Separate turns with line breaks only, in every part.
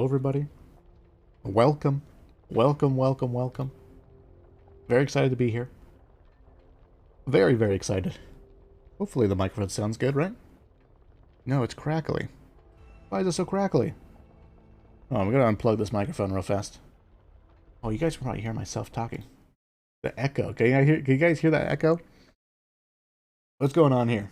Everybody. Welcome. Welcome, welcome, welcome. Very excited to be here. Very, very excited. Hopefully the microphone sounds good, right? No, it's crackly. Why is it so crackly? Oh, I'm gonna unplug this microphone real fast. Oh, you guys can probably hear myself talking. The echo. Can you guys hear that echo? What's going on here?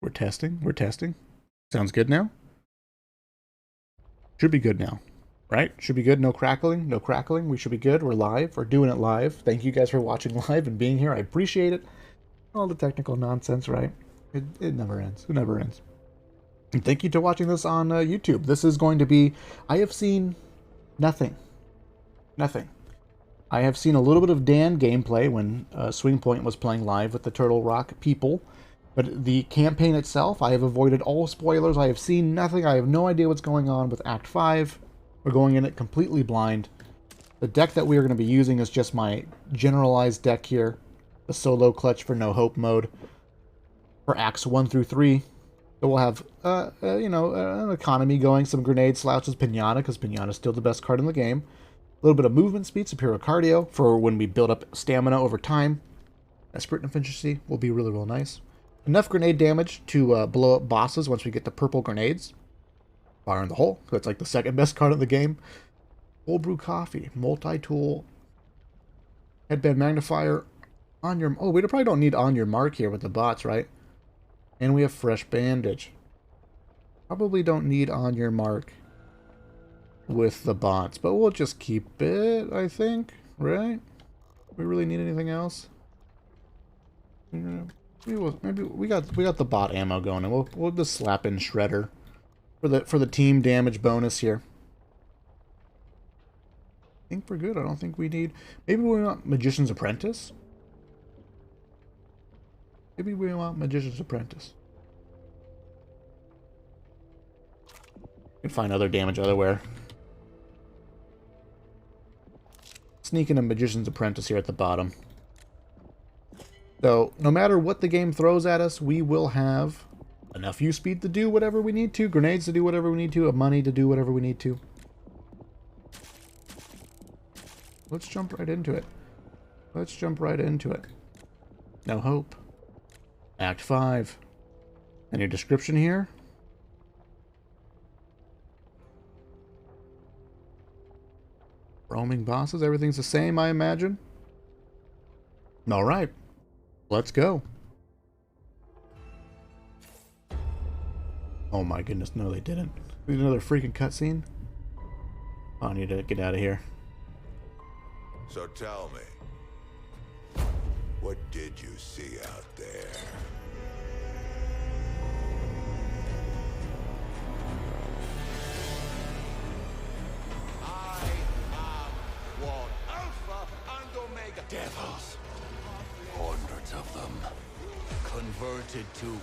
We're testing. We're testing. Sounds good now? Should be good now. Right? Should be good. No crackling. No crackling. We should be good. We're live. We're doing it live. Thank you guys for watching live and being here. I appreciate it. All the technical nonsense, right? It never ends. It never ends. And thank you to watching this on YouTube. This is going to be... I have seen nothing. Nothing. I have seen a little bit of Dan gameplay when Swing Point was playing live with the Turtle Rock people. But the campaign itself, I have avoided all spoilers. I have seen nothing. I have no idea what's going on with Act 5. We're going in it completely blind. The deck that we are going to be using is just my generalized deck here. The solo clutch for no hope mode. For Acts 1 through 3. So we'll have, an economy going. Some grenade slouches, Pinata, because Pinata is still the best card in the game. A little bit of movement speed, superior cardio, for when we build up stamina over time. Sprint efficiency will be really, real nice. Enough grenade damage to blow up bosses once we get the purple grenades. Fire in the hole. That's like the second best card in the game. Cold brew coffee. Multi-tool. Headband magnifier. On your... Oh, we probably don't need on your mark here with the bots, right? And we have fresh bandage. Probably don't need on your mark with the bots. But we'll just keep it, I think. Right? We really need anything else? Maybe we got the bot ammo going, and we'll just slap in Shredder for the team damage bonus here. I think we're good. I don't think we need. Maybe we want Magician's Apprentice. Maybe we want Magician's Apprentice. We can find other damage otherwhere. Sneak in a Magician's Apprentice here at the bottom. So, no matter what the game throws at us, we will have enough use speed to do whatever we need to, grenades to do whatever we need to, money to do whatever we need to. Let's jump right into it. Let's jump right into it. No hope. Act 5. And your description here? Roaming bosses, everything's the same, I imagine. Alright. Let's go. Oh my goodness, no they didn't. We need another freaking cutscene? Oh, I need to get out of here.
So tell me, what did you see out there?
I am one Alpha and Omega devils. Hundreds of them converted to,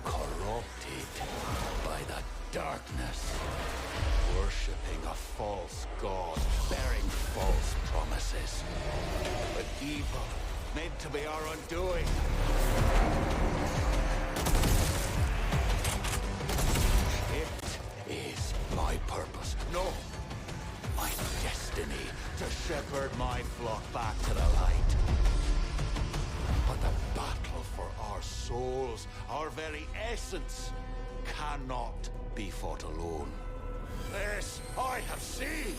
corrupted by the darkness, worshipping a false god, bearing false promises, but evil meant to be our undoing. It is my purpose, no, my destiny, to shepherd my flock back to the light. But the battle for our souls, our very essence, cannot be fought alone. This I have seen.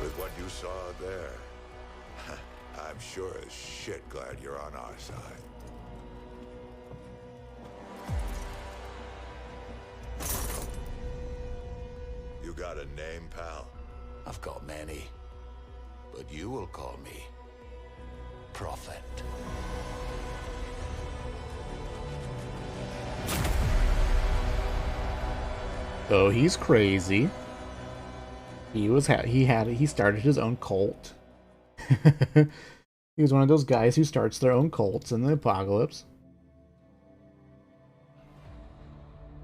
With what you saw there, I'm sure as shit glad you're on our side. You got a name, pal?
I've got many, but you will call me Prophet.
Oh, he's crazy. He started his own cult. He was one of those guys who starts their own cults in the apocalypse.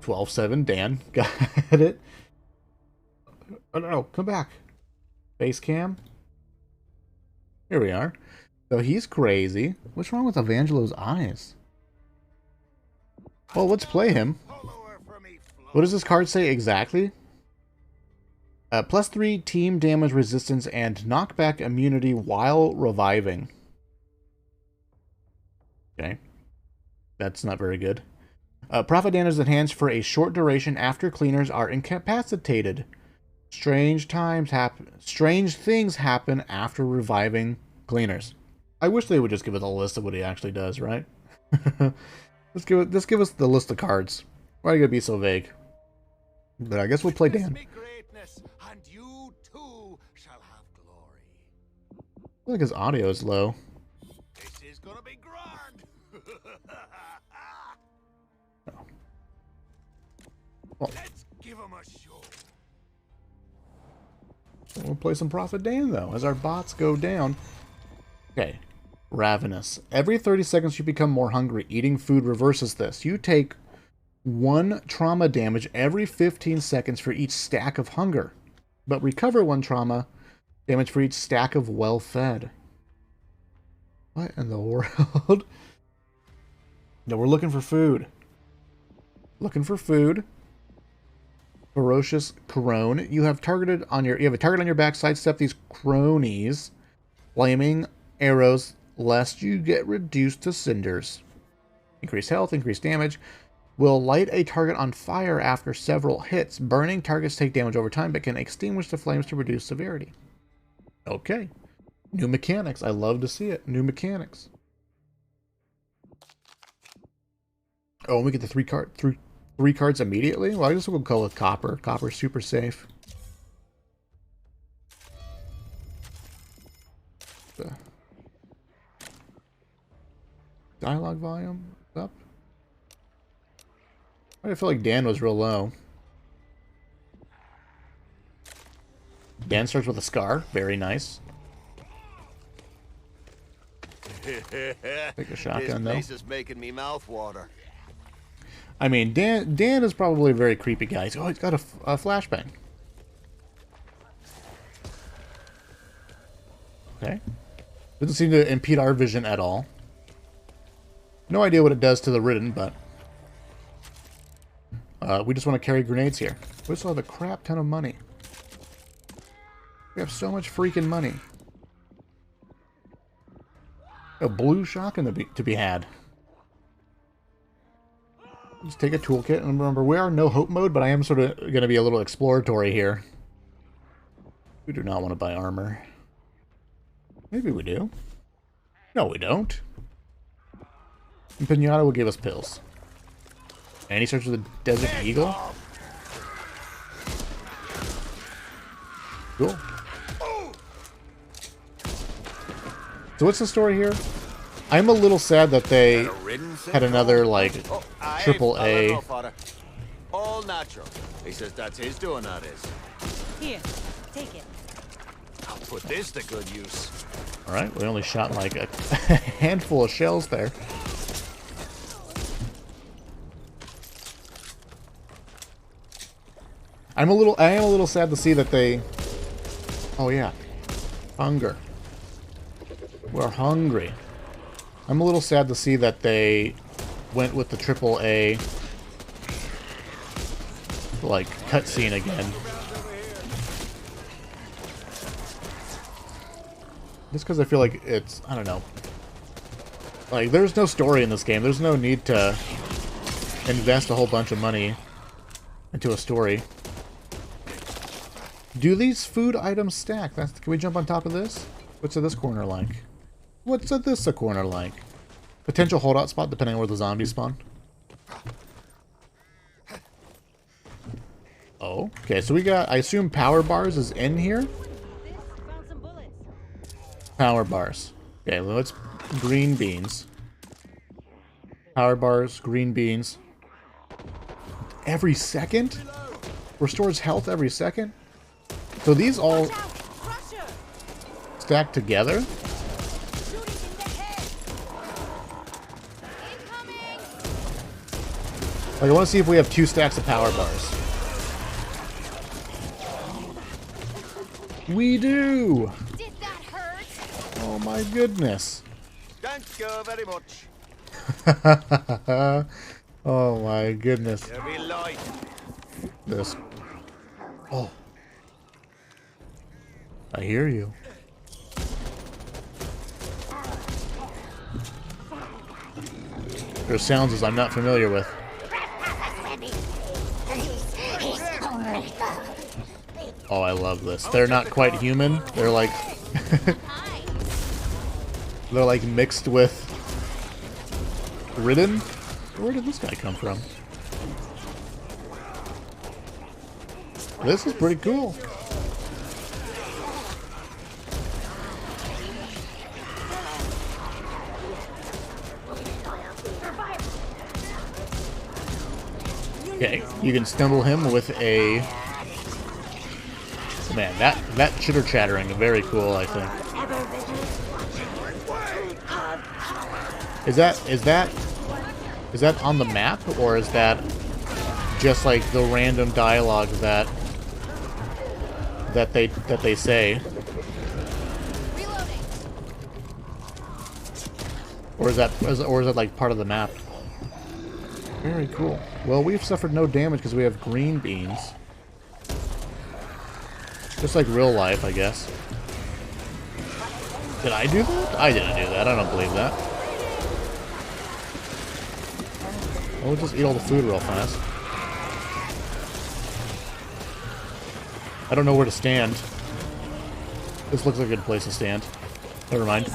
12-7, Dan. Got it. Oh no, come back. Base cam. Here we are. So he's crazy. What's wrong with Evangelo's eyes? Well, let's play him. What does this card say exactly? +3 team damage resistance and knockback immunity while reviving. Okay. That's not very good. Profit damage is enhanced for a short duration after cleaners are incapacitated. Strange things happen after reviving cleaners. I wish they would just give us a list of what he actually does, right? Let's give us the list of cards. Why are you gonna be so vague? But I guess we'll play Dan.
And you too shall have glory.
I feel like his audio is low.
This is gonna be grand.
Oh. Well,
Let's give him a show.
we'll play some Prophet Dan though, as our bots go down. Okay. Ravenous. Every 30 seconds you become more hungry. Eating food reverses this. You take 1 trauma damage every 15 seconds for each stack of hunger, but recover 1 trauma damage for each stack of well-fed. What in the world? No, we're looking for food. Looking for food. Ferocious crone. You have a target on your back. Sidestep these cronies. Flaming arrows, lest you get reduced to cinders. Increase health, increase damage. Will light a target on fire after several hits. Burning targets take damage over time, but can extinguish the flames to reduce severity. Okay. New mechanics. I love to see it. New mechanics. Oh, and we get the three cards immediately? Well, I guess we'll go with Copper. Copper's super safe. The dialogue volume is up. I feel like Dan was real low. Dan starts with a scar. Very nice. Take a shotgun, though.
This place is making me mouth water.
I mean, Dan is probably a very creepy guy. Oh, he's got a flashbang. Okay. Doesn't seem to impede our vision at all. No idea what it does to the Ridden, but... we just want to carry grenades here. We still have a crap ton of money. We have so much freaking money. A blue shotgun to be had. Just take a toolkit, and remember, we are in no hope mode, but I am sort of going to be a little exploratory here. We do not want to buy armor. Maybe we do. No, we don't. And Pinata will give us pills. And he starts with a Desert Eagle. Cool. So what's the story here? I'm a little sad that they had another, like, AAA.
All natural. He says that's his doing, that is.
Here, take it.
I'll put this to good use.
Alright, we only shot like a handful of shells there. I am a little sad to see that they... Oh yeah. Hunger. We're hungry. I'm a little sad to see that they went with the AAA like cutscene again. Just because I feel like it's, I don't know. Like, there's no story in this game. There's no need to invest a whole bunch of money into a story. Do these food items stack? Can we jump on top of this? What's this corner like? What's this a corner like? Potential holdout spot depending on where the zombies spawn. Oh, okay, so we got, I assume power bars is in here? Power bars. Okay, well, let's green beans. Power bars, green beans. Every second? Restores health every second. So these all
Watch out! Crusher!
stack together.
Shooting in the head! Incoming!
Like, I want to see if we have 2 stacks of power bars. We do!
Did that hurt?
Oh my goodness.
Thank you very much.
Oh my goodness.
There be light.
This. Oh. I hear you. There's sounds as I'm not familiar with. Oh, I love this. They're not quite human. They're like they're like mixed with ridden. Where did this guy come from? This is pretty cool. Okay, you can stumble him with a... Man, that chitter chattering, very cool, I think. Is that on the map, or is that just like the random dialogue that they say?
Reloading.
Or is that like part of the map? Very cool. Well, we've suffered no damage because we have green beans. Just like real life, I guess. Did I do that? I didn't do that. I don't believe that. We'll just eat all the food real fast. I don't know where to stand. This looks like a good place to stand. Never mind.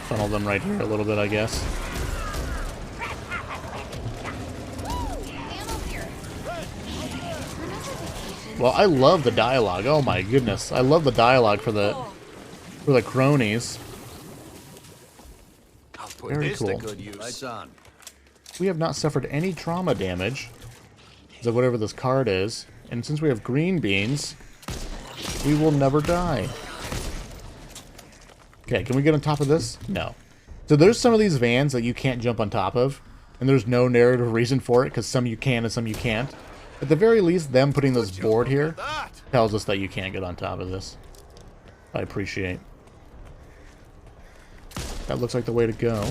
Funnel them right here a little bit, I guess. Well, I love the dialogue. Oh my goodness. I love the dialogue for the cronies. Very cool.
Lights on.
We have not suffered any trauma damage. So whatever this card is. And since we have green beans, we will never die. Okay, can we get on top of this? No. So there's some of these vans that you can't jump on top of. And there's no narrative reason for it, because some you can and some you can't. At the very least, them putting this board here tells us that you can't get on top of this. I appreciate. That looks like the way to go.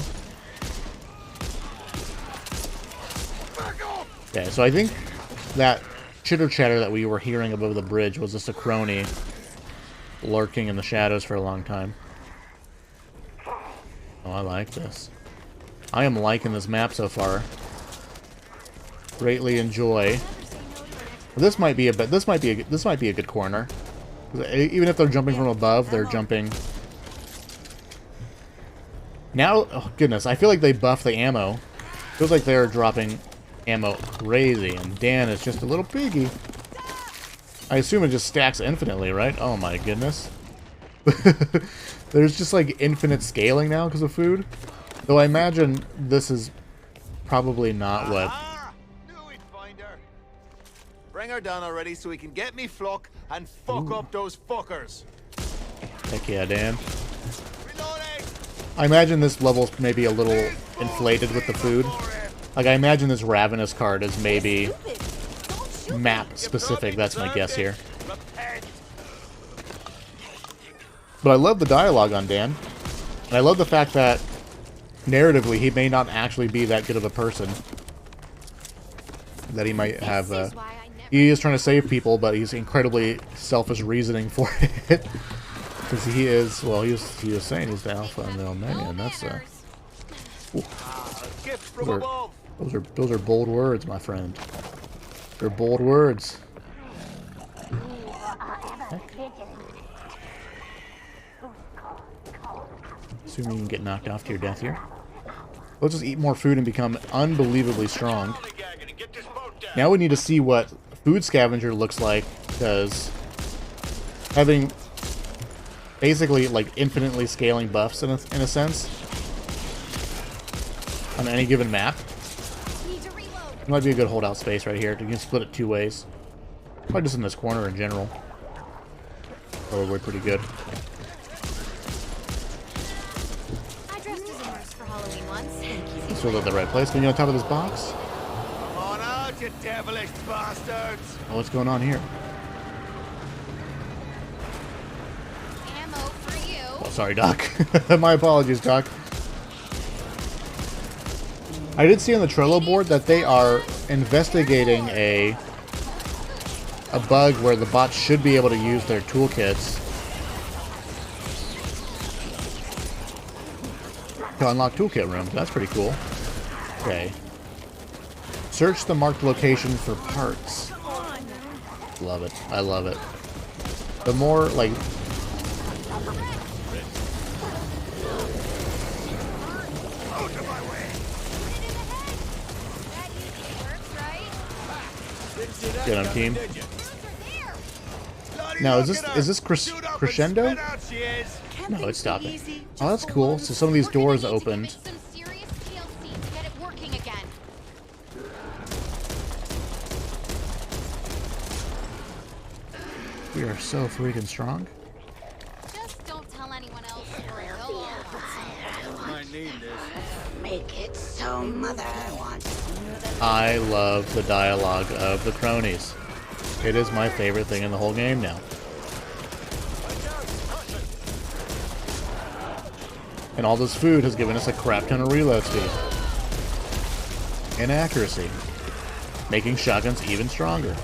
Okay, so I think that chitter chatter that we were hearing above the bridge was just a crony lurking in the shadows for a long time. Oh, I like this. I am liking this map so far. Greatly enjoy. This might be a good corner. Even if they're jumping from above, they're jumping. Now, oh goodness, I feel like they buffed the ammo. Feels like they're dropping ammo crazy, and Dan is just a little piggy. I assume it just stacks infinitely, right? Oh my goodness. There's just like infinite scaling now because of food. Though I imagine this is probably not what...
Knew we'd find her. Bring her down already so we can get me Flock and fuck up those fuckers.
Heck yeah, Dan.
Reloading.
I imagine this level's maybe a little inflated with the food. Like, I imagine this Ravenous card is maybe map specific. That's my guess here. But I love the dialogue on Dan. And I love the fact that narratively he may not actually be that good of a person. That he might have... he is trying to save people, but he's incredibly selfish reasoning for it. Because he is... Well, he was saying he's the alpha and the omega, and that's... Those are bold words, my friend. They're bold words. Heck. Assuming you can get knocked off to your death here. Let's just eat more food and become unbelievably strong. Now we need to see what Food Scavenger looks like, because having basically like infinitely scaling buffs in a sense on any given map.
Need to reload.
It might be a good holdout space right here. You can split it 2 ways. Probably just in this corner in general. Probably pretty good.
I dressed as a nurse for Halloween once.
Let's throw that at the right place. Can you on top of this box?
Come on out, you devilish bastards!
Oh, what's going on here?
Ammo for you.
Oh, sorry, Doc. My apologies, Doc. I did see on the Trello board that they are investigating a bug where the bots should be able to use their toolkits to unlock toolkit rooms. That's pretty cool. Okay. Search the marked location for parts. Love it. I love it. The more, like... Get him, team. Now, is this crescendo? No, it's stopping. Oh, that's cool. So some of these doors opened. We are so freaking strong.
Just don't tell anyone else or they'll
Might need this.
Make it so Mother wants.
I love the dialogue of the cronies. It is my favorite thing in the whole game now. And all this food has given us a crap ton of reload speed. And accuracy. Making shotguns even stronger.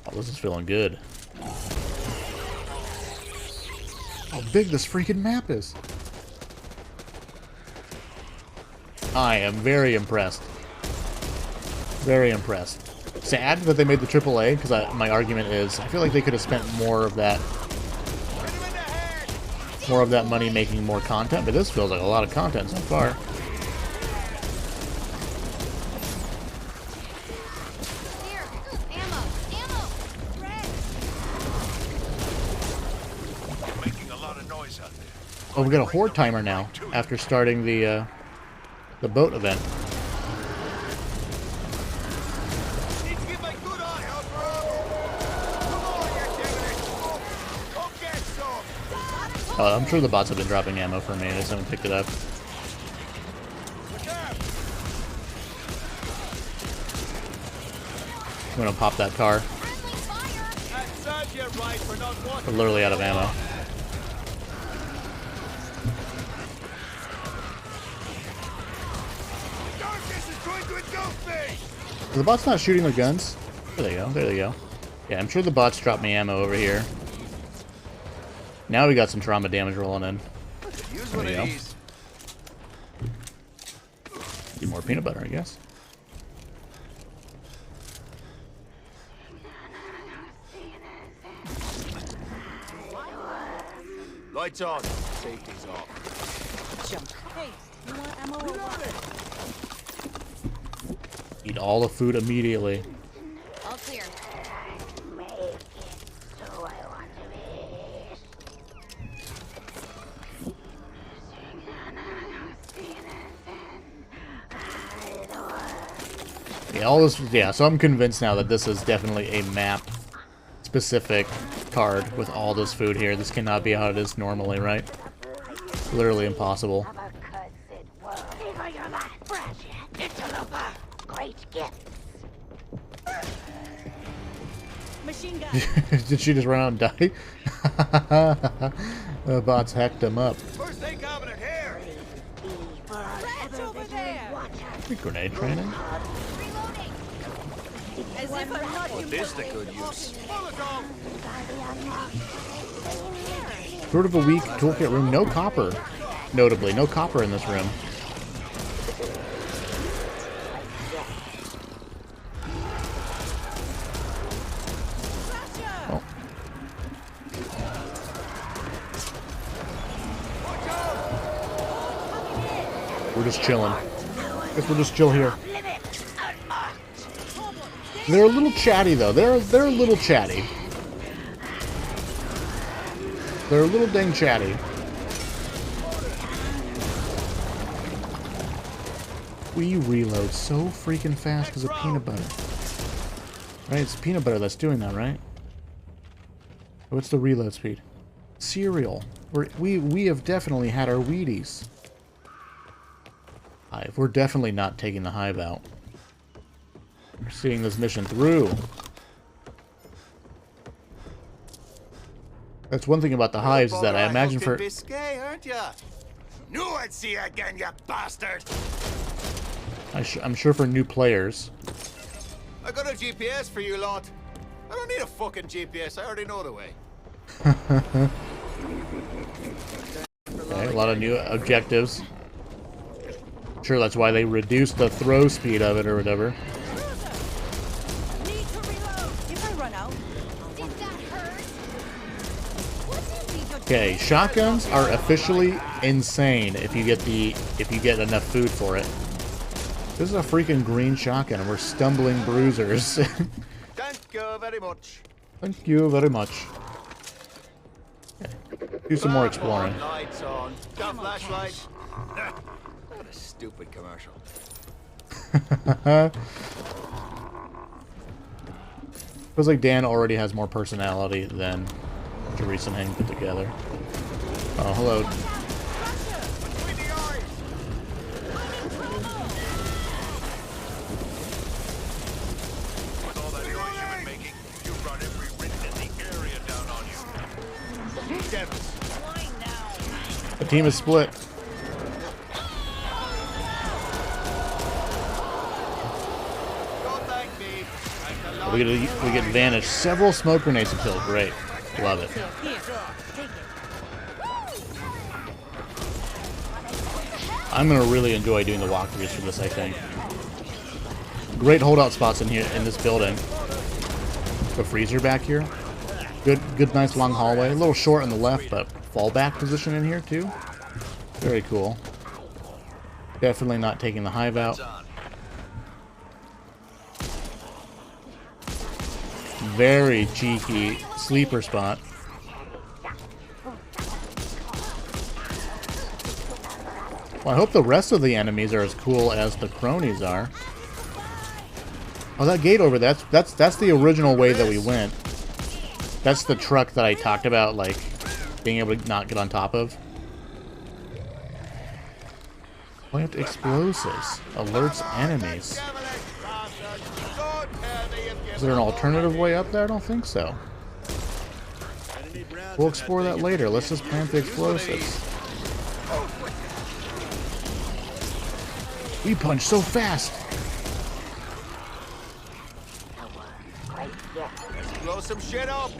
Oh, this is feeling good. How big this freaking map is. I am very impressed. Very impressed. Sad that they made the AAA, because my argument is I feel like they could have spent more of that money making more content, but this feels like a lot of content so far.
Here, ammo, ammo.
Making a lot of noise out there.
Oh, we got a horde timer now after starting the boat event.
Need to get my good eye out for ammo. Come on, you devilish. Go get some.
Oh, I'm sure the bots have been dropping ammo for me. I just haven't picked it up.
Look out.
I'm gonna pop that car.
Friendly fire.
That serves you right for not wanting.
We're literally out of ammo.
Darkness is going to engulf me.
Are the bots not shooting their guns? There they go. There they go. Yeah, I'm sure the bots dropped me ammo over here. Now we got some trauma damage rolling in.
Use
There
one
we
of
go.
these.
Need more peanut butter, I guess.
Lights on. Safety's off.
Junk. Hey, you want ammo or what?
Eat all the food immediately.
All clear.
Make it so I want to be.
Yeah, all this. Yeah, so I'm convinced now that this is definitely a map-specific card with all this food here. This cannot be how it is normally, right? Literally impossible.
Great gifts. Machine gun.
Did she just run out and die? The bots hacked them up.
First thing cabinet here.
Rats over there.
Grenade training?
Reloading.
As if I'm not
This the good use.
Sort of a weak toolkit room. No copper. Notably, no copper in this room. Oh. We're just chilling. Guess we'll just chill here. They're a little chatty though. They're a little chatty. They're a little dang chatty. We reload so freaking fast because of peanut butter. Right, it's peanut butter that's doing that, right? What's the reload speed? Cereal. We have definitely had our Wheaties. Hive. We're definitely not taking the hive out. We're seeing this mission through. That's one thing about the hives is that I imagine for...
Biscay, aren't ya? Knew I'd see you again, you bastard!
I'm sure for new players.
I got a GPS for you lot. I don't need a fucking GPS. I already know the way.
Okay, a lot of new objectives. Sure, that's why they reduced the throw speed of it or whatever.
Need to reload. If I run out,
Did that hurt? What did we do?
Okay, shotguns are officially insane if you get enough food for it. This is a freaking green shotgun and we're stumbling bruisers.
Thank you very much.
Thank you very much. Okay. Do some more exploring.
Lights on. Got flashlight. What a stupid commercial.
Feels like Dan already has more personality than Teresa and Hank put together. Oh, hello.
Between the eyes.
With all that noise you've been making, you brought every ridden in the area down on you.
Devils.
The team is split.
Don't thank me.
We get advantage. Several smoke grenades to kill. Great. Love it.
here, take it.
I'm gonna really enjoy doing the walkthroughs for this, I think. Great holdout spots in here in this building. The freezer back here. Good, nice long hallway. A little short on the left, but fallback position in here too. Very cool. Definitely not taking the hive out. Very cheeky sleeper spot. Well, I hope the rest of the enemies are as cool as the cronies are. Oh, that gate over that's the original way that we went. That's the truck that I talked about, like being able to not get on top of. Plant explosives. Alerts enemies. Is there an alternative way up there? I don't think so. We'll explore that later. Let's just plant the explosives. We punch so fast.
Blow some shit up.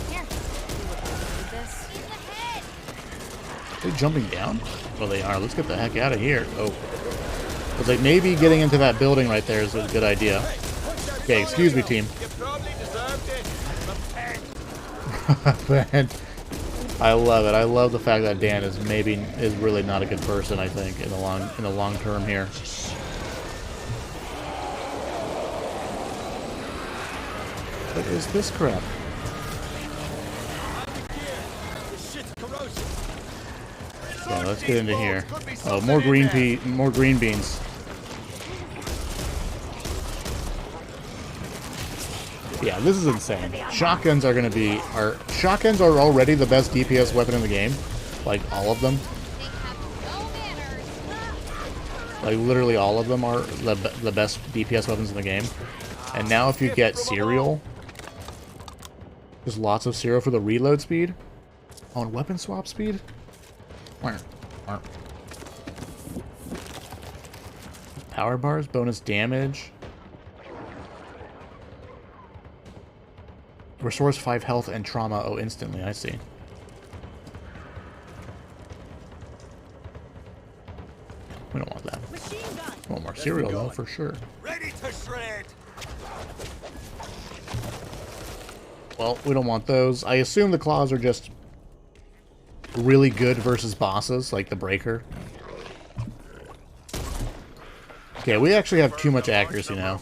Here. See what we do with this. In the head.
Are they jumping down? Oh, they are. Let's get the heck out of here. Oh. I was like, maybe getting into that building right there is a good idea. Okay, excuse me, team.
You probably deserved it.
Man, I love it. I love the fact that Dan is really not a good person, I think, in the long term here. What is this crap? Yeah, let's get into here. Oh, more green beans. Yeah, this is insane. Shotguns are going to be... Shotguns are already the best DPS weapon in the game. Like, all of them.
They have no manners.
Like, literally all of them are the best DPS weapons in the game. And now if you get cereal... There's lots of cereal for the reload speed. Oh, and weapon swap speed? Power bars, bonus damage. Restores 5 health and trauma. Oh, instantly, I see. We don't want that. We want more cereal, though, for sure.
Ready to shred.
Well, we don't want those. I assume the claws are just really good versus bosses, like the breaker. Okay, we actually have too much accuracy now.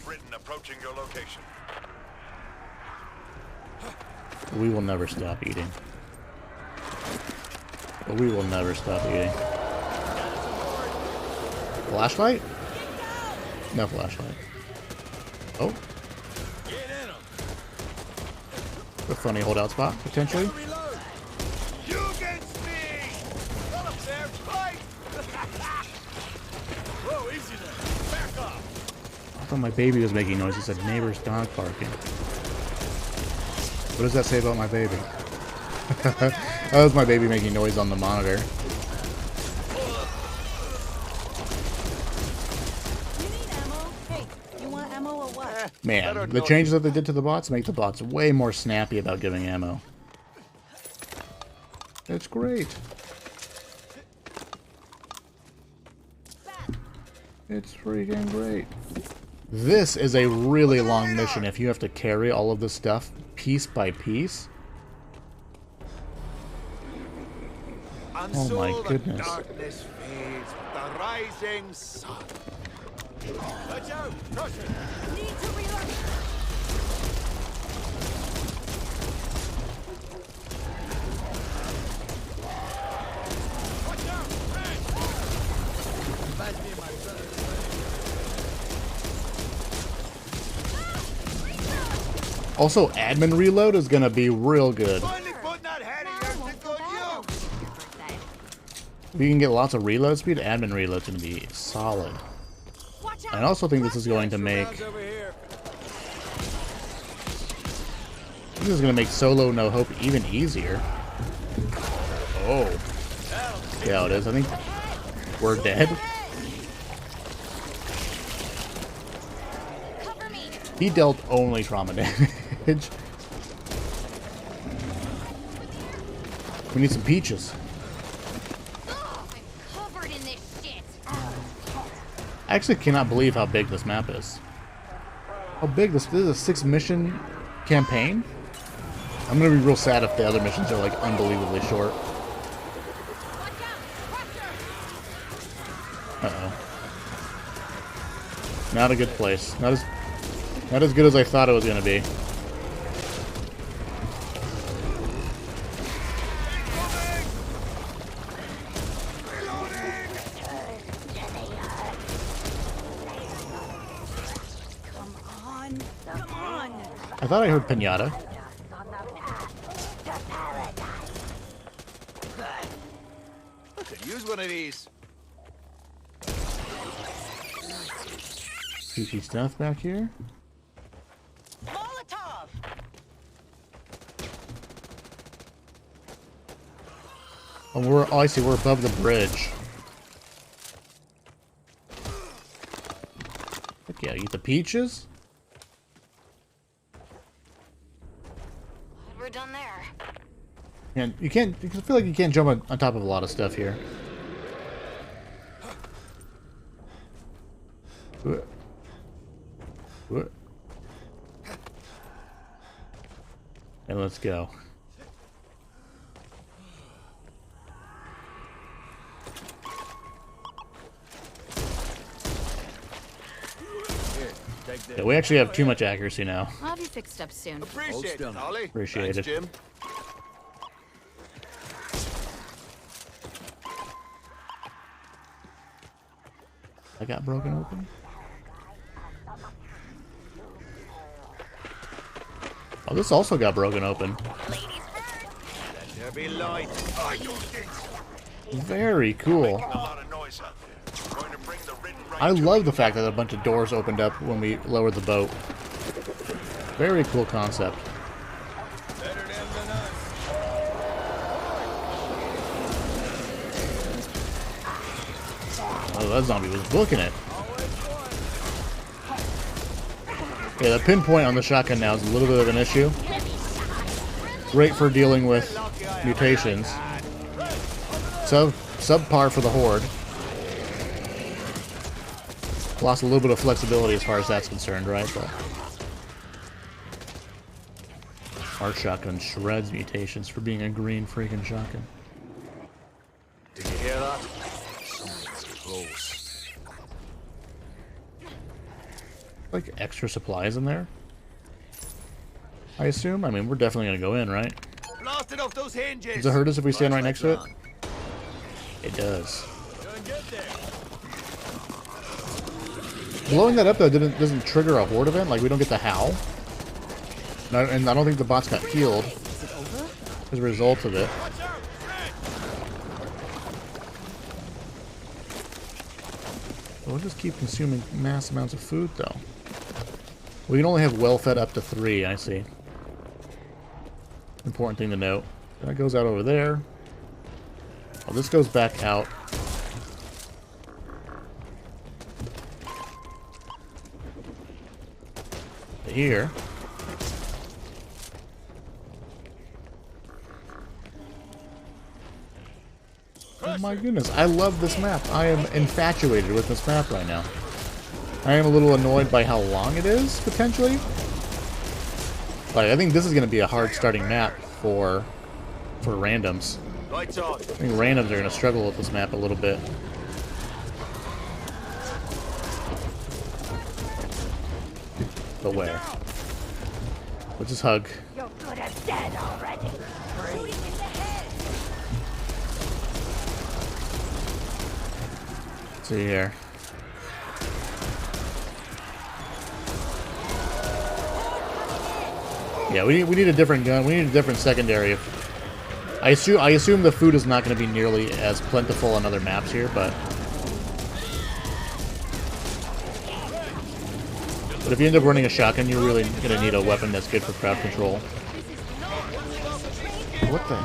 We will never stop eating. We will never stop eating. Flashlight? No flashlight. Oh. A funny holdout spot, potentially.
You against me! Run up there, fight! Whoa, easy there. Back off.
I thought my baby was making noise. It said neighbor's dog barking. What does that say about my baby? That was my baby making noise on the monitor.
You need ammo? Hey, you want ammo or what?
Man, the changes that they did to the bots make the bots way more snappy about giving ammo. It's great. It's freaking great. This is a really long mission if you have to carry all of this stuff piece by piece. Oh my goodness.
The darkness fades with the rising sun.
Watch out! Crusher!
Need to reload.
Watch out! Red! Reminds me of my brother.
Also, admin reload is gonna be real good.
Finally putting that head of yours to good use!
If you can get lots of reload speed, admin reload's gonna be solid.
Watch
I
out.
also think this is going to make
Over here.
this is gonna make solo no hope even easier. Oh, yeah, it is. I think we're dead.
Cover me.
He dealt only trauma damage. We need some peaches.
I'm covered in this shit.
I actually cannot believe how big this map is. How big this is a 6-mission campaign? I'm gonna be real sad if the other missions are like unbelievably short.
Watch out. Crusher.
Uh-oh. Not a good place. Not as good as I thought it was gonna be.
Come on. Come on.
I thought I heard pinata.
I could use one of these.
Spooky stuff back here.
Molotov.
Oh, I see. We're above the bridge. Heck yeah, eat the peaches.
We're done there.
And you can't. I feel like you can't jump on top of a lot of stuff here. And let's go. Yeah, we actually have too much accuracy now.
I'll have you fixed up soon.
Appreciate it, Ollie.
Appreciate
Thanks,
it.
Jim.
I got broken open. Oh, this also got broken open.
There be light. I don't think so.
Very cool.
A lot of noise out there. Going to bring the ridden right
I
to
love the fact that a bunch of doors opened up when we lowered the boat. Very cool concept.
better them than us.
Oh, that zombie was booking it. Yeah, the pinpoint on the shotgun now is a little bit of an issue. Great for dealing with mutations. So, subpar for the Horde. Lost a little bit of flexibility as far as that's concerned, right? But our shotgun shreds mutations for being a green freaking shotgun.
Did you hear that? Someone's close.
Like extra supplies in there? I assume? I mean, we're definitely gonna go in, right?
Blasted off those hinges.
Does it hurt us if we stand right next to it? It does.
Don't get there.
Blowing that up though doesn't trigger a horde event. Like we don't get the howl. And I don't think the bots got healed as a result of it. We'll just keep consuming mass amounts of food though. We can only have well-fed up to 3, I see. Important thing to note. That goes out over there. Oh, this goes back out. Here. Oh my goodness, I love this map. I am infatuated with this map right now. I am a little annoyed by how long it is, potentially. Like, I think this is going to be a hard starting map for randoms.
Lights on.
I think randoms are going to struggle with this map a little bit. But where? Let's just hug.
You're good as dead already.
Let's see here. Yeah, we need a different gun. We need a different secondary. I assume the food is not going to be nearly as plentiful on other maps here, but if you end up running a shotgun, you're really going to need a weapon that's good for crowd control. What the?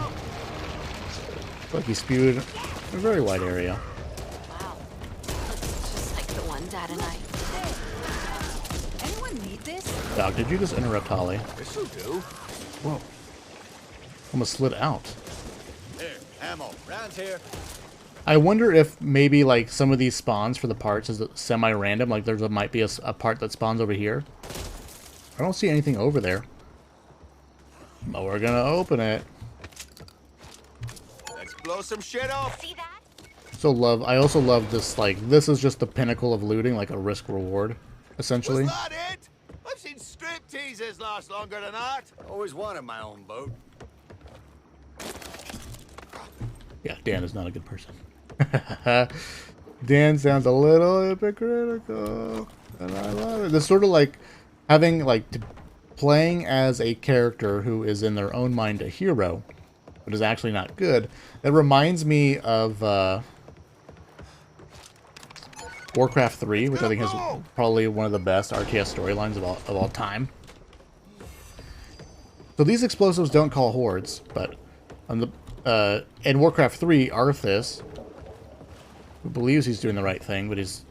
Looks like he spewed a very wide area.
Wow. Looks just like the one Dad and I.
Anyone need this?
Doc, did you just interrupt Holly?
This'll do.
Whoa. Almost slid out.
Here, ammo. Round here.
I wonder if maybe like some of these spawns for the parts is semi-random. Like might be a part that spawns over here. I don't see anything over there. But we're gonna open it.
Let's blow some shit off.
See that?
I also love this, like, this is just the pinnacle of looting, like a risk reward, essentially.
Was that it? I've seen strip teases last longer than that. Always wanted my own boat.
Yeah, Dan is not a good person. Dan sounds a little hypocritical, and I love it. It's sort of like having, like, playing as a character who is in their own mind a hero, but is actually not good. It reminds me of Warcraft 3, which I think has probably one of the best RTS storylines of all time. So these explosives don't call hordes, but on the in Warcraft 3, Arthas, who believes he's doing the right thing, but he's,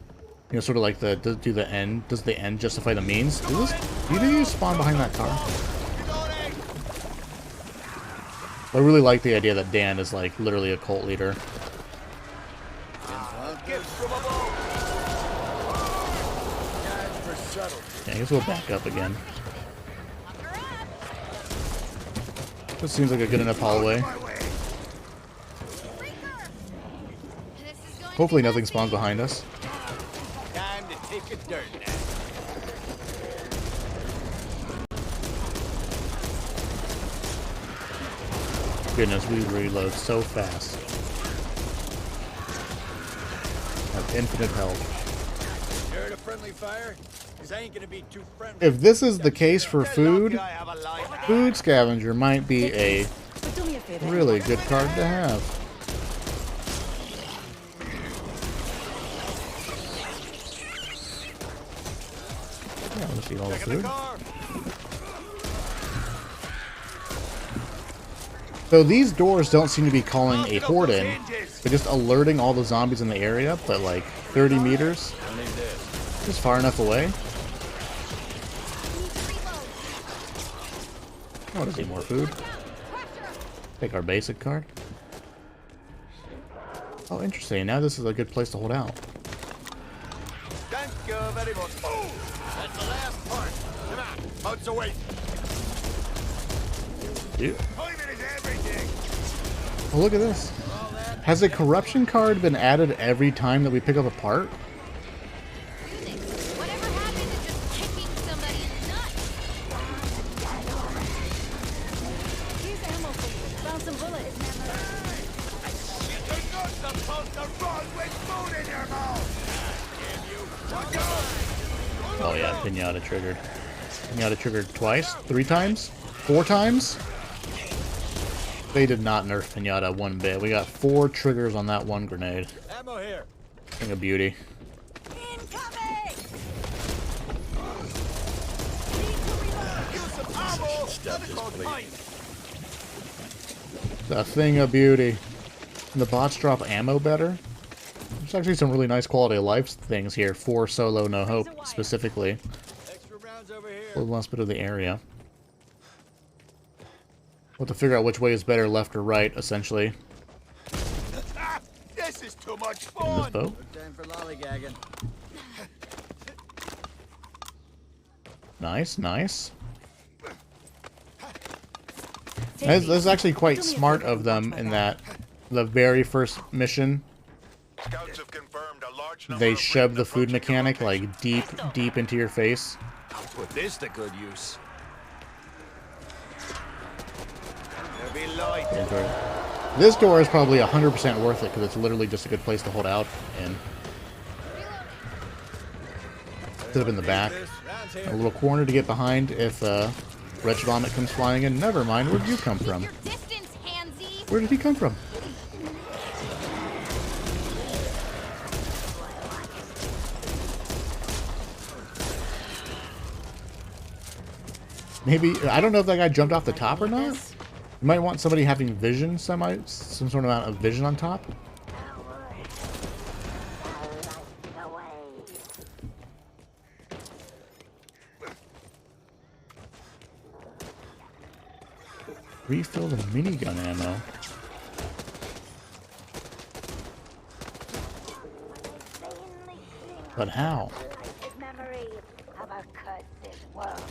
you know, sort of like does the end justify the means? Do you spawn behind that car? I really like the idea that Dan is like literally a cult leader. Yeah, I guess we'll back up again. This seems like a good enough hallway. Hopefully nothing spawns behind us.
Time to take a dirt nap.
Goodness, we reload so fast. Have infinite health.
Heard a friendly fire? 'Cause I ain't gonna be too friendly.
If this is the case for food,
I have a life.
Food Scavenger might be a
But do me a favor.
really good card to have. Yeah, let's eat all the
Back in the
food.
car.
So these doors don't seem to be calling a horde in. They're just alerting all the zombies in the area, but like 30 meters. Just far enough away. I want to see more food. Take our basic card. Oh, interesting. Now this is a good place to hold out.
Thank you very much. Oh, that's the last part. Come on, boats away.
Dude.
Timing is everything.
Oh, look at this. Has a corruption card been added every time that we pick up a part?
Whatever happened to just kicking somebody in the nuts?
Here's ammo for you. Found some bullets.
You're not supposed to run with food in your mouth. Damn you. Watch out.
Oh yeah, Pinata triggered. Pinata triggered twice? 3 times? 4 times? They did not nerf Pinata one bit. We got 4 triggers on that one grenade.
Ammo here.
Thing of beauty.
Incoming!
Use some ammo. That's called mine.
A thing of beauty. And the bots drop ammo better? There's actually some really nice quality of life things here for Solo No Hope, specifically.
Extra rounds over here.
For the last bit of the area. We'll have to figure out which way is better, left or right, essentially.
Ah, this is too much
In this
fun.
boat.
Time for lollygagging.
Nice, nice. This is actually quite smart of them in that the very first mission,
Scouts have confirmed a large number
they
of
shove the
Ridden
food
approaching your
mechanic
location.
like deep into your face.
I'll put this to good use. There'll be light.
This door is probably 100% worth it because it's literally just a good place to hold out in. Sit up in the back.
Rounds
A
here.
little corner to get behind if Wretch Vomit comes flying in. Never mind, where did you come from?
Your distance, handsy.
Where did he come from? Maybe, I don't know if that guy jumped off the top or not. You might want somebody having vision, some sort of amount of vision on top.
Don't worry. I like the way.
Refill the minigun ammo. But how?
Like memories of a cursed world.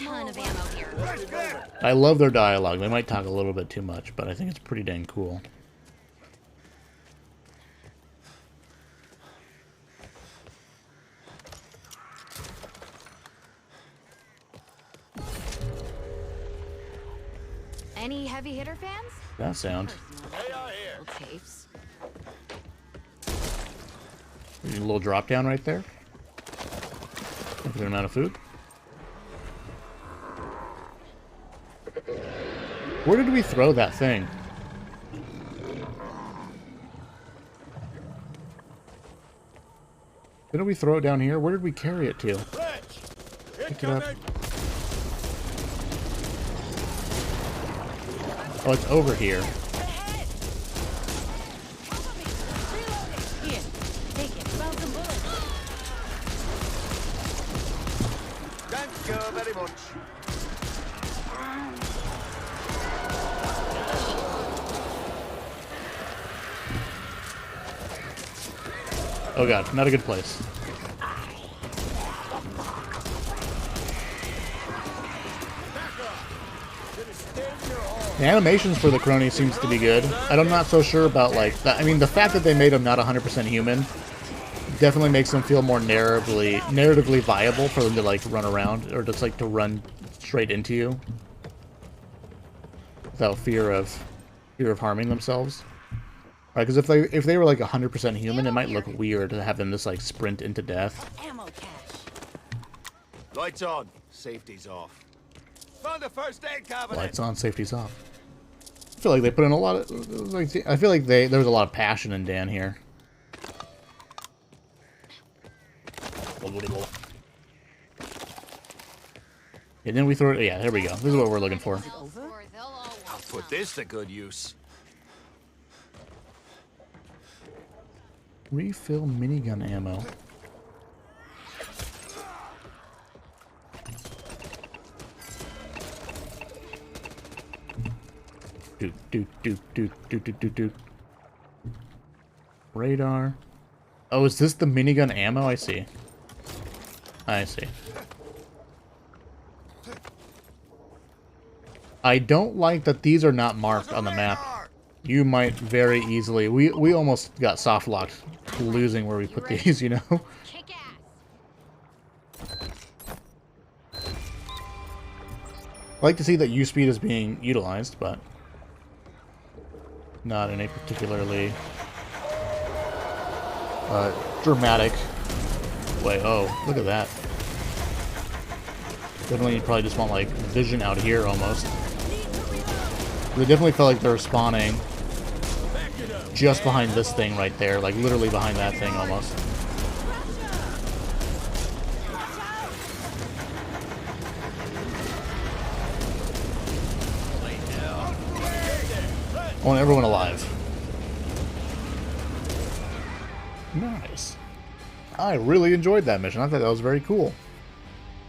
Ton of ammo here.
I love their dialogue. They might talk a little bit too much, but I think it's pretty dang cool.
Any heavy hitter fans?
That sound.
They are here.
Tapes.
There's a little drop down right there. Good amount of food. Where did we throw that thing? Didn't we throw it down here? Where did we carry it to?
French.
Pick it up.
Incoming.
Oh, it's over here.
Ahead! Cover me! Reloading! Here, take it. Found some bullets.
Thank you very much.
Oh god, not a good place. The animations for the crony seems to be good. I'm not so sure about like that. I mean, the fact that they made them not 100% human definitely makes them feel more narratively viable for them to like run around or just like to run straight into you without fear of harming themselves. Right? Because if they were like 100% human, it might look weird to have them just like sprint into death.
Ammo cache.
Lights on. Safety's off. Found the first aid cabinet.
Lights on, safety's off. I feel like they put in a lot of. Like, I feel like there was a lot of passion in Dan here. And then we throw it. Yeah, there we go. This is what we're looking for.
Or they'll all want
I'll
some.
put this to good use.
Refill minigun ammo. Do. Radar. Oh, is this the minigun ammo? I see. I see. I don't like that these are not marked on the map. You might very easily. We almost got soft locked losing where we put these, you know?
Kick ass.
I like to see that U speed is being utilized, but not in a particularly dramatic way. Oh, look at that. Definitely, you probably just want, like, vision out here, almost. They definitely felt like they're spawning just behind this thing right there. Like, literally behind that thing, almost. I want everyone alive. Nice. I really enjoyed that mission. I thought that was very cool.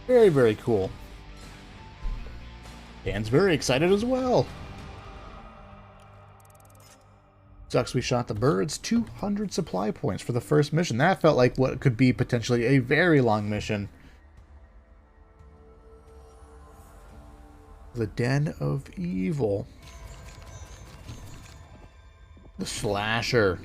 Very, very cool. Dan's very excited as well. Sucks we shot the birds. 200 supply points for the first mission. That felt like what could be potentially a very long mission. The Den of Evil. The Slasher.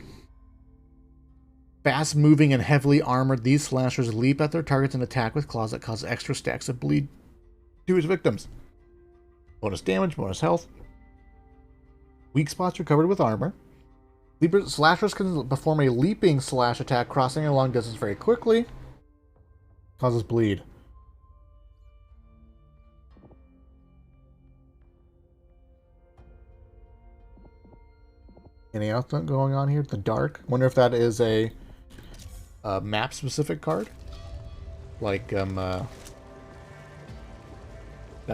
Fast moving and heavily armored, these slashers leap at their targets and attack with claws that cause extra stacks of bleed to his victims. Bonus damage, bonus health. Weak spots are covered with armor. Slashers can perform a leaping slash attack, crossing a long distance very quickly. Causes bleed. Anything else going on here? The Dark. Wonder if that is a map-specific card, like that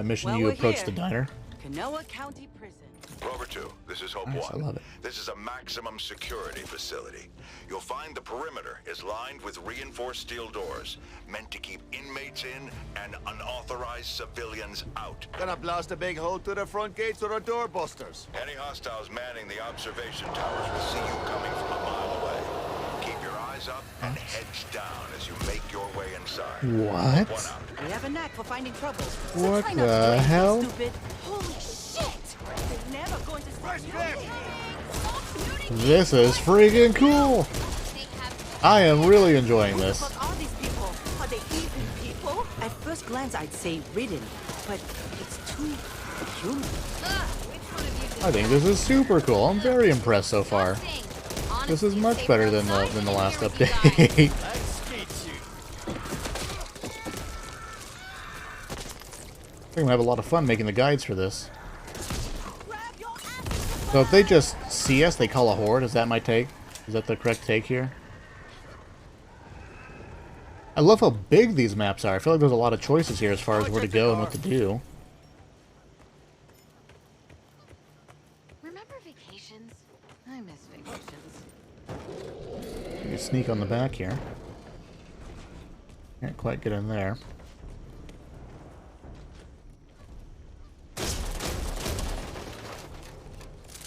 mission you approach the diner.
Kanawha County Prison.
Rover 2, this is Hope
Nice,
1.
I love it.
This is a maximum security facility. You'll find the perimeter is lined with reinforced steel doors, meant to keep inmates in and unauthorized civilians out.
Gonna blast a big hole through the front gates or the doorbusters.
Any hostiles manning the observation towers will see you coming from a mile away. Keep your eyes up and heads down as you make your way inside.
What?
One out.
We have a knack for finding trouble. So
What
try not to do
the
anything
hell?
Stupid. Holy shit! They're never going to stop
This is freaking cool. I am really enjoying this.
What are these people? Are they evil people? At first glance, I'd say ridden, but it's too human.
I think this is super cool. I'm very impressed so far. This is much better than the last update. I'm gonna have a lot of fun making the guides for this. So if they just see us, they call a horde. Is that my take? Is that the correct take here? I love how big these maps are. I feel like there's a lot of choices here as far as where to go and what to do.
Remember vacations? I miss vacations.
You can sneak on the back here. Can't quite get in there.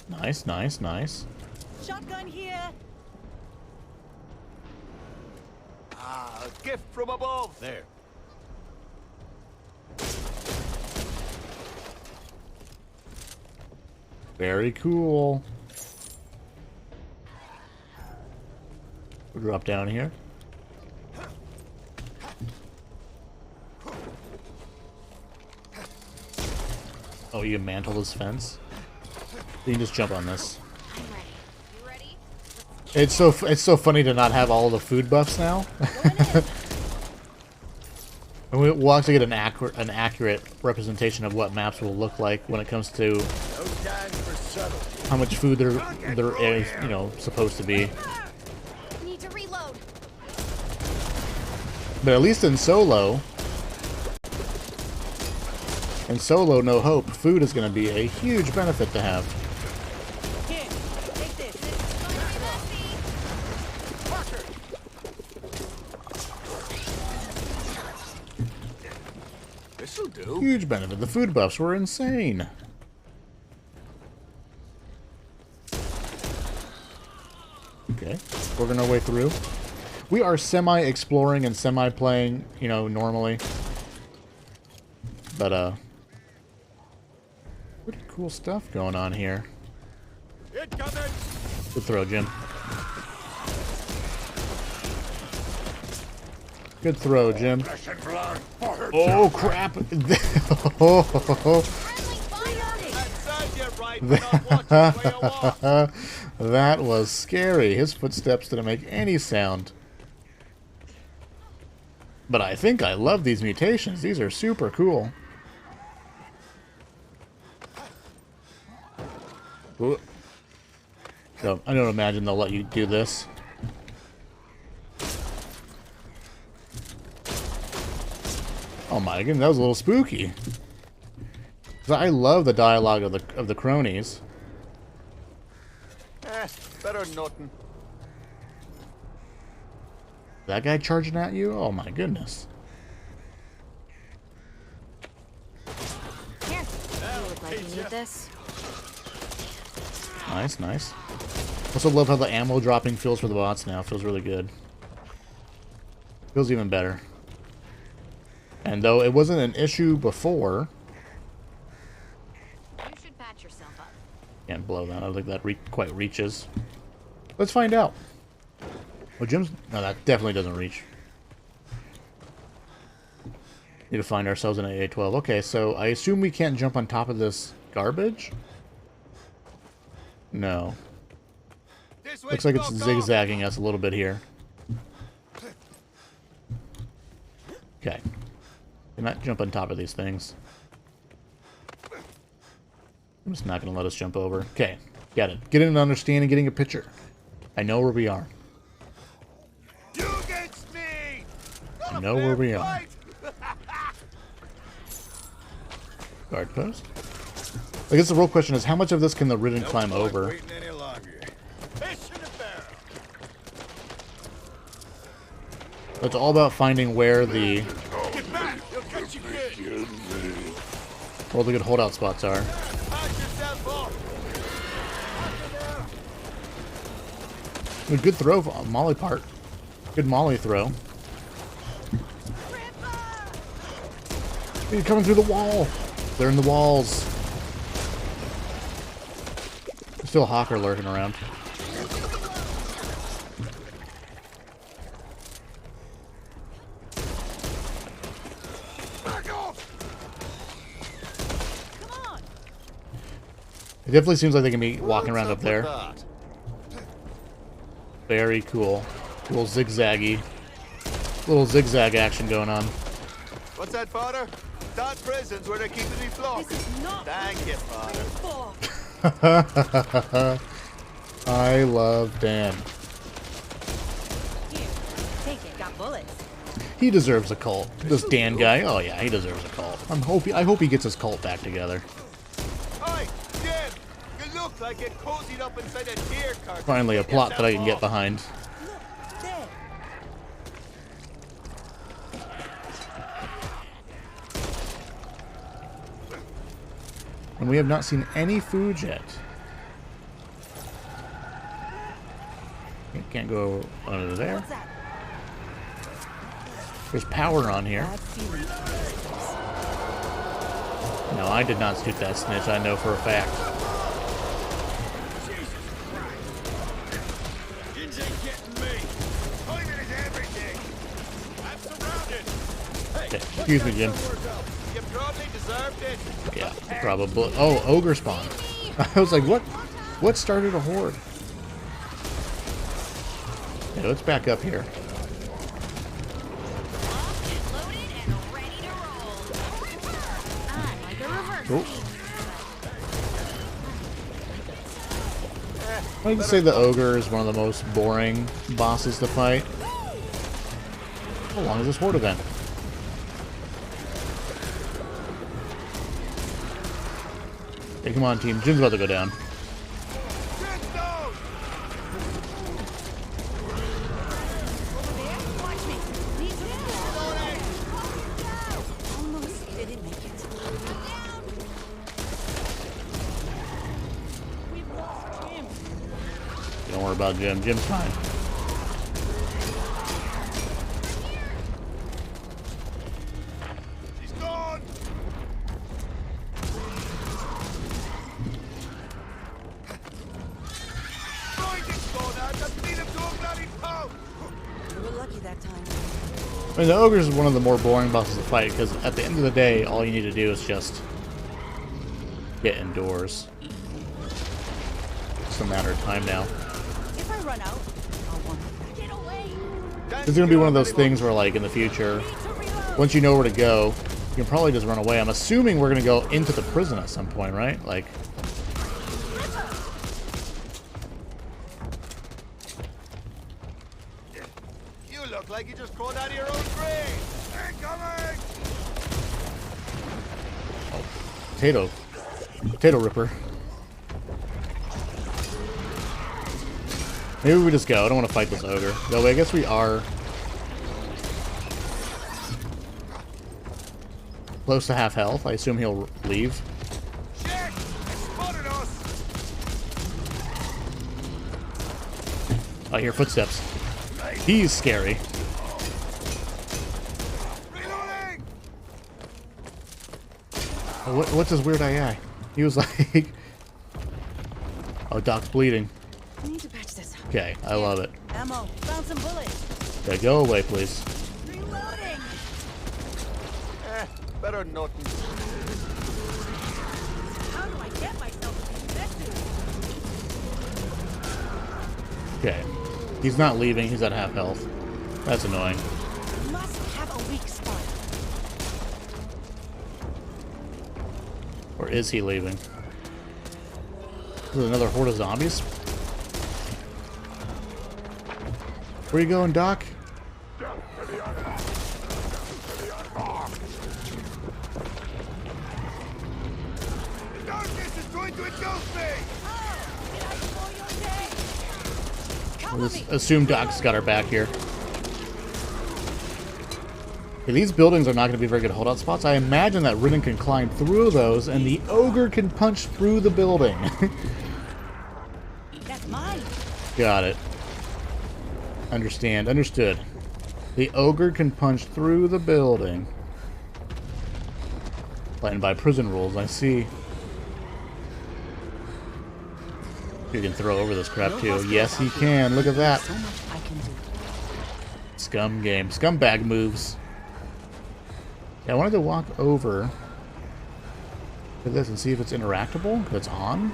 Nice, nice, nice.
Shotgun here.
Ah, a gift from above. There.
Very cool. We'll drop down here. Oh, you can mantle this fence. You can just jump on this.
I'm ready. You ready?
It's so funny to not have all the food buffs now. And we'll actually get an accurate representation of what maps will look like when it comes to how much food there is, you know, supposed to be.
Need to reload.
But at least in solo, No Hope, food is going to be a huge benefit to have.
Here, take this.
This'll do.
Huge benefit. The food buffs were insane. Okay, working our way through. We are semi-exploring and semi-playing, you know, normally. But, pretty cool stuff going on here.
Incoming.
Good throw, Jim. Good throw, Jim. Oh, crap. That was scary. His footsteps didn't make any sound. But I think I love these mutations. These are super cool. Ooh. So, I don't imagine they'll let you do this. Oh my goodness, that was a little spooky. 'Cause I love the dialogue of the cronies.
Better than nothing.
That guy charging at you? Oh my goodness.
Here. You look like you need this.
Nice, nice. Also love how the ammo dropping feels for the bots now. Feels really good. Feels even better. And though it wasn't an issue before...
You should patch yourself up.
Can't blow that. I don't think that quite reaches. Let's find out. Oh, Jim's... No, that definitely doesn't reach. Need to find ourselves in AA-12. Okay, so I assume we can't jump on top of this garbage? No. Looks like it's zigzagging us a little bit here. Okay. Cannot jump on top of these things. I'm just not going to let us jump over. Okay. Got it. Getting an understanding, getting a picture. I know where we are.
You against me!
I know where we are. Guard post. I guess the real question is, how much of this can the Ridden climb over? It's all about finding where the good holdout spots are. A good throw, Molly part. Good Molly throw. He's coming through the wall. They're in the walls. There's still a Hawker lurking around. It definitely seems like they can be walking around up there. Very cool. Little zigzaggy. Little zigzag action going on.
What's that, Father? That prison's where they're keeping me flocked.
This is not
Thank you, Father.
I love Dan.
Here, take it. Got bullets.
He deserves a cult. This Dan guy. Oh yeah, he deserves a cult. I hope he gets his cult back together.
Hi, Jim. You look like it cozied up inside a deer cart.
Finally, a plot that I can get behind.
Look, there.
And we have not seen any food yet. Can't go under there.
What's that?
There's power on here.
Bad feeling.
No, I did not shoot that snitch. I know for a fact.
Kids ain't getting me. Timing is everything. I'm surrounded.
Okay, excuse me, Jim.
You probably deserved it.
Yeah, probably. Oh, ogre spawn. I was like, what? What started a horde? Yeah, let's back up here. Oh. I can say the ogre is one of the most boring bosses to fight. How long is this horde event? Hey, come on, team. Jim's about to go down.
Watch me. Please almost didn't make it. We've lost Jim.
Don't worry about Jim. Jim's fine.
He's gone.
We were lucky that time.
I mean, the ogre is one of the more boring bosses to fight because at the end of the day, all you need to do is just get indoors. It's a matter of time now.
If I run out, I'll want to get away.
This is gonna be one of those things where, like, in the future, once you know where to go, you can probably just run away. I'm assuming we're gonna go into the prison at some point, right? Like...
You look like you just crawled out of your own grave. Incoming!
Oh, potato ripper. Maybe we just go. I don't want to fight this ogre. Though I guess we are close to half health. I assume he'll leave.
Shit! They spotted us!
I hear footsteps. He's scary.
Reloading!
Oh, what's his weird eye? He was like... Oh, Doc's bleeding.
I need to patch this up.
Okay, I love it.
Ammo. Found some bullets.
Okay, go away, please.
Reloading.
Better than nothing.
How do I get myself to infected?
Okay. He's not leaving. He's at half health. That's annoying.
Must have a weak spot.
Or is he leaving? Is it another horde of zombies? Where you going, Doc?
Darkness is going to engulf me!
Let's assume Doc's got our back here. Okay, these buildings are not going to be very good holdout spots. I imagine that Ridden can climb through those, and the ogre can punch through the building.
That's mine.
Got it. Understand. Understood. The ogre can punch through the building. Playing by prison rules, I see. You can throw over this crap too. Yes, he can. Look at that.
So much I can do.
Scum game. Scumbag moves. Yeah, I wanted to walk over to this and see if it's interactable. If it's on.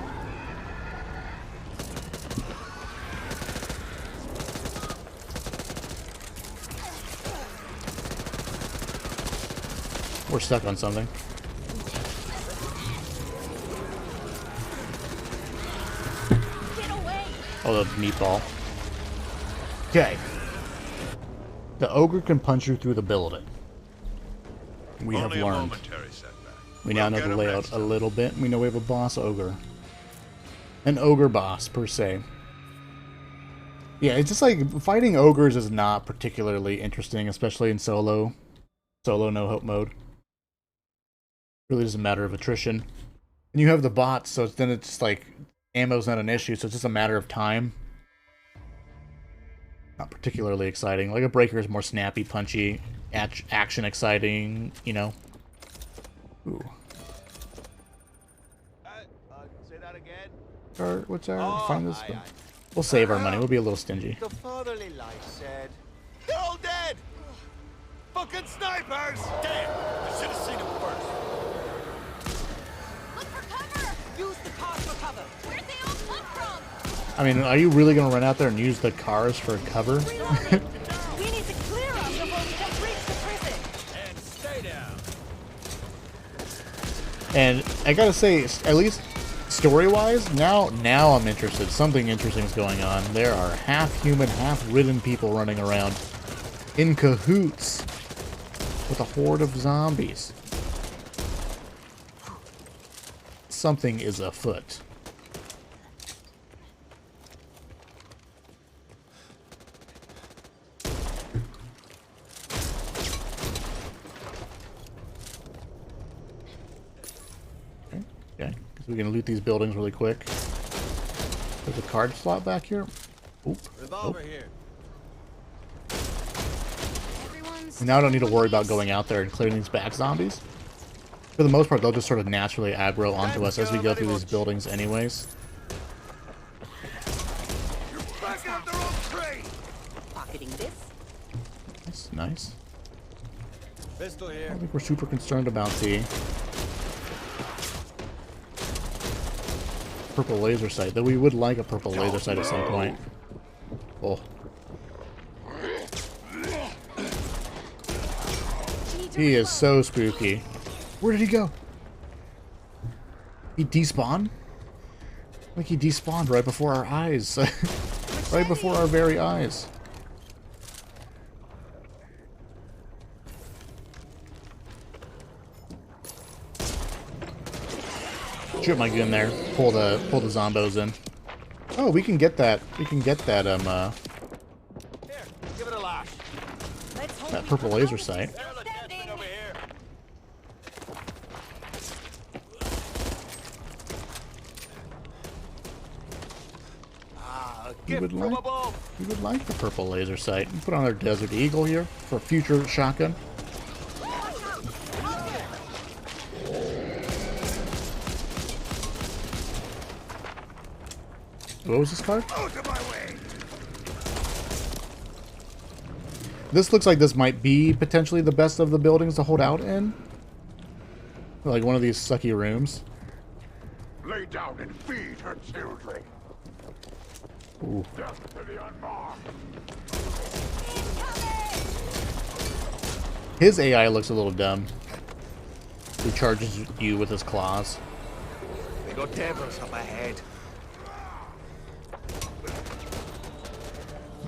We're stuck on something. Oh, the meatball. Okay. The ogre can punch you through the building. We have
Only a
learned.
momentary setback.
We now know
We'll get
the
'em
layout
next
a
time.
little bit. We know we have a boss ogre. An ogre boss, per se. Yeah, it's just like, fighting ogres is not particularly interesting, especially in solo no-hope mode. Really just a matter of attrition. And you have the bots, so then it's just like, ammo's not an issue, so it's just a matter of time. Not particularly exciting. Like a breaker is more snappy, punchy, action exciting, you know. Ooh.
Say that again.
What's our
Oh,
find this?
aye, aye.
We'll save our money. We'll be a little stingy.
The fatherly life said, "They're all dead! Fucking snipers!" Damn! I should have seen him first.
Look for cover!
Use the cars for cover.
Where'd they all come from?
I mean, are you really going to run out there and use the cars for cover?
Reloading. We need to clear up before we can reach the prison.
And stay down.
And I gotta say, at least story-wise, now I'm interested. Something interesting is going on. There are half-human, half-ridden people running around in cahoots with a horde of zombies. Something is afoot. Okay, so we can loot these buildings really quick. There's a card slot back here. Oop.
Revolver here.
Everyone's
Now I don't need to worry about going out there and clearing these back zombies. For the most part, they'll just sort of naturally aggro onto us as we go through these buildings anyways.
You're backing up the wrong tree.
Pocketing this.
That's nice.
Pistol
I
here.
don't think we're super concerned about the purple laser sight, though we would like a purple laser sight at some point. Oh. He is so spooky. Where did he go? He despawned? Like he despawned right before our eyes. Right before our very eyes. Shoot my gun there. Pull the zombos in. Oh, we can get that. We can get that
Here, give it a lash.
that purple laser sight.
There's a deadman over here. Ah, a
You
gift
would
from
like
above.
you would like the purple laser sight. Put on our Desert Eagle here for a future shotgun. What was this card?
Out of my way.
This looks like this might be potentially the best of the buildings to hold out in. Like one of these sucky rooms.
Lay down and feed her children.
Ooh.
Death to the unmarked.
His AI looks a little dumb. He charges you with his claws.
We got devils up ahead.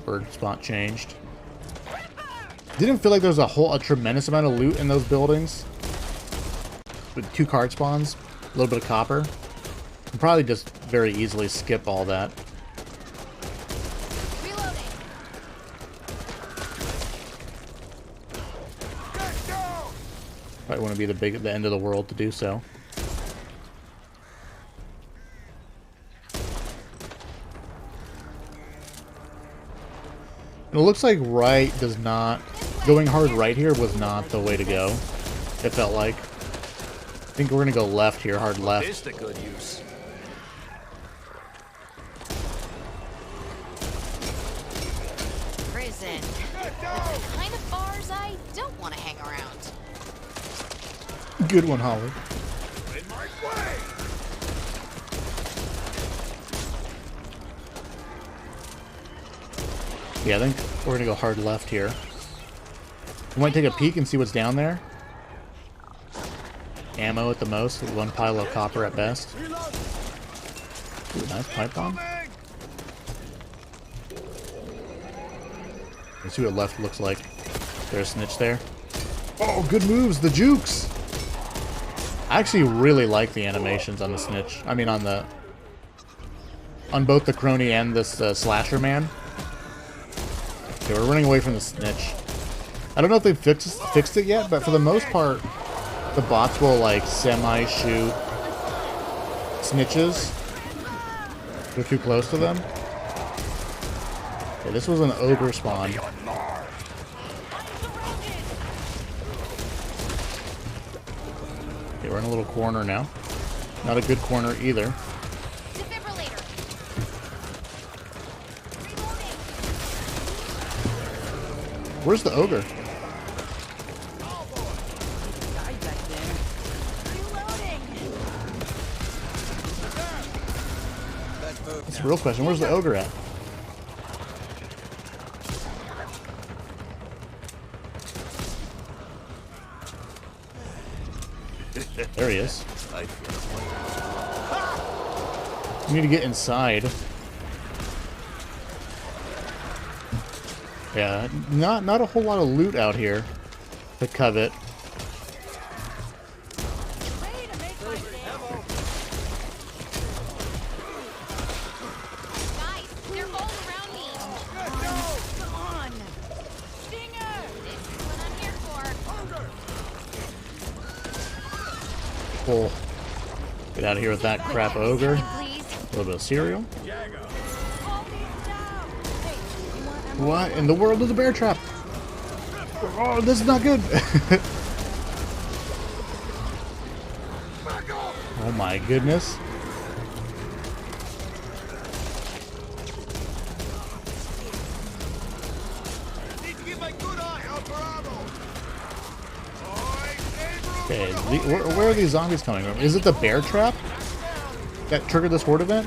Bird spot changed. Didn't feel like there was a tremendous amount of loot in those buildings. With 2 card spawns, a little bit of copper. Can probably just very easily skip all that.
Reloading.
Probably want to be the end of the world to do so. It looks like right does not... Going hard right here was not the way to go. It felt like. I think we're going to go left here, hard left.
This the good use.
Prison. The kind of bars I don't want to hang around.
Good one, Holly.
In my way.
Yeah, I think we're going to go hard left here. We might take a peek and see what's down there. Ammo at the most, 1 pile of copper at best. Ooh, nice pipe bomb. Let's see what left looks like. There's a snitch there. Oh, good moves, the jukes! I actually really like the animations on the snitch. I mean, on both the crony and this slasher man. Okay, we're running away from the snitch. I don't know if they've fixed it yet, but for the most part, the bots will like semi-shoot snitches. They're too close to them. Okay, this was an ogre spawn. Okay, we're in a little corner now. Not a good corner either.
Defibrillator.
Where's the ogre?
Died back there.
That's the real question. Where's the ogre at? There he is. We need to get inside. Yeah, not a whole lot of loot out here to covet.
Guys, they're all around me.
Come on.
Stinger. This is what I'm here for.
Cool. Get out of here with that crap ogre.
Please.
A little bit of cereal.
Hold it down.
What in the world is a bear trap? Oh, this is not good. Oh my goodness. Okay, where are these zombies coming from? Is it the bear trap that triggered this horde event?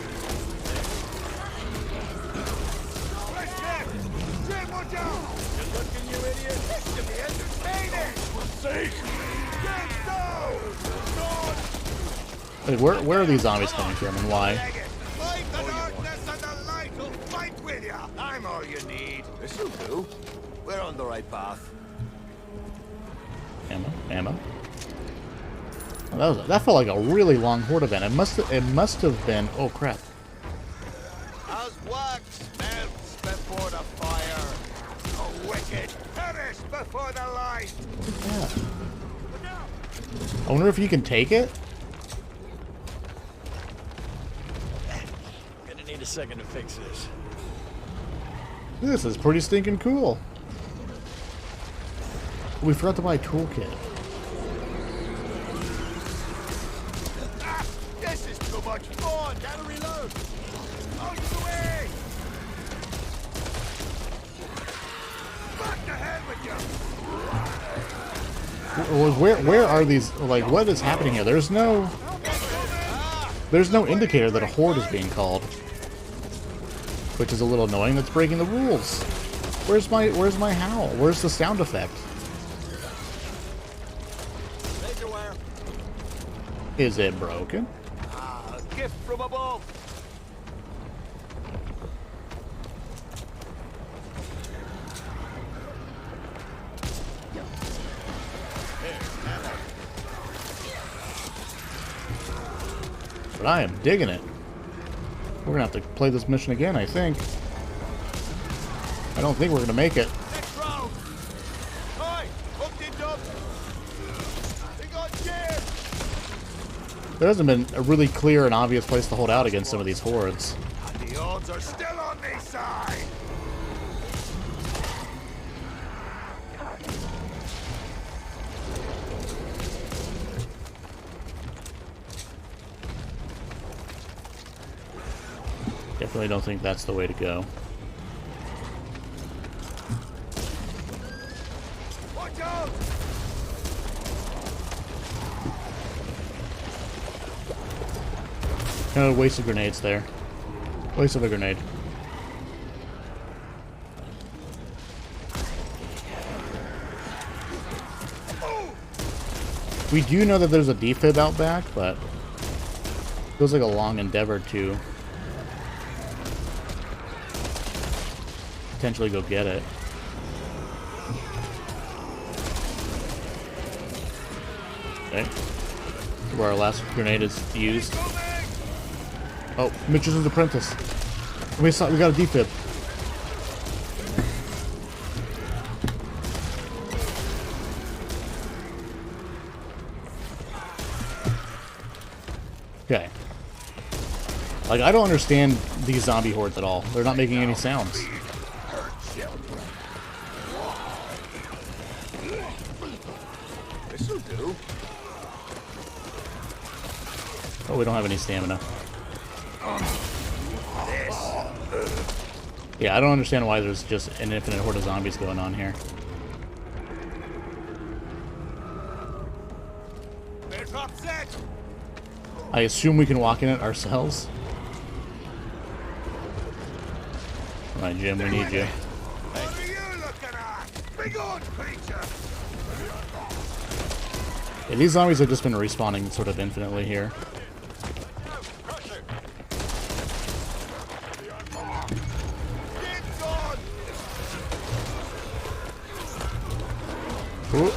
Like, where are these zombies coming from and why?
Fight the darkness and the light will fight with you. I'm all you need. This'll do. We're on the right path.
Ammo. Oh, that felt like a really long horde event. It must have been. Oh crap!
As wax melts before the fire, the wicked perish before the light.
Yeah. I wonder if you can take it.
Gonna need a second to fix this.
This is pretty stinking cool. We forgot to buy a toolkit.
Ah, this is too much fun. Gotta reload. Out of the way. Back to hell with you.
Where are these? Like, what is happening here? There's no indicator that a horde is being called, which is a little annoying. That's breaking the rules. Where's my howl? Where's the sound effect? Is it broken?
Ah, a gift from above.
But I am digging it. We're gonna have to play this mission again, I think. I don't think we're gonna make it.
Next round. Hi, hooked in up. They got jammed.
There hasn't been a really clear and obvious place to hold out against some of these hordes.
And the odds are still on their side.
Definitely don't think that's the way to go.
Watch out!
Kind of waste of grenades there. Waste of a grenade. We do know that there's a defib out back, but it feels like a long endeavor to potentially go get it. Okay. Where our last grenade is used. Oh, Mitchell's apprentice. We got a defib. Okay. Like, I don't understand these zombie hordes at all. They're not making any sounds.
This'll do.
Oh, we don't have any stamina. Yeah, I don't understand why there's just an infinite horde of zombies going on here.
Bear trap set.
I assume we can walk in it ourselves. Alright, Jim, we need you.
What are you looking at? Big old creature.
Yeah, these zombies have just been respawning sort of infinitely here.
Dibs on.
Ooh.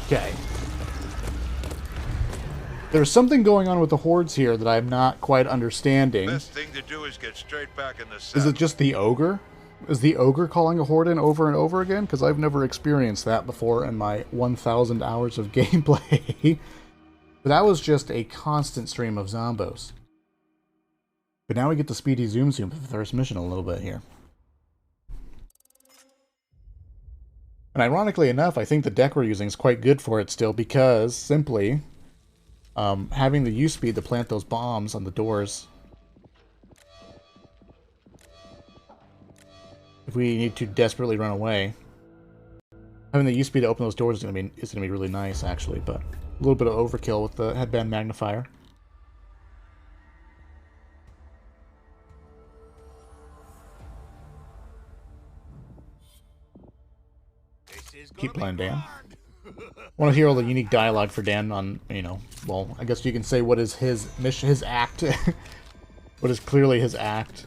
Okay. There's something going on with the hordes here that I'm not quite understanding.
Best thing to do is get straight back in the
Is
saddle.
it just the ogre? Is the ogre calling a horde in over and over again? Because I've never experienced that before in my 1,000 hours of gameplay. But that was just a constant stream of zombos. But now we get the speedy zoom for the first mission a little bit here. And ironically enough, I think the deck we're using is quite good for it still, because simply having the use speed to plant those bombs on the doors. If we need to desperately run away, having the use speed to open those doors is gonna be really nice actually. But a little bit of overkill with the headband magnifier.
This is
Keep
gonna
playing,
be
Dan.
grand.
Want to hear all the unique dialogue for Dan on, you know, well, I guess you can say what is his mission, his act. What is clearly his act.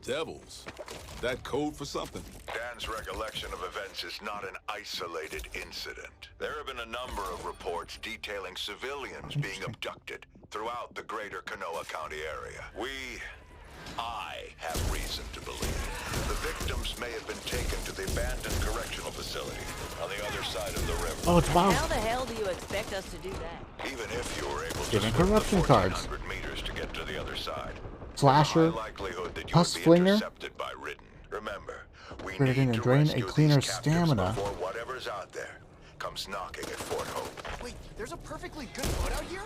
Devils. That code for something.
Dan's recollection of events is not an isolated incident. There have been a number of reports detailing civilians being abducted throughout the greater Kanoa County area. I have reason to believe the victims may have been taken to the abandoned correctional facility on the other side of the river.
Oh, it's Bob.
How the hell do you expect us to do that?
Even if you were able to
Giving
swim the
corruption cards.
1,400 meters to get to the other side,
Slasher.
high likelihood that you
Pus
would be
flinger.
intercepted by Ridden. Remember, we
Ridden
need
and
to
drain a
rescue
cleaner
these captives
stamina.
before whatever's out there comes knocking at Fort Hope.
Wait, there's a perfectly good boat out here?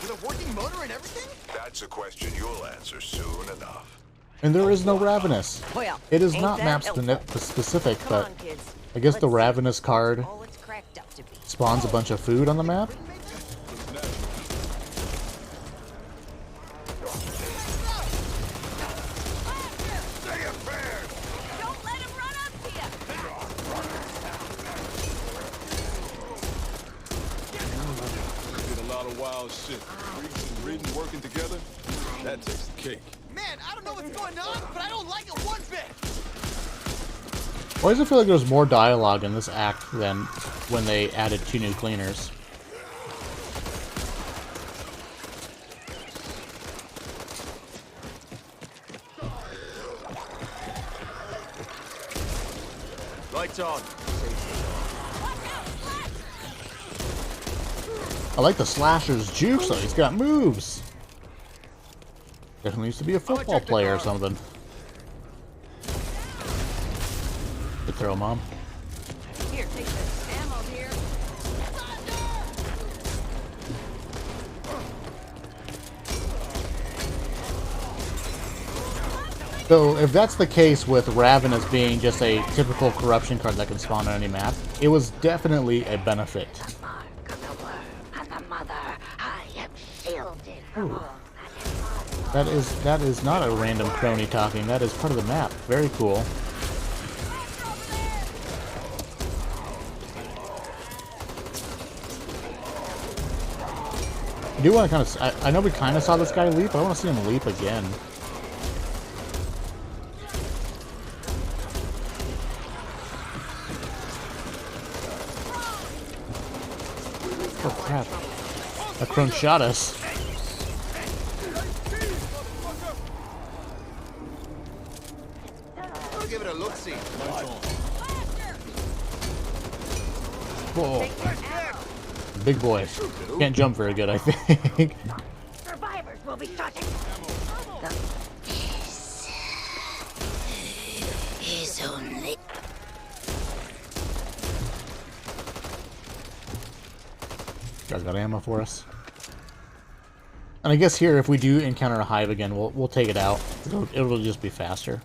With a working motor and everything?
That's a question you'll answer soon enough.
And there is no Ravenous.
Well,
It is
ain't
not
that
map
helpful?
specific,
Come
but
on, kids.
I guess the
Let's see
Ravenous card
all it's cracked up to be.
spawns a bunch of food on the map.
Don't let him run up to you.
Did a lot of wild shit. Freaks and Ridden working together. That takes the cake.
Man, I don't know what's going on, but I don't like it one bit.
Why does it feel like there's more dialogue in this act than when they added 2 new cleaners?
Lights on.
I like the Slasher's juice though, he's got moves. Definitely used to be a football player or something. Good throw, Mom.
Here, take this. Ammo here.
So if that's the case with Ravenous being just a typical corruption card that can spawn on any map, it was definitely a benefit.
Mark of the worm and the mother. I am shielded from all that is
That is not a random crony talking, that is part of the map. Very cool. I do want to kind of... I know we kind of saw this guy leap, but I want to see him leap again. Oh crap. That crone shot us.
I'll give it a look-see.
Whoa. Big boy. Can't jump very good, I think.
survivors will be shutting. Is only.
You guys got ammo for us? And I guess here, if we do encounter a hive again, we'll take it out. It'll just be faster.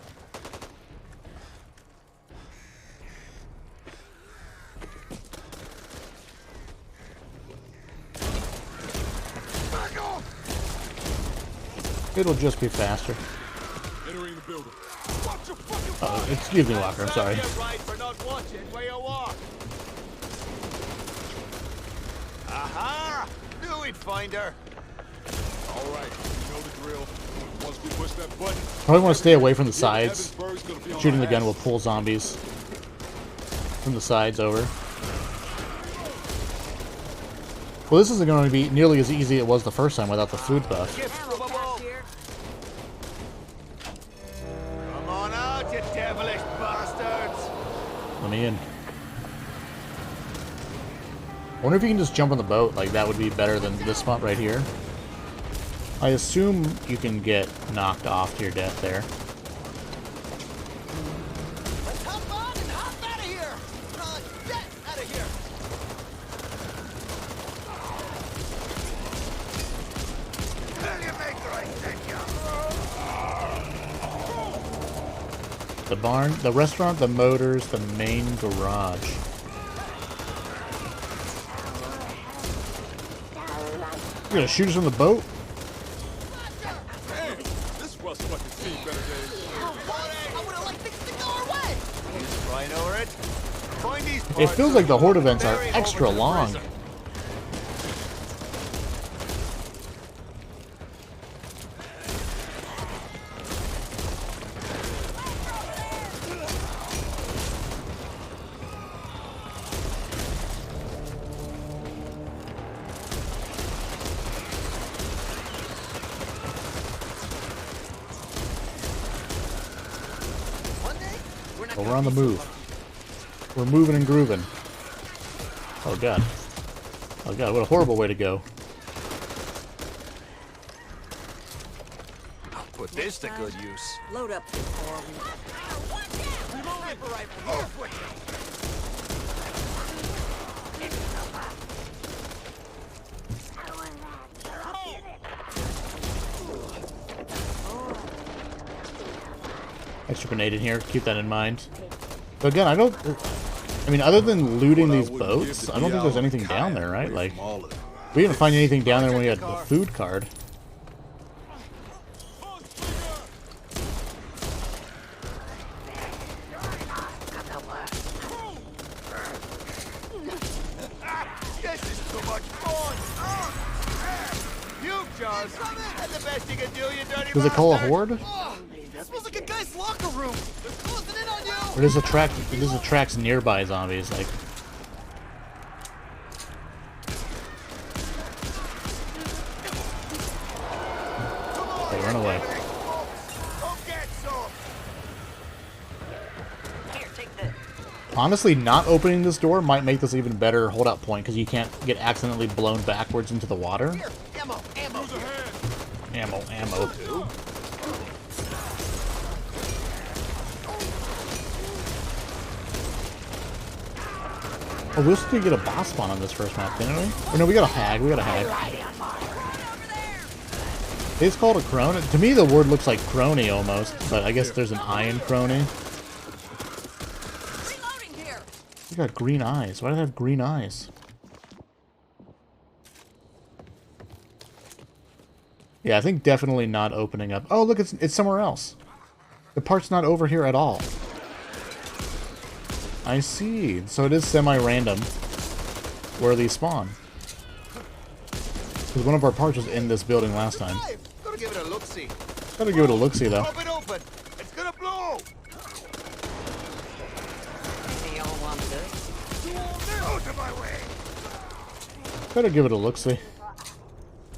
It'll just be faster.
Entering the building.
Excuse me, Walker. I'm sorry.
Get right for not watching where you walk. Aha! Knew we'd find her.
All right, you know the drill. Once we push that button,
Probably want to stay away from the sides.
Evansburg's gonna be on
Shooting the
our
gun
ass.
will pull zombies from the sides over. Well, this isn't going to be nearly as easy as it was the first time without the food buff.
Gift from above. Come on out, you devilish bastards.
Let me in. I wonder if you can just jump on the boat. Like, that would be better than this spot right here. I assume you can get knocked off to your death there.
Let's hop on and hop out of here. Get out of here.
The barn, the restaurant, the motors, the main garage. You're gonna shoot us from the boat?
Damn, this was fucking seen better days.
Find these
It
parts
feels
so
like the
you
horde
can
events are
bury 'em
extra
over the
long.
prison. One day, we're not
But
gonna
we're on the
be so
move.
lucky.
We're moving and grooving. Oh god. Oh god, what a horrible way to go.
I'll put this to good use.
Load up before we...
Sniper rifle here.
Extra grenade in here, keep that in mind. But again, I mean, other than looting these boats, I don't think there's anything down there, right? Like, we didn't find anything down there when we had the food card.
This is too much fun. You, Jaws. That's the best you can do, you dirty
Does it call a
bastard.
horde?
Oh, that smells like a guy's locker room. They're closing in on you.
Or does it attracts nearby zombies, like... Hey, run away.
Go get some.
Here, take this.
Honestly, not opening this door might make this even better holdout point, because you can't get accidentally blown backwards into the water.
Here, ammo, ammo.
Ammo. Oh, we also did get a boss spawn on this first map, didn't we? Or no, we got a hag. It's called a crone. To me, the word looks like crony almost, but I guess there's an eye in crony.
Reloading here.
You got green eyes. Why do they have green eyes? Yeah, I think definitely not opening up. Oh, look, it's somewhere else. The part's not over here at all. I see. So it is semi-random where these spawn. Because one of our parts was in this building last time.
Hey, gotta give it a look-see.
Gotta give it a look-see, though.
Pop it open. It's gonna blow.
They all want this.
Out of my way.
Gotta give it a look-see.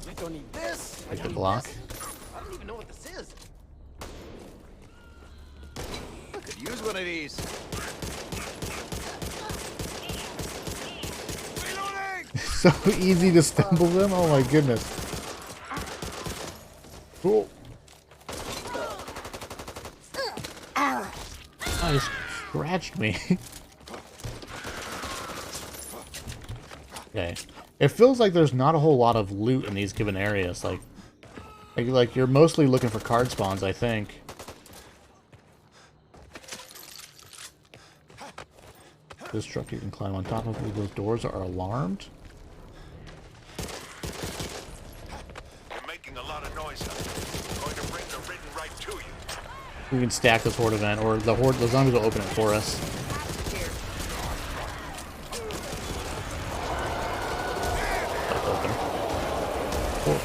I don't need this.
Like the block.
I don't even know what this is. I could use one of these. Reloading!
So easy to stumble them. Oh my goodness. Cool. Oh, he scratched me. Okay. It feels like there's not a whole lot of loot in these given areas. Like you're mostly looking for card spawns, I think. This truck you can climb on top of. Those doors are alarmed.
You're making a lot of noise. Going to bring the ridden right to you.
We can stack this horde event, or the zombies will open it for us. That's open. Cool.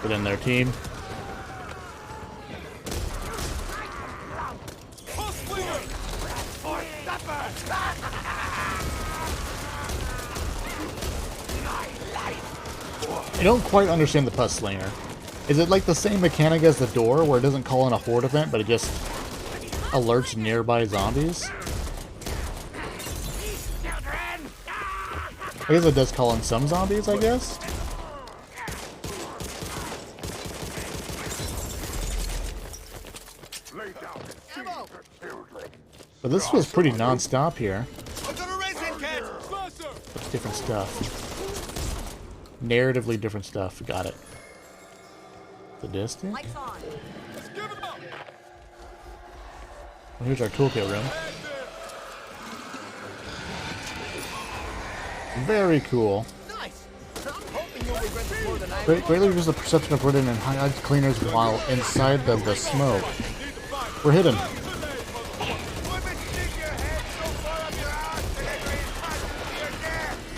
Get in there, team. I don't quite understand the Pus Slinger. Is it like the same mechanic as the door, where it doesn't call in a horde event, but it just alerts nearby zombies? I guess it does call in some zombies, I guess? But this was pretty non-stop here.
I'm gonna raise him, kids.
It's different stuff. Narratively different stuff. Got it. The distance?
Lights on.
Well, here's our toolkit room. Very cool.
Nice. I'm hoping
Greatly reduces the perception of Ridden and hides cleaners while inside the smoke. We're hidden.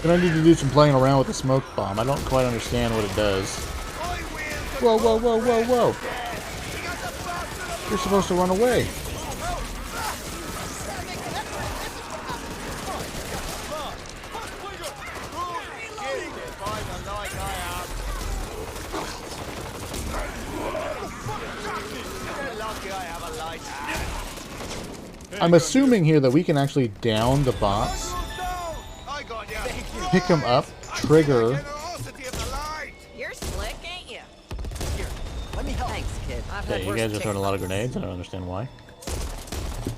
Then I need to do some playing around with the smoke bomb. I don't quite understand what it does. Whoa, whoa, whoa, whoa, whoa! You're supposed to run away. I'm assuming here that we can actually down the bots, pick them up, trigger.
You're slick, ain't you? Here, let me help. Thanks, kid.
Okay, you guys are throwing a lot of grenades. I don't understand why.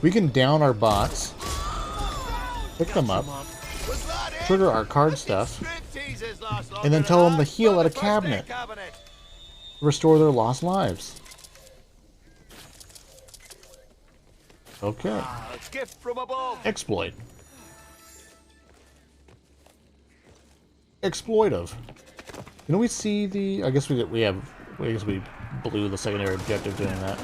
We can down our bots, pick them up, trigger our card stuff, and then tell them to heal at a cabinet. Restore their lost lives. Okay.
Gift from above.
Exploit. Exploitive. Can we see the? I guess we blew the secondary objective doing that.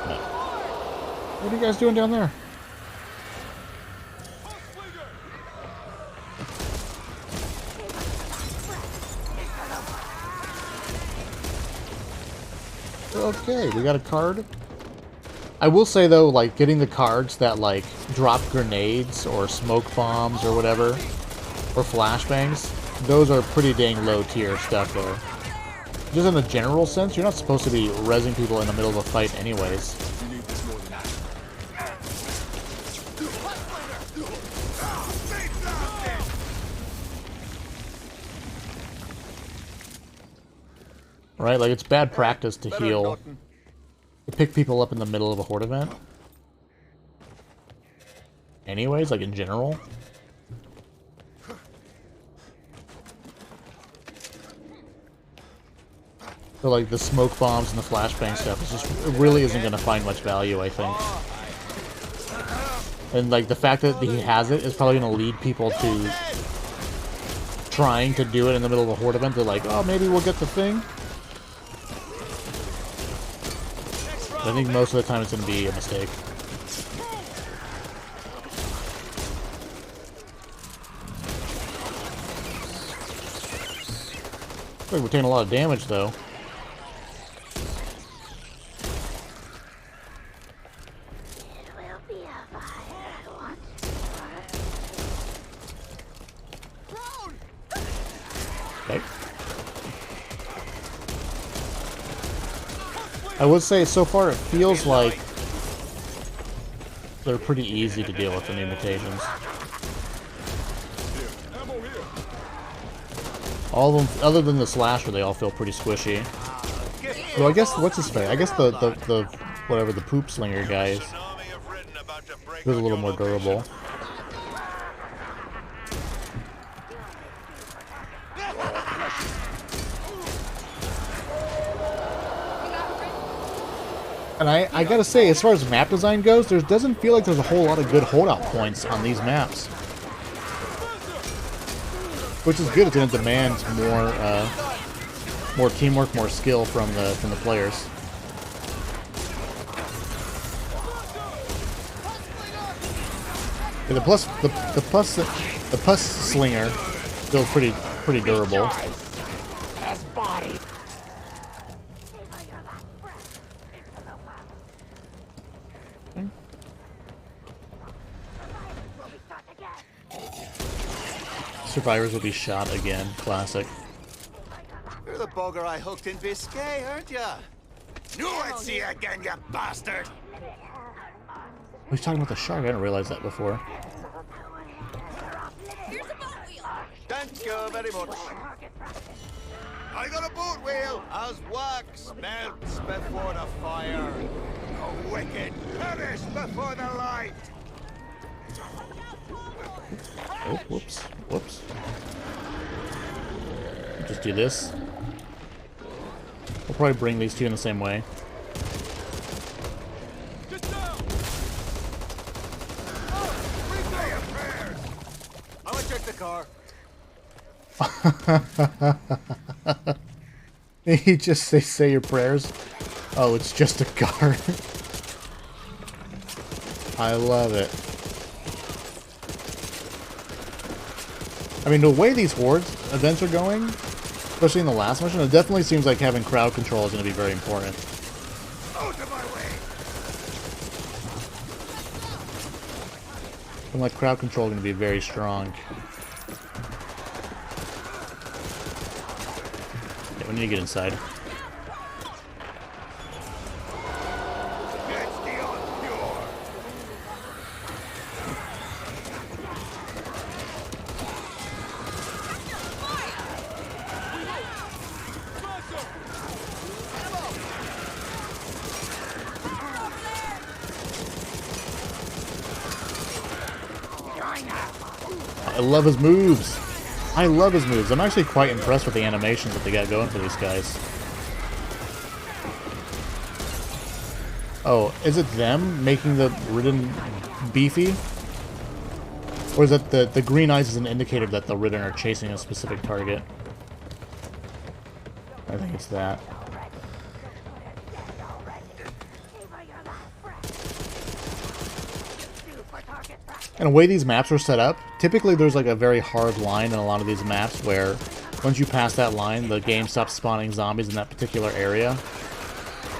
No. What are you guys doing down there? Okay, we got a card. I will say though, like getting the cards that like drop grenades or smoke bombs or whatever, or flashbangs, those are pretty dang low tier stuff there. Just in a general sense, you're not supposed to be rezzing people in the middle of a fight anyways. Right, like it's bad practice to heal, to pick people up in the middle of a horde event. Anyways, like in general. So like the smoke bombs and the flashbang stuff, it really isn't going to find much value, I think. And like the fact that he has it is probably going to lead people to trying to do it in the middle of a horde event. They're like, oh, maybe we'll get the thing. I think most of the time it's going to be a mistake. Looks like we're taking a lot of damage, though. Okay. I would say so far it feels like they're pretty easy to deal with, the new mutations. All of them, other than the slasher, they all feel pretty squishy. Well, I guess what's his face? I guess the whatever the poop slinger guy is a little more durable. And I gotta say, as far as map design goes, there doesn't feel like there's a whole lot of good holdout points on these maps. Which is good, it's gonna demand more teamwork, more skill from the players. Yeah, the pus slinger feels pretty durable. Survivors will be shot again. Classic.
You're the bugger I hooked in Biscay, aren't ya? Knew I'd see you again, you bastard!
He's talking about the shark. I didn't realize that before.
Thank you very much. I got a boat wheel as wax melts before the fire. The wicked perish before the light.
Oh, whoops. Whoops. Just do this. We'll probably bring these two in the same way.
check the car.
You just say your prayers. Oh, it's just a guard. I love it. I mean, the way these hordes events are going, especially in the last mission, it definitely seems like having crowd control is going to be very important.
Out of my way.
And like crowd control is going to be very strong. Yeah, we need to get inside.
It's the unpure.
I love his moves. I love his moves. I'm actually quite impressed with the animations that they got going for these guys. Oh, is it them making the Ridden beefy? Or is it the green eyes is an indicator that the Ridden are chasing a specific target? I think it's that. And the way these maps are set up, typically there's like a very hard line in a lot of these maps where once you pass that line, the game stops spawning zombies in that particular area.
Well,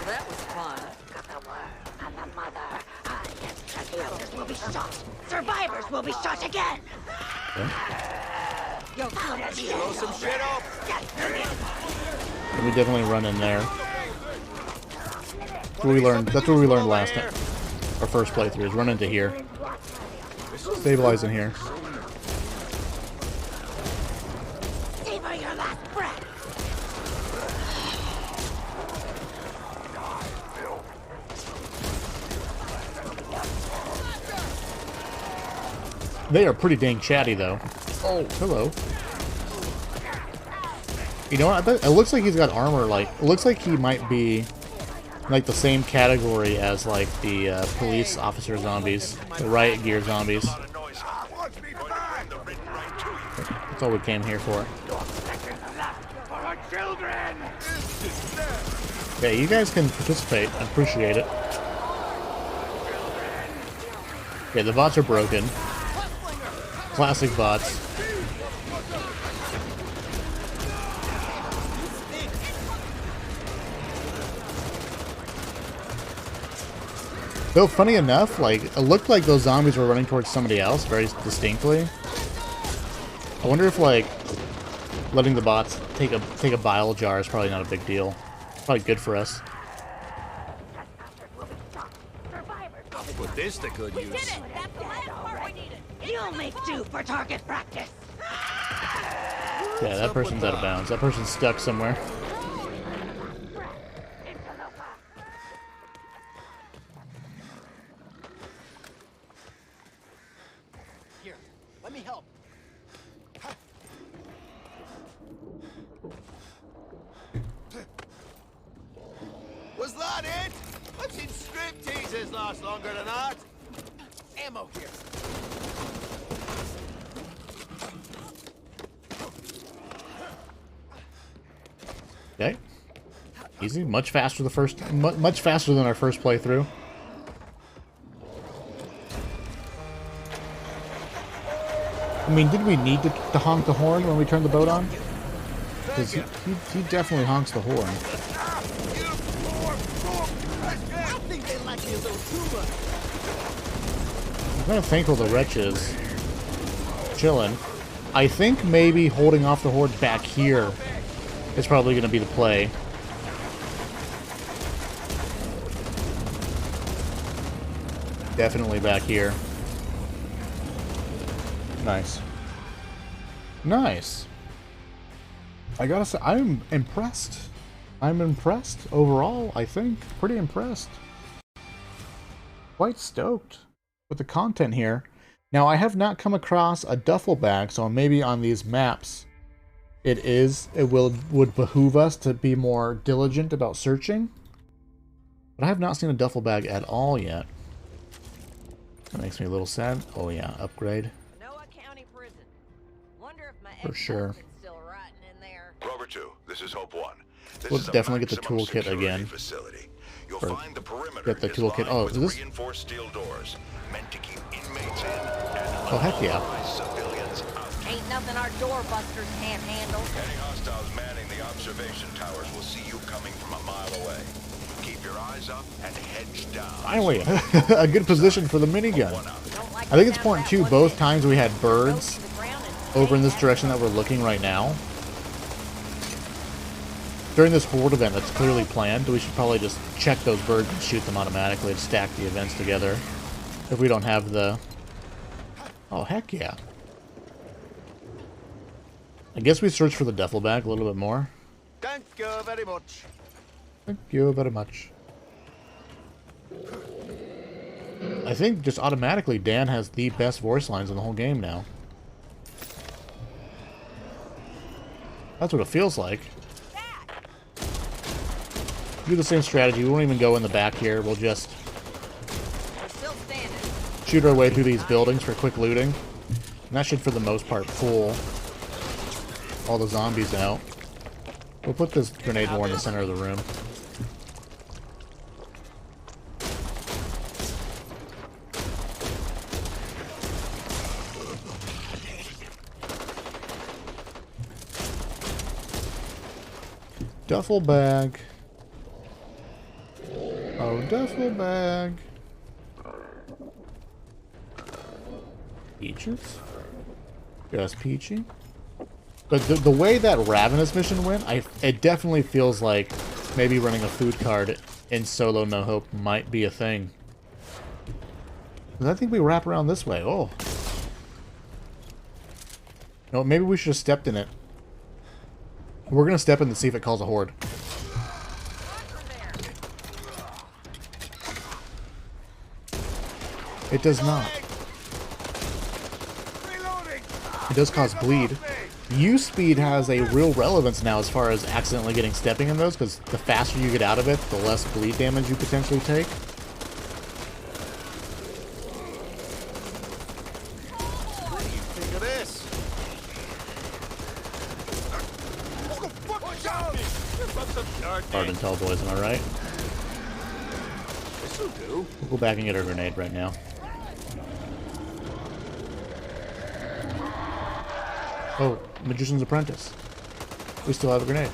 that was fun.
Will be shot. Survivors will be shot again. You're good as you.
Blow some shit up.
And we definitely run in there. That's what we learned last time. Our first playthrough is run into here. Stabilize in here.
Savor your last breath.
They are pretty dang chatty though. Oh, hello. You know what? I bet it looks like he's got armor. Like, it looks like he might be like the same category as like the police officer zombies, the riot gear zombies. That's all we came here for. Yeah, you guys can participate. I appreciate it. Yeah, the bots are broken. Classic bots. Though, funny enough, like, it looked like those zombies were running towards somebody else very distinctly. I wonder if, like, letting the bots take a bile jar is probably not a big deal. Probably good for us.
Put this to good use.
That's the last part we needed.
You'll make do for target practice.
Yeah, that person's out of bounds. That person's stuck somewhere.
Here, let me help. Was that it? I've seen strip teases last longer than that. Ammo here.
Okay. Easy. Much faster much faster than our first playthrough. I mean, did we need to honk the horn when we turned the boat on? Because he definitely honks the horn.
I think they like me a little too much.
I'm kind of thankful the wretch is chilling. I think maybe holding off the horde back here is probably going to be the play. Definitely back here. Nice. Nice. I gotta say, I'm impressed. I'm impressed overall, I think. Pretty impressed. Quite stoked with the content here. Now, I have not come across a duffel bag, so maybe on these maps it would behoove us to be more diligent about searching. But I have not seen a duffel bag at all yet. That makes me a little sad. Oh yeah, upgrade.
Manoa County Prison.
Wonder if my
For sure.
ex-husband's still rotting in there.
Rover 2, this is Hope 1. This
We'll
is a
definitely get the
maximum
toolkit
security
again.
Facility. You'll
Or
find the perimeter
get the
is
toolkit.
lined
Oh,
with
is this?
reinforced steel doors meant to keep inmates in and
Oh, heck yeah.
unauthorized civilians out.
Ain't nothing our doorbusters can't handle.
Any hostiles manning the observation towers will see you coming from a mile away. Keep your eyes up and heads down.
Finally, a good position for the minigun.
Don't like
I think
the
it's
sound
point
of
two.
that
Both
one
times we had
that
birds
goes to the ground and
over in this
stays
direction that we're looking right now. During this horde event that's clearly planned, we should probably just check those birds and shoot them automatically and stack the events together. If we don't have the... Oh, heck yeah. I guess we search for the duffel bag a little bit more.
Thank you very much.
Thank you very much. I think just automatically Dan has the best voice lines in the whole game now. That's what it feels like. Do the same strategy. We won't even go in the back here. We'll just
We're still standing.
shoot our way through these buildings for quick looting. And that should, for the most part, pull all the zombies out. We'll put this grenade more in the center of the room. Duffel bag. Oh, duffel bag. Peaches? Just peachy. But the way that Ravenous mission went, it definitely feels like maybe running a food card in Solo No Hope might be a thing. 'Cause I think we wrap around this way. Oh. No, maybe we should have stepped in it. We're gonna step in to see if it calls a horde. It does not. It does cause bleed. Use speed has a real relevance now as far as accidentally getting stepping in those, because the faster you get out of it, the less bleed damage you potentially take.
What do you think of this?
Hard intel, boys, am I right?
This'll do.
We'll go back and get our grenade right now. Oh, Magician's Apprentice. We still have a grenade.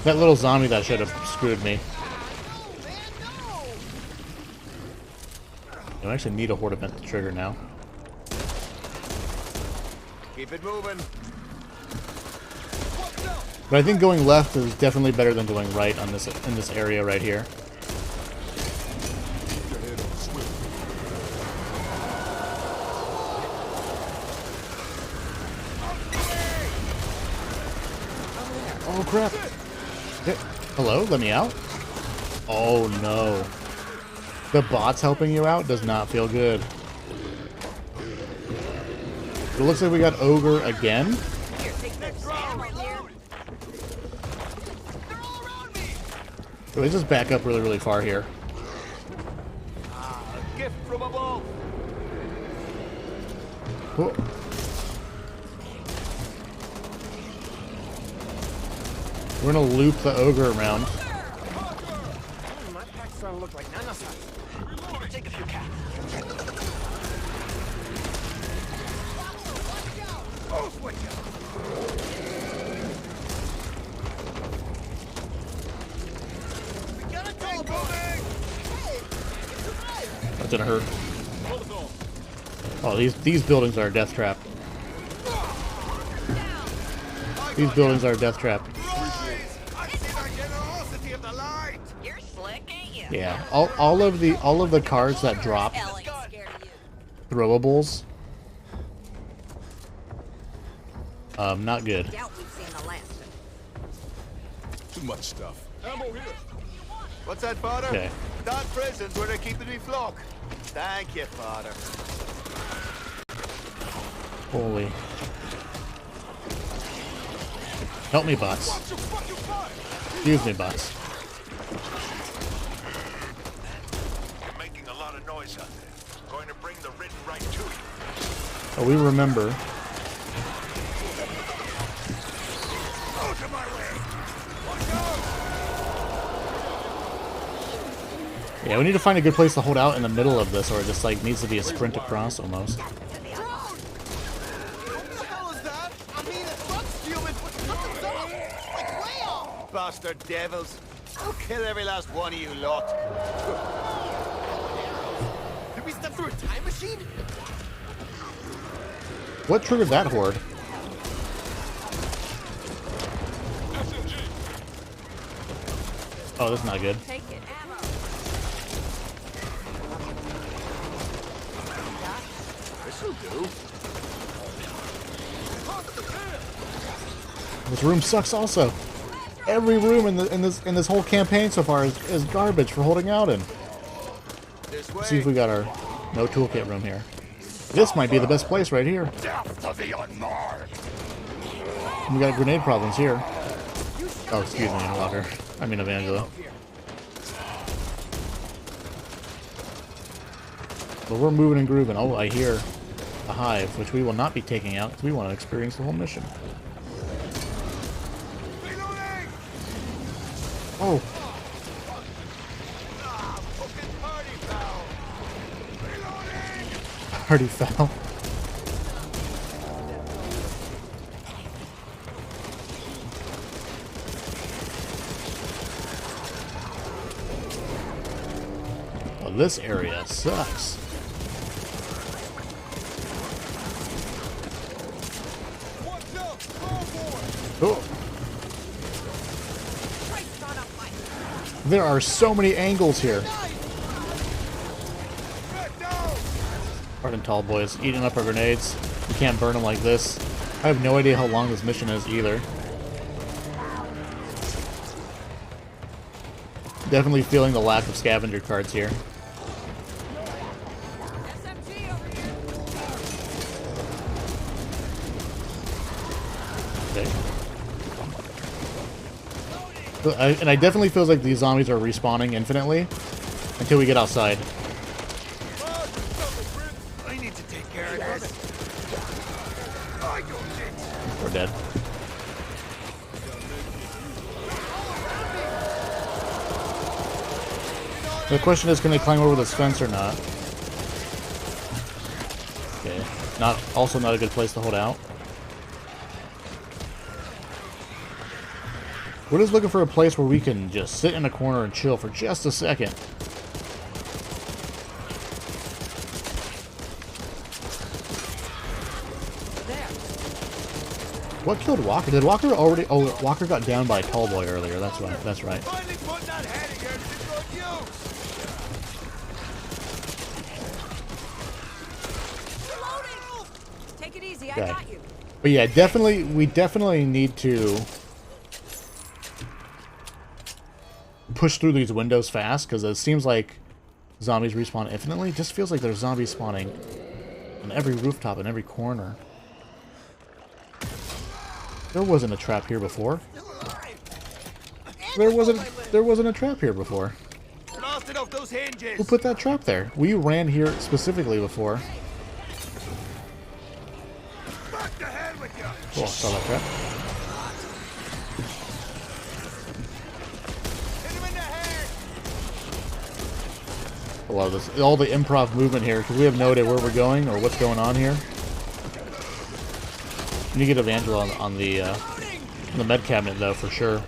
That little zombie that should have screwed me. I actually need a horde event to trigger now.
Keep it moving.
But I think going left is definitely better than going right on this in this area right here. Oh crap! Hello, let me out. Oh no. The bots helping you out does not feel good. It looks like we got Ogre again. So let's just back up really, really far here.
A gift from above.
Cool. We're gonna loop the Ogre around.
My pack's starting to look like Nana's. Take a few caps.
That's gonna hurt. Oh, these buildings are a death trap. These buildings are a death trap.
You're slick, ain't you?
Yeah, all of the cards that drop
Hell ain't scared of you.
throwables. Not good.
Doubt we've seen the last of it.
Too much stuff. Ammo here.
What's that, Father?
Okay.
That prison's where they're keeping me flock. Thank you, Father.
Holy. Help me, bots. Excuse me, bots.
You're making a lot of noise out there. Going to bring the ridden right to you.
Oh, we remember.
Out of my way! Watch out!
Yeah, we need to find a good place to hold out in the middle of this, or it just like needs to be a sprint across almost.
What the hell is that? I mean, it looks human, but nothing's off! Like way off! Bastard devils! I'll kill every last one of you lot. Did we step through a time machine?
What triggered that horde? Oh, that's not good.
Take it. Ammo.
This'll do.
This room sucks also. Every room in this whole campaign so far is garbage for holding out in.
This way.
Let's see if we got our no toolkit room here. This might be the best place right here.
Death to the unmarked.
We got grenade problems here. Oh, excuse me, Walker. I mean Evangela. But we're moving and grooving. Oh, I hear a hive, which we will not be taking out because we want to experience the whole mission. Oh. Party foul. Oh, this area sucks. Oh. There are so many angles here. Pardon, tall boys, eating up our grenades. We can't burn them like this. I have no idea how long this mission is either. Definitely feeling the lack of scavenger cards here. Okay. And I definitely feels like these zombies are respawning infinitely until we get outside.
I need to take care of this.
We're dead. The question is, can they climb over this fence or not? Okay. Also not a good place to hold out. We're just looking for a place where we can just sit in a corner and chill for just a second. What killed Walker? Did Walker already... Oh, Walker got down by a tall boy earlier. That's right. That's right.
Finally putting that head of yours to good use.
Take it easy.
Okay.
I got you.
But yeah, we definitely need to push through these windows fast, because it seems like zombies respawn infinitely. It just feels like there's zombies spawning on every rooftop and every corner. There wasn't a trap here before. There wasn't a trap here before.
Blasted off those hinges.
Who put that trap there? We ran here specifically before.
Back to hell with you.
Oh, I saw that trap.
Hit him in the head.
I love this. All the improv movement here, because we have no idea where we're going or what's going on here. You get Evangela on the med cabinet though, for sure.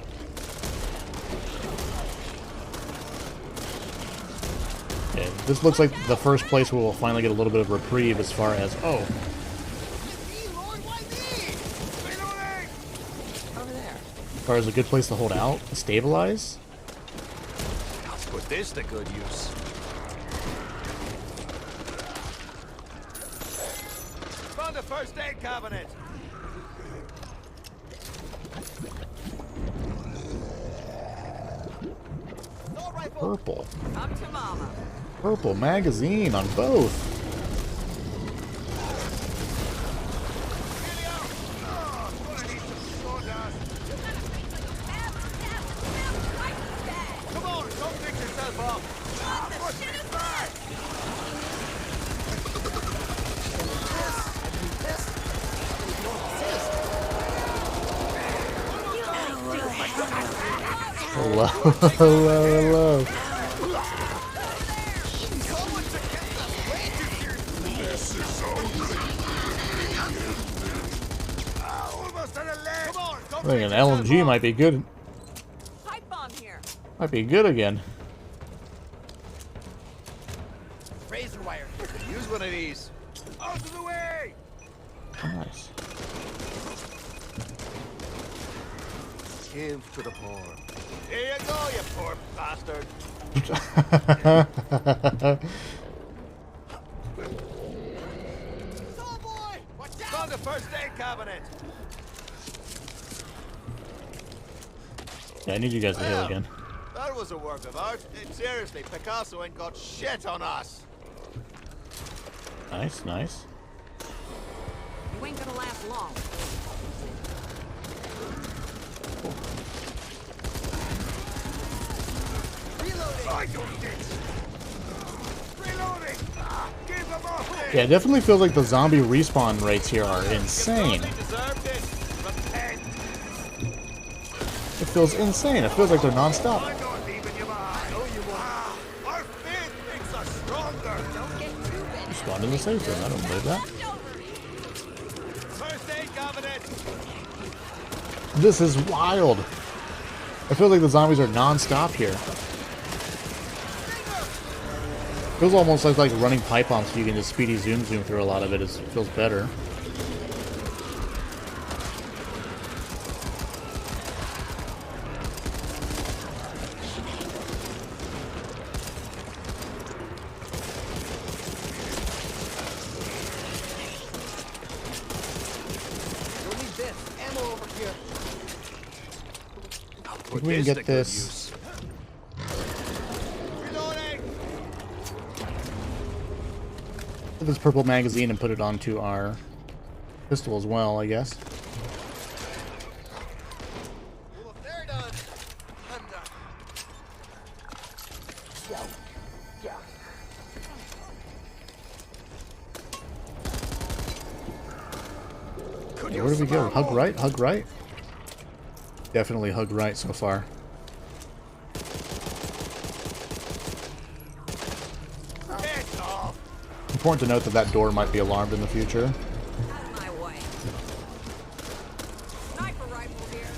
Okay, this looks like the first place where we'll finally get a little bit of reprieve as far as
Over there.
as far as a good place to hold out, stabilize.
Let's put this to good use. Found a first aid cabinet.
Purple.
Come to mama.
Purple magazine on both. Hello, hello, hello. I think an LMG might be good.
Pipe bomb here.
Might be good again.
Razor wire. Use one of these. Out of the way!
Nice.
Give to the poor. Here you go, you poor bastard. Oh boy! Watch out! Found the first aid cabinet.
Yeah, I need you guys to heal
Well,
again.
That was a work of art. Seriously, Picasso ain't got shit on us.
Nice, nice.
You ain't gonna last long.
Reloading! I don't get Reloading! Give him a
Yeah, it definitely feels like the zombie respawn rates here are insane.
Deserve this. Repent.
It feels insane. It feels like they're non-stop.
I'm not leaving you behind. No, you won't. Our faith makes us stronger. Don't get too big.
Spawned in the safe zone. I don't believe that.
First aid cabinet.
This is wild. I feel like the zombies are non-stop here. Feels almost like running pipe bombs so you can just speedy zoom through a lot of it. It feels better.
You'll need this. Ammo over here.
I think we can get this. Get this purple magazine and put it onto our pistol as well, I guess.
Well, if they're done, I'm done.
Yeah, where do we go? Hug right? Hug right? Definitely hug right so far. Important to note that that door might be alarmed in the future.
Out of my way. Sniper rifle here.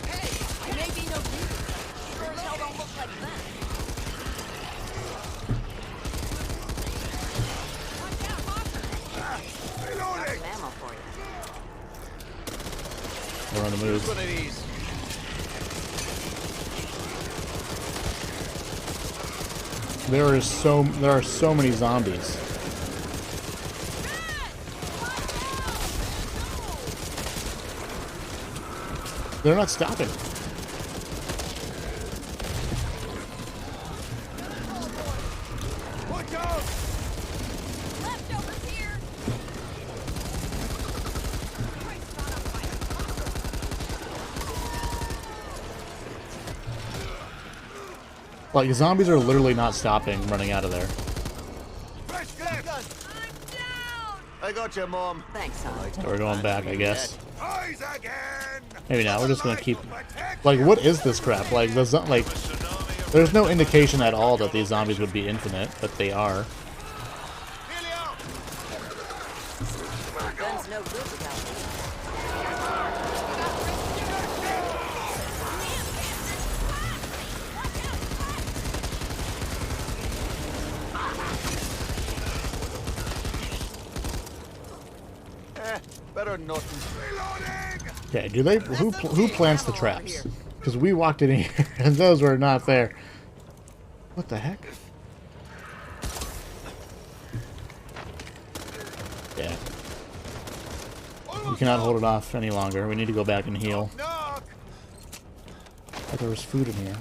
Hey, I may be no beauty. Sure as hell don't look like that. Watch out, Hawker. Got some ammo for you.
We're on the move.
One of these.
There are so many zombies. They're not stopping.
Watch out!
Leftovers here.
Like, zombies are literally not stopping running out of there.
Fresh gun!
I'm down.
I got you, Mom.
Thanks, son.
So we're going back, I guess.
Rise again!
Maybe not. We're just gonna keep. Like, what is this crap? Like, there's no indication at all that these zombies would be infinite, but they are.
Gun's no good without me.
Better than nothing. Reloading!
Okay, do they? Who plants the traps? Because we walked in here and those were not there. What the heck? Yeah. We cannot hold it off any longer. We need to go back and heal.
Knock!
Oh, there was food in here.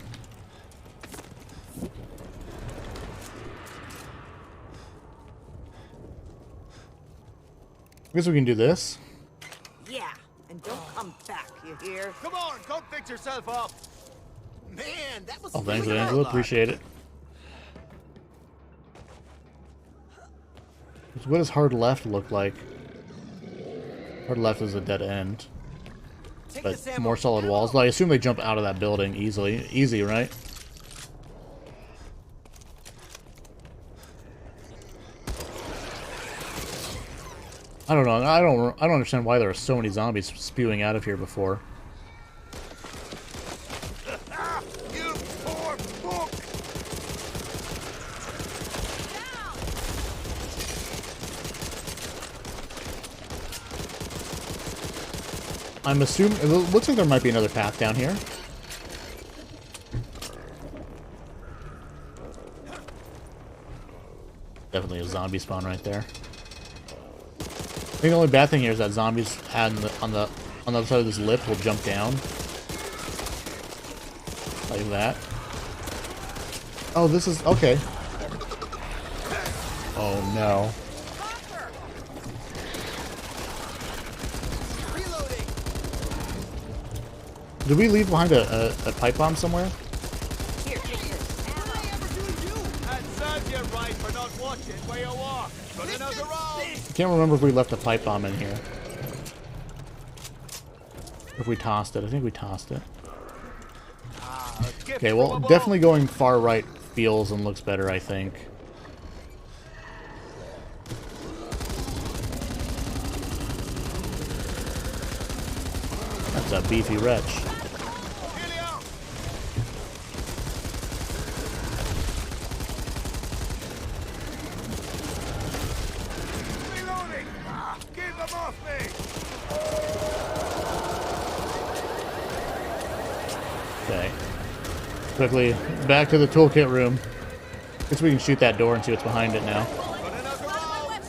I guess we can do this.
Yeah, and don't come back, you hear?
Come on, come fix yourself up! Man, that was
Oh, thanks,
really
Angela.
hard.
Appreciate it. So what does hard left look like? Hard left is a dead end. But more solid walls. Though I assume they jump out of that building easily. Easy, right? I don't know. I don't understand why there are so many zombies spewing out of here before.
You poor book!
I'm assuming... It looks like there might be another path down here. Definitely a zombie spawn right there. I think the only bad thing here is that zombies on the other side of this lip will jump down. Like that. Oh, this is... Okay. Oh, no. Did we leave behind a pipe bomb somewhere?
Here, take this.
And serves you right for not watching where you walk. Running us around.
I can't remember if we left a pipe bomb in here. If we tossed it. I think we tossed it. Okay, well, definitely going far right feels and looks better, I think. That's a beefy wretch.
Reloading! Keep them off me!
Okay. Quickly, back to the toolkit room. Guess we can shoot that door and see what's behind it now.
Running us around!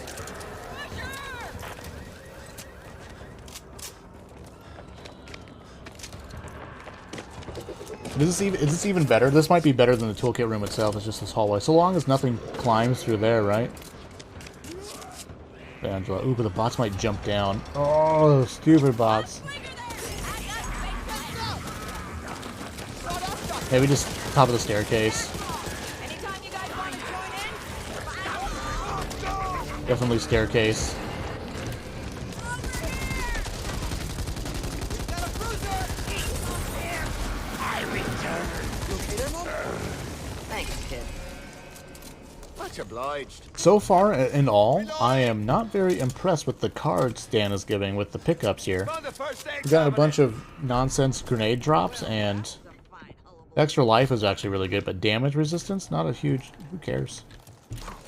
Is this even better? This might be better than the toolkit room itself. It's just this hallway. So long as nothing climbs through there, right? Angela. Ooh, but the bots might jump down. Oh, stupid bots. Maybe just top of the staircase.
Anytime you guys want to join in?
Definitely staircase.
Thanks, kid.
Much obliged.
So far, in all, I am not very impressed with the cards Dan is giving with the pickups here.
Found the first aid
We got a
cabinet.
bunch of nonsense grenade drops, and extra life is actually really good, but damage resistance, not a huge... Who cares?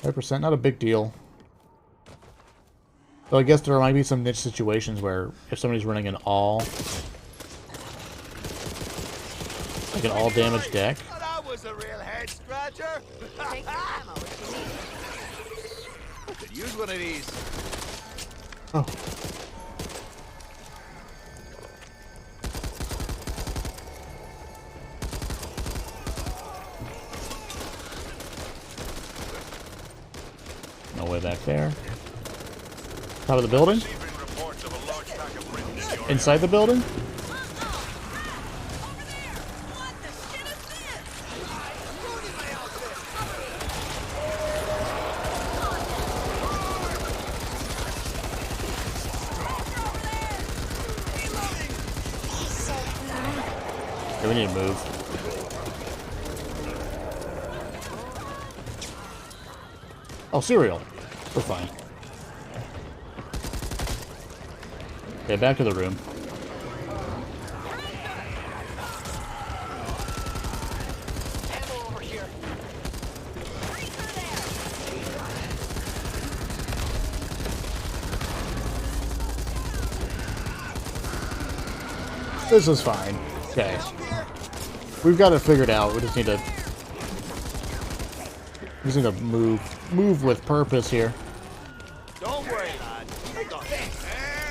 5%, not a big deal. So I guess there might be some niche situations where if somebody's running an all... Like an all damage deck.
Oh, that was a real head scratcher.
Take your ammo if you need it.
Could use one of these.
Oh. No way back there. Top of the building?
Receiving reports of a large pack of written in your
Inside the building? Yeah, we need to move. Oh, cereal. We're fine. Okay, back to the room.
Ammo over here.
This is fine. Okay. We've got it figured out. We just need to... move with purpose here.
Don't worry, lad. I got this.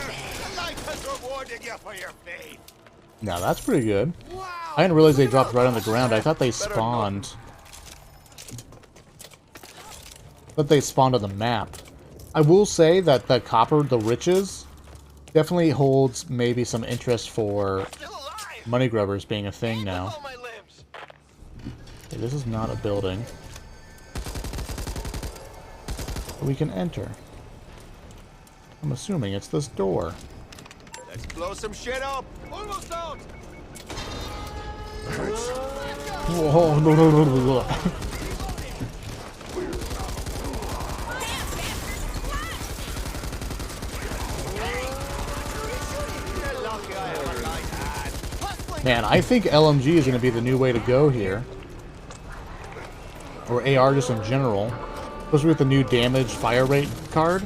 The light has rewarded you for your faith.
Now that's pretty good. I didn't realize they dropped right on the ground. I thought they spawned. But they spawned on the map. I will say that the copper, the riches, definitely holds maybe some interest for
Still alive.
money grubbers being a thing now.
All my limbs.
Okay, this is not a building. We can enter. I'm assuming it's this door.
Let's blow some shit up. Almost out.
Whoa, no. Man, I think LMG is going to be the new way to go here. Or AR just in general. Especially with the new damage fire rate card.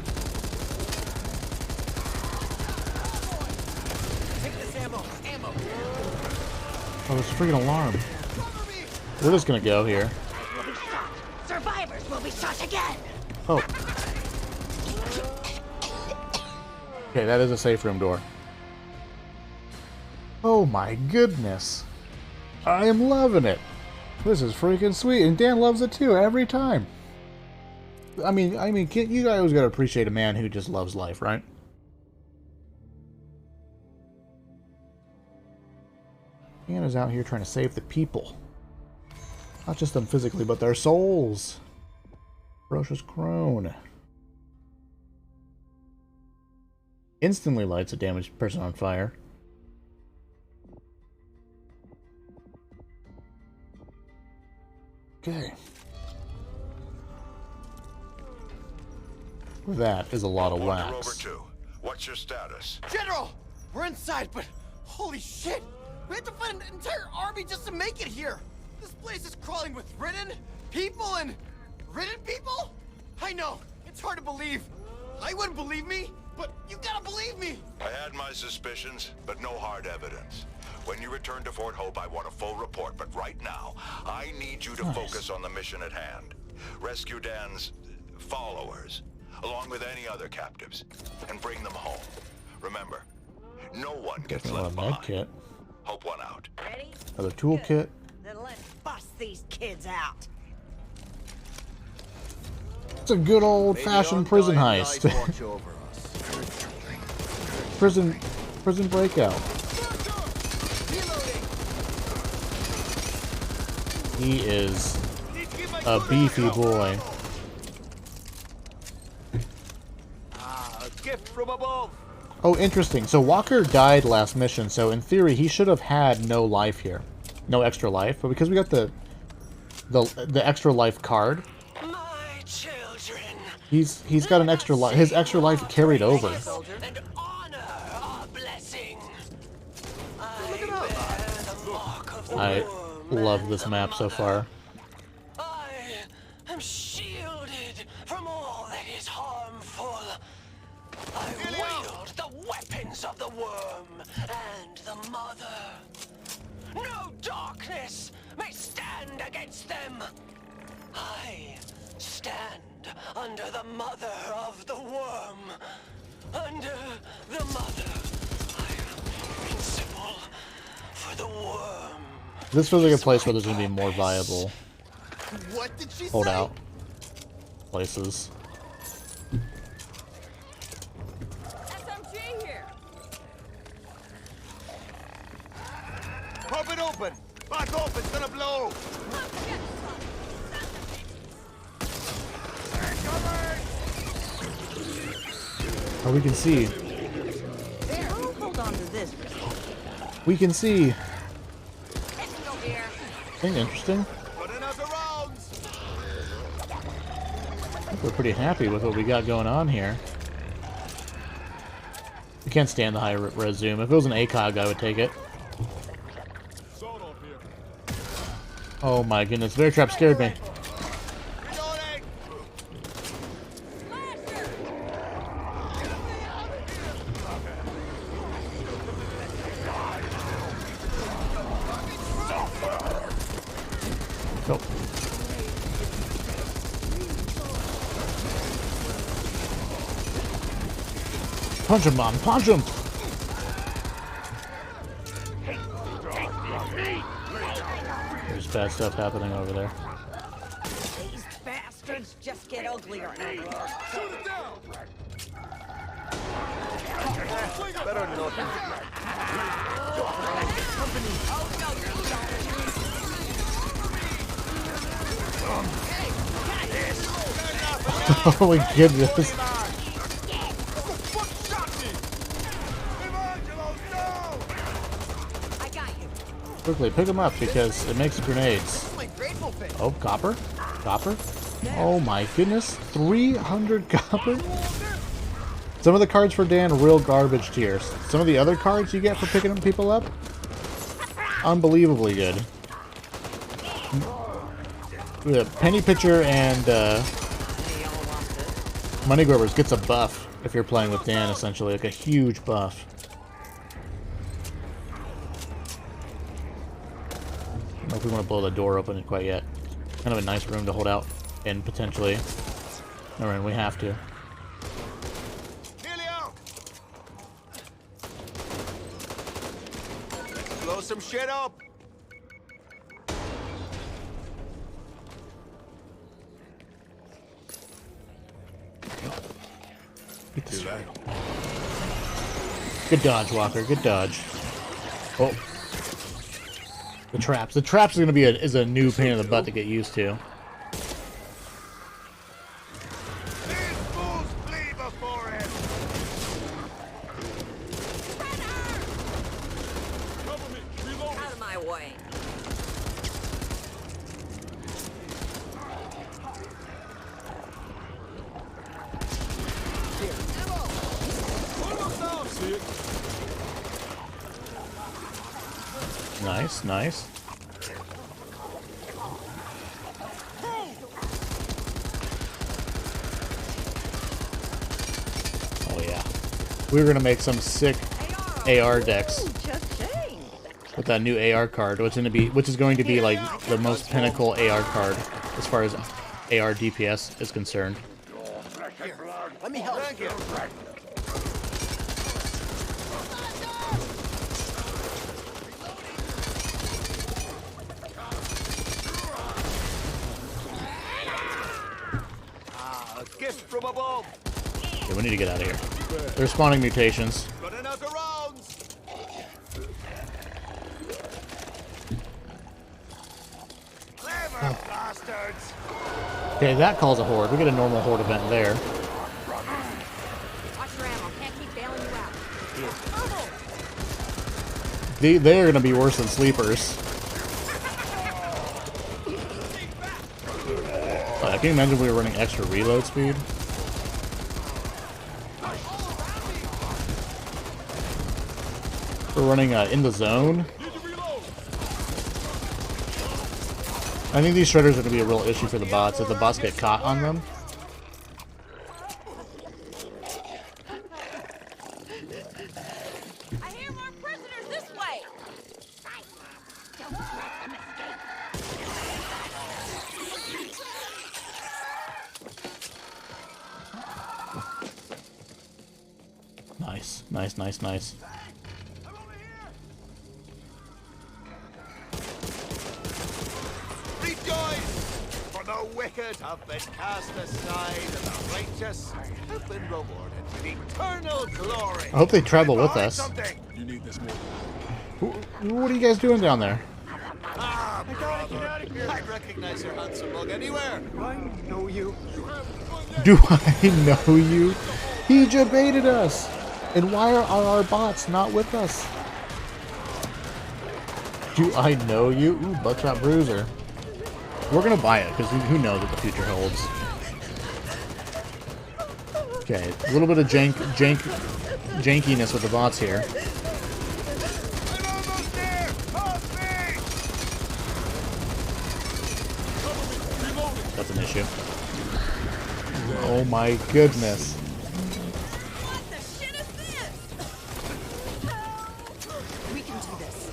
Oh, there's a freaking alarm. We're just going to go here.
Survivors will be shot again.
Oh. Okay, that is a safe room door. Oh my goodness. I am loving it. This is freaking sweet. And Dan loves it too, every time. I mean, you always gotta appreciate a man who just loves life, right? Dan is out here trying to save the people. Not just them physically, but their souls. Ferocious crone. Instantly lights a damaged person on fire. Okay. That is a lot of wax.
Over 2. What's your status?
General, we're inside, but holy shit! We had to fight an entire army just to make it here. This place is crawling with ridden people and ridden people. I know it's hard to believe. I wouldn't believe me, but you gotta believe me.
I had my suspicions, but no hard evidence. When you return to Fort Hope, I want a full report, but right now, I need you to focus on the mission at hand. Rescue Dan's followers, along with any other captives, and bring them home. Remember, no one gets left behind.
Kit.
Hope 1 out.
Ready?
Another toolkit.
Then let's bust these kids out.
It's a good old-fashioned prison heist. prison breakout. He is a beefy boy.
A gift from above.
Oh, interesting. So Walker died last mission, so in theory he should have had no life here. No extra life, but because we got the extra life card,
My children.
he's got an extra life. His extra life carried over.
And honor our blessing. I bear the mark of the
I
worm
love
and
this
the
map so
mother.
far.
I am shielded from all that is harmful. I wield the weapons of the worm and the mother. No darkness may stand against them. I stand under the mother of the worm. Under the mother. I am invincible for the worm.
This feels like a place where there's going to be more viable
What did she say?
holdout places.
SMG here.
Pop it open. Back off, it's gonna blow.
Oh, we can see.
There, I'll hold on to this.
We can see.
Here.
Thing interesting.
Running out of rounds.
I think we're pretty happy with what we got going on here. We can't stand the high res zoom. If it was an ACOG, I would take it.
Salt off here.
Oh my goodness, Bear Trap scared me.
Reloading.
Go. Punch him, Mom! Punch him! There's bad stuff happening over there.
These bastards just get uglier and uglier.
Shoot it down.
Better not.
Oh my goodness.
What shot me?
Quickly, pick them up because it makes grenades. Oh, copper? Copper? Oh my goodness. 300 copper? Some of the cards for Dan, real garbage tiers. Some of the other cards you get for picking people up, unbelievably good. Penny Pitcher and Money Grubbers gets a buff if you're playing with Dan, essentially, like a huge buff. I don't know if we want to blow the door open quite yet. Kind of a nice room to hold out in, potentially. Alright, we have to.
Blow some shit up.
Good dodge, Walker. Good dodge. Oh. The traps. The traps are going to be a new pain in the butt to get used to.
These fools flee before him.
Out of my way.
Nice, nice. Oh yeah. We're going to make some sick AR decks with that new AR card, which is going to be like the most pinnacle AR card as far as AR DPS is concerned.
Let me help. Thank you. A gift from above.
Okay, we need to get out of here. They're spawning mutations.
Running out of rounds. Clever bastards.
Okay, that calls a horde. We get a normal horde event there.
Watch your ammo. Can't keep bailing you out.
They are going to be worse than sleepers. Can you imagine if we were running extra reload speed? We're running in the zone. I think these shredders are going to be a real issue for the bots if the bots get caught on them.
I hear more prisoners this way.
Don't let them escape.
Nice, nice, nice, nice.
Rejoice! For the wicked have been cast aside, and the righteous have been rewarded with eternal glory.
I hope they travel with us.
You need this more.
What are you guys doing down there?
Ah, brother. Get out of here. I recognize your handsome mug anywhere. I know you.
Do I know you? He baited us! And why are our bots not with us? Do I know you? Ooh, Buckshot Bruiser. We're gonna buy it, because who knows what the future holds. Okay, a little bit of jankiness with the bots here.
I'm almost there. Help me!
That's an issue. Oh my goodness.
What the shit is this? We can do this.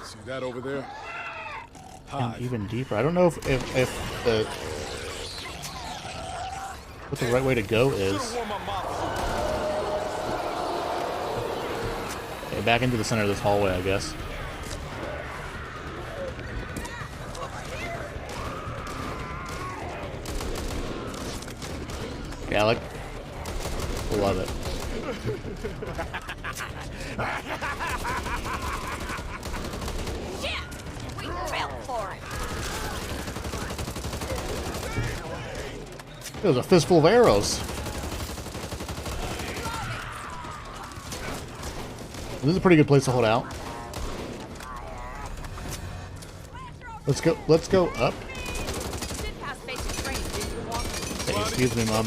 See that over there?
And even deeper. I don't know if the what the right way to go is. Okay, back into the center of this hallway, I guess. Yeah, I love it.
Shit! We fell for it.
It was a fistful of arrows. This is a pretty good place to hold out. Let's go. Let's go up. Hey, excuse me, Mom.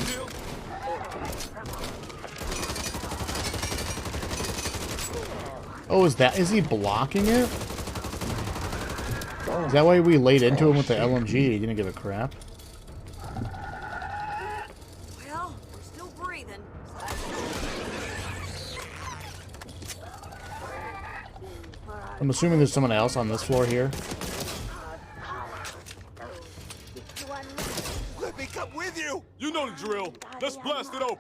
Oh, is he blocking it? Is that why we laid into him with the LMG? He didn't give a crap.
Well, we're still breathing.
I'm assuming there's someone else on this floor here.
Let me come with you!
You know the drill. Let's blast it open.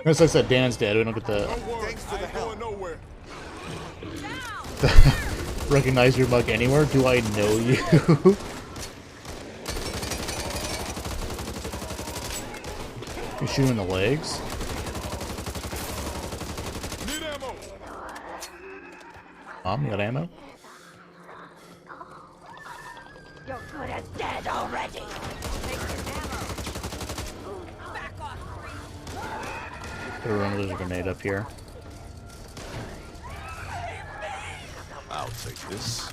As I said, Dan's dead. We don't get the
Don't worry, I ain't going nowhere.
recognize your mug anywhere. Do I know you? You shoot in the legs.
Need ammo.
Mom, you got ammo?
You're good as dead already.
Remember, there's a grenade up here.
I'll take this.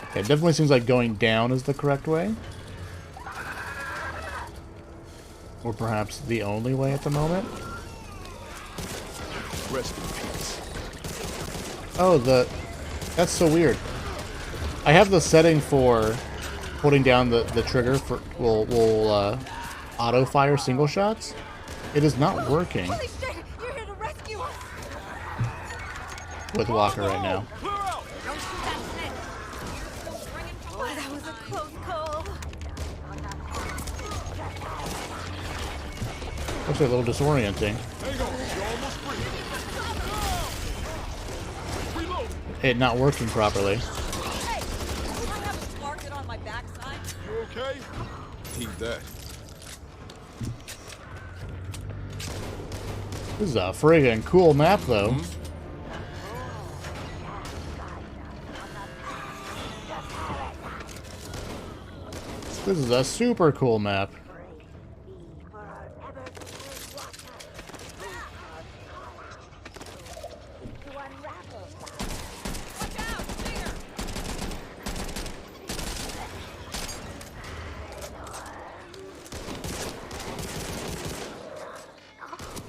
Okay, it definitely seems like going down is the correct way. Or perhaps the only way at the moment.
Rest in peace.
Oh, that's so weird. I have the setting for holding down the trigger for will auto fire single shots. It is not working
Holy shit! You're here to rescue us!
with Walker right now.
Clear out.
Don't shoot that snake! Oh, that was a close call.
Looks like a little disorienting.
Hang on, you're almost free. Reload.
It not working properly.
Hey! Would I have a target on my backside?
You okay? Need that.
This is a friggin' cool map, though. This is a super cool map.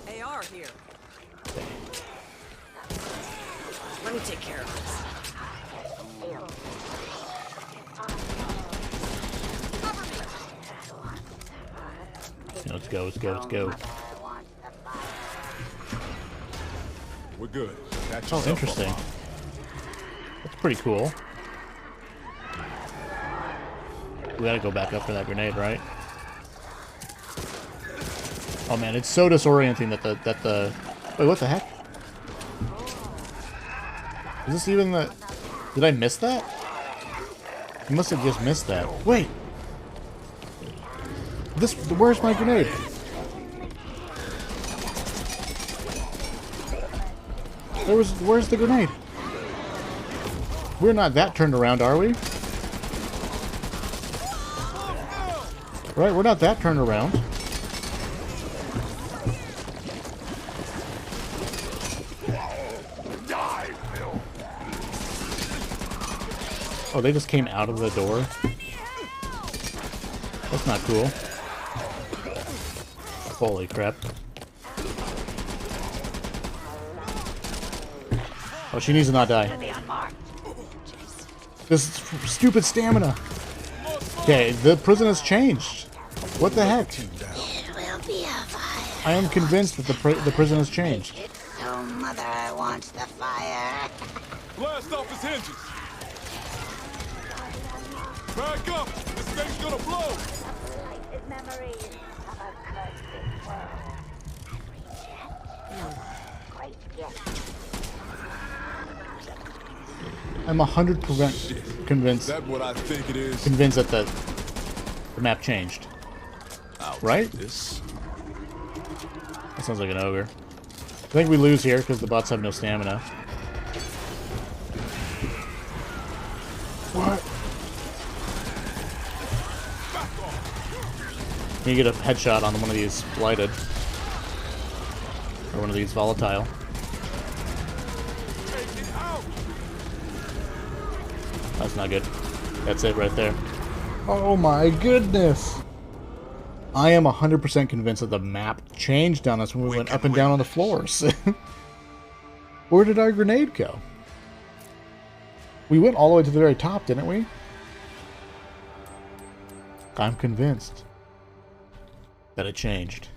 AR here. Let me take care of this.
Let's go, let's go, let's go.
We're good. Patch
Oh,
yourself
interesting.
up.
That's pretty cool. We gotta go back up for that grenade, right? Oh man, it's so disorienting that the wait, what the heck? Is this even the? Did I miss that? You must have just missed that. Wait. This. Where's my grenade? Where's the grenade? We're not that turned around, are we? Right, we're not that turned around. Oh, they just came out of the door? That's not cool. Holy crap. Oh, she needs to not die. This stupid stamina. Okay, the prison has changed. What the heck?
It will be a fire.
I am convinced that the prison has changed.
So mother wants the fire.
Blast off his hinges. Back up. This thing's gonna blow.
Memories of a cursed world. Great gift.
I'm 100% convinced.
Is that what I think it is?
Convinced that the map changed.
I'll
Right?
take this.
That sounds like an ogre. I think we lose here because the bots have no stamina. What? You get a headshot on one of these blighted. Or one of these volatile. That's not good. That's it right there. Oh my goodness! I am 100% convinced that the map changed on us when we went up and down on the floors. Where did our grenade go? We went all the way to the very top, didn't we? I'm convinced that it changed.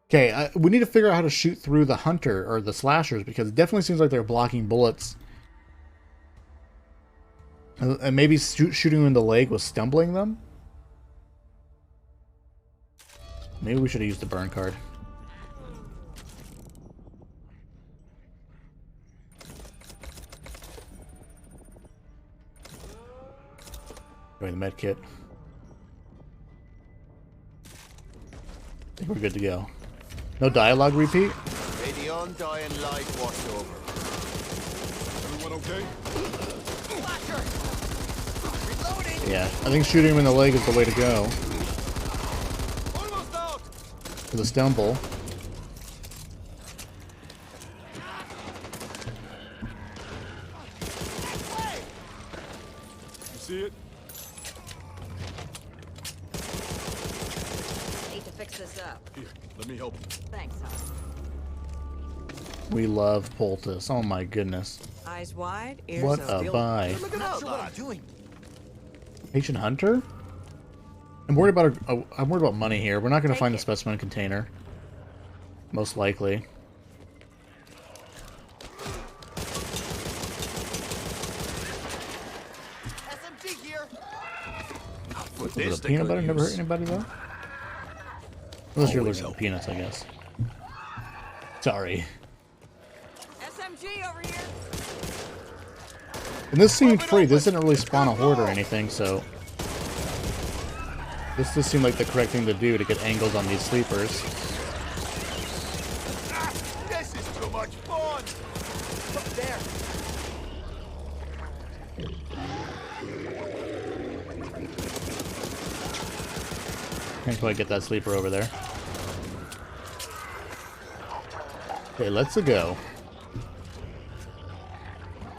Okay, we need to figure out how to shoot through the hunter or the slashers because it definitely seems like they're blocking bullets. And maybe shooting them in the leg was stumbling them? Maybe we should have used the burn card. Going the med kit. I think we're good to go. No dialogue repeat?
May the undying light wash over.
Everyone okay?
Yeah, I think shooting him in the leg is the way to go.
Almost out.
For the stumble.
You see it?
Need to fix this up.
Here, let me help you.
Thanks, hon.
We love poultice. Oh my goodness.
Eyes wide, ears
What
open.
a buy.
Look at that, lad. Doing.
Patient hunter? I'm worried about money here. We're not going to find the specimen container. Most likely.
SMG here.
Was it a peanut butter? Never hurt anybody though? Unless you're allergic to peanuts, I guess. Sorry.
SMG over here.
And this seemed free. This didn't really spawn a horde or anything, so... This just seemed like the correct thing to do to get angles on these sleepers.
This is too much fun. Up there.
Can't quite get that sleeper over there. Okay, let's go.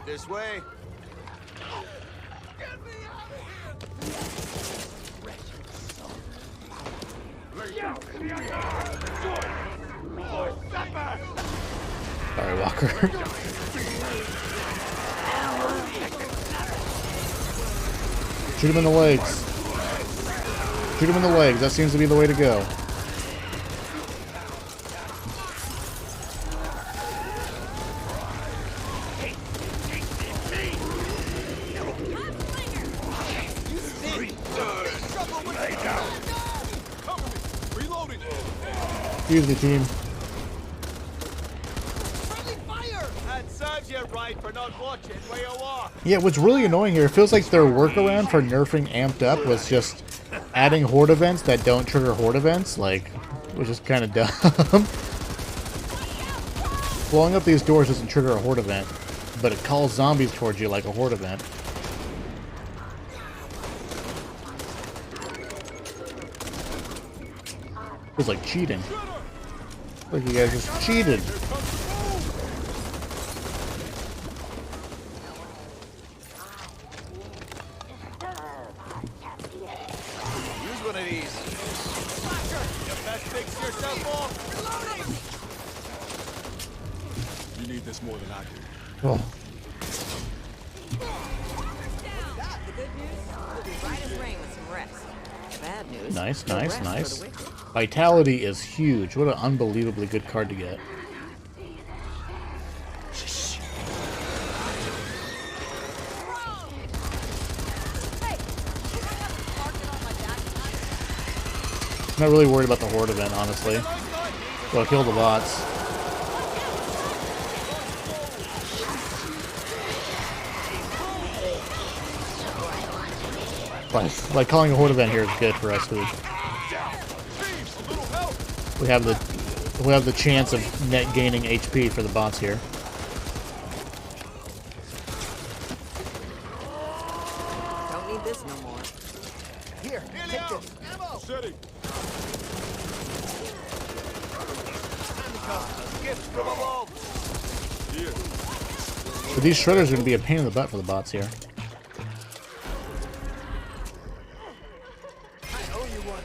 This way.
Sorry, Walker. Shoot him in the legs. Shoot him in the legs. That seems to be the way to go. Excuse me, team.
And serves you right for not watching where you walk.
Yeah, what's really annoying here, it feels like their workaround for nerfing Amped Up was just adding horde events that don't trigger horde events, like, which is kind of dumb. Blowing up these doors doesn't trigger a horde event, but it calls zombies towards you like a horde event. It was like cheating. Look, you guys just cheated.
Use one of these. You best fix yourself off.
You need this more than I do.
Oh,
The good news, we'll be right as rain with some rest. Bad news.
nice,
no
nice,
rest for
nice.
the wicked.
Vitality is huge. What an unbelievably good card to get. I'm not really worried about the horde event, honestly. Well, kill the bots. Like calling a horde event here is good for us because we have the chance of net gaining HP for the bots here.
Don't need this no more.
Here, take this. Ammo.
Steady.
Gift from above.
Here.
But these shredders are going to be a pain in the butt for the bots here.
I owe you one.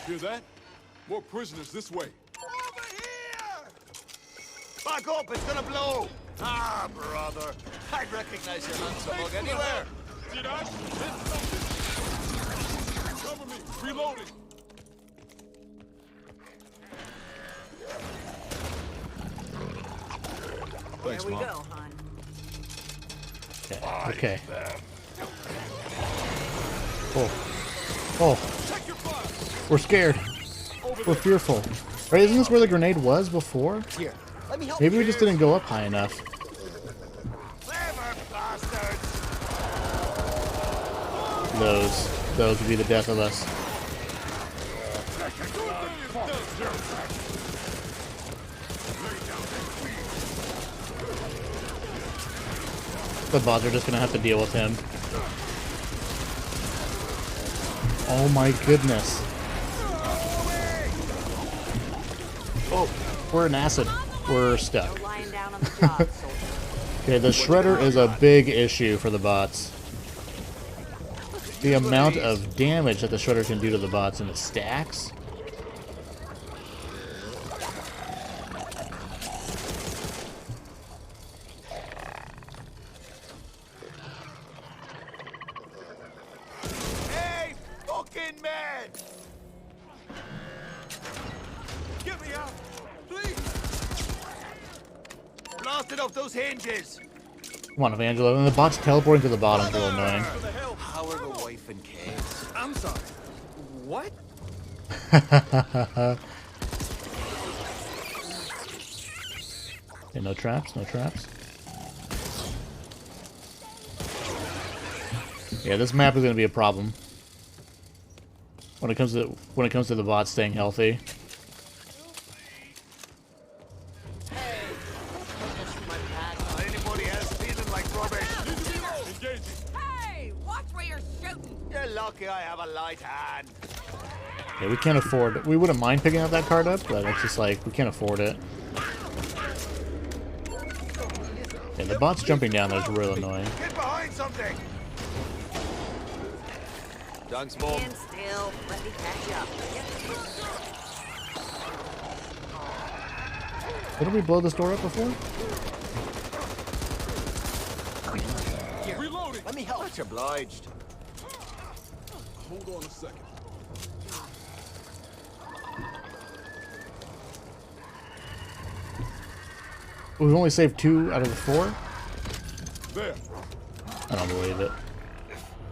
Hear that? More prisoners this way.
Over here! Back up, it's gonna blow! Ah, brother. I'd recognize your handsome mug anywhere.
Did I? Hit something. Cover me. Reloading. Thanks,
There we
Mom.
go, hon.
Okay. Oh. Oh.
Check your fire.
We're scared. We're fearful. Right, isn't this where the grenade was before?
Here, let me help
Maybe
you.
we just didn't go up high enough.
Clever bastards!
Those would be the death of us. The bots are just gonna have to deal with him. Oh my goodness. Oh, we're in acid. We're stuck.
No lying down on the job, soldier.
Okay, the shredder is a big issue for the bots. The amount of damage that the shredder can do to the bots and it stacks.
Hey, fucking man! Get me out, please! Blasted off those hinges!
Come on, Evangelo. And the bots teleporting to the bottom is really annoying.
How are the wife and kids?
I'm sorry. What?
Okay, no traps, no traps. Yeah, this map is going to be a problem when it comes to the bots staying healthy.
Anybody else feeling like rubbish?
Engaging.
Hey, watch where you're shooting.
You're lucky I have a light hand.
Yeah, we can't afford it. We wouldn't mind picking up that card up, but it's just like, we can't afford it. Yeah, the bots jumping down there is real annoying.
Get behind something! Thanks, Mom.
Stand still. Let me catch up.
Didn't we blow this door up before?
Reloading.
Let me help. Much obliged.
Hold on a second.
We've only saved 2 out of the 4?
There.
I don't believe it.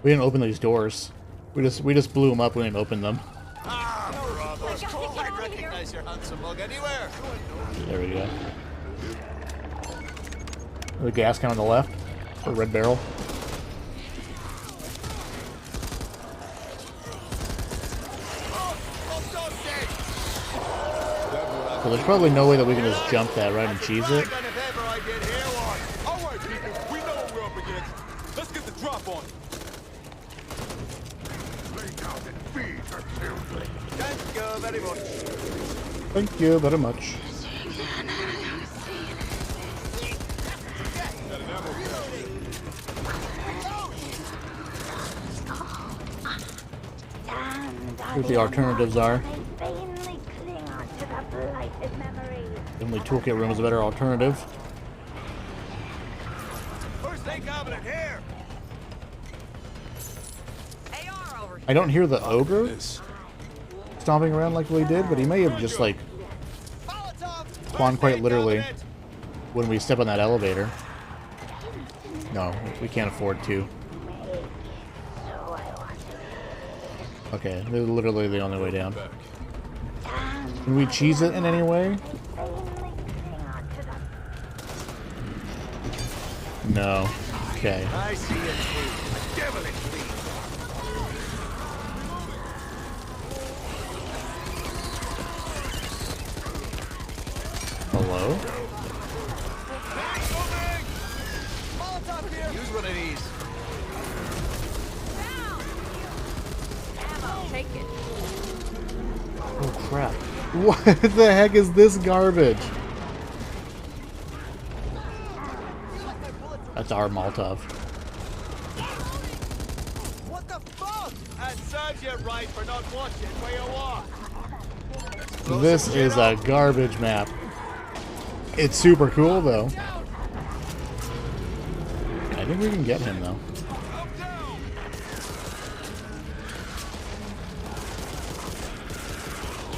We didn't open these doors. We just blew them up. We didn't open them.
Ah, brother. I'd recognize your handsome mug anywhere.
There we go. The gas can on the left. Or red barrel. So there's probably no way that we can just jump that right and cheese it.
If ever I did hear one.
All right, people. We know what we're up against. Let's get the drop on it.
Thank you very much.
Thank you very much. What the alternatives are.
Vainly cling on to the blighted memories.
Definitely toolkit room is a better alternative.
First aid cabinet here.
AR over here.
I don't hear the ogre stomping around like we did, but he may have just like spawned quite literally when we step on that elevator. No, we can't afford to. Okay, they're literally the only way down. Can we cheese it in any way? No. Okay.
I see it too. Devilish lead.
Hello?
Use one of these.
Ammo, take it.
Oh crap. What the heck is this garbage? That's our Molotov.
What the fuck? That serves you right for not watching where you walk.
This is a garbage map. It's super cool though. I think we can get him though.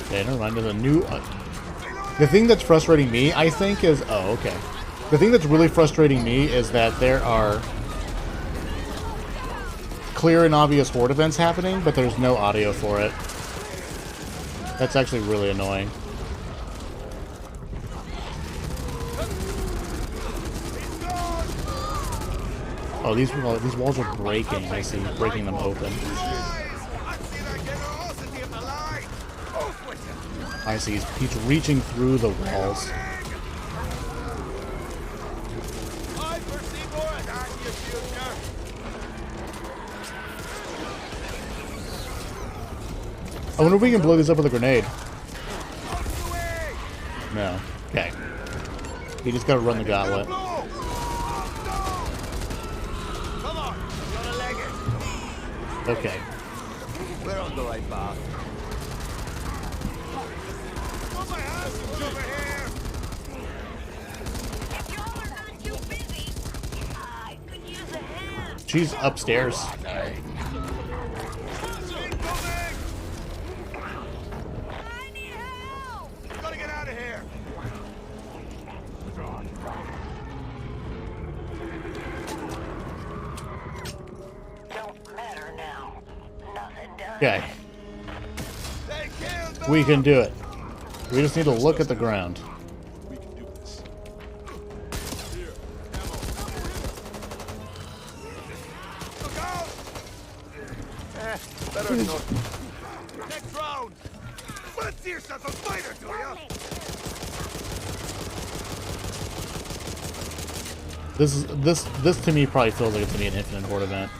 Okay, never mind. There's a new... the thing that's frustrating me, I think, is... Oh, okay. The thing that's really frustrating me is that there are clear and obvious horde events happening, but there's no audio for it. That's actually really annoying. Oh, these walls are breaking. I see, breaking them open. I see. He's reaching through the walls. I wonder if we can blow these up with a grenade. No. Okay. You just gotta run the gauntlet. Okay.
We're on the right path.
She's upstairs.
Gotta get out of here.
Don't matter now. Nothing does.
Okay.
They killed
We can do it. We just need to look at the ground.
We can do this.
Look out! Better not. Next round. Fancy yourself a fighter, do ya?
This to me probably feels like it's gonna be an infinite horde event.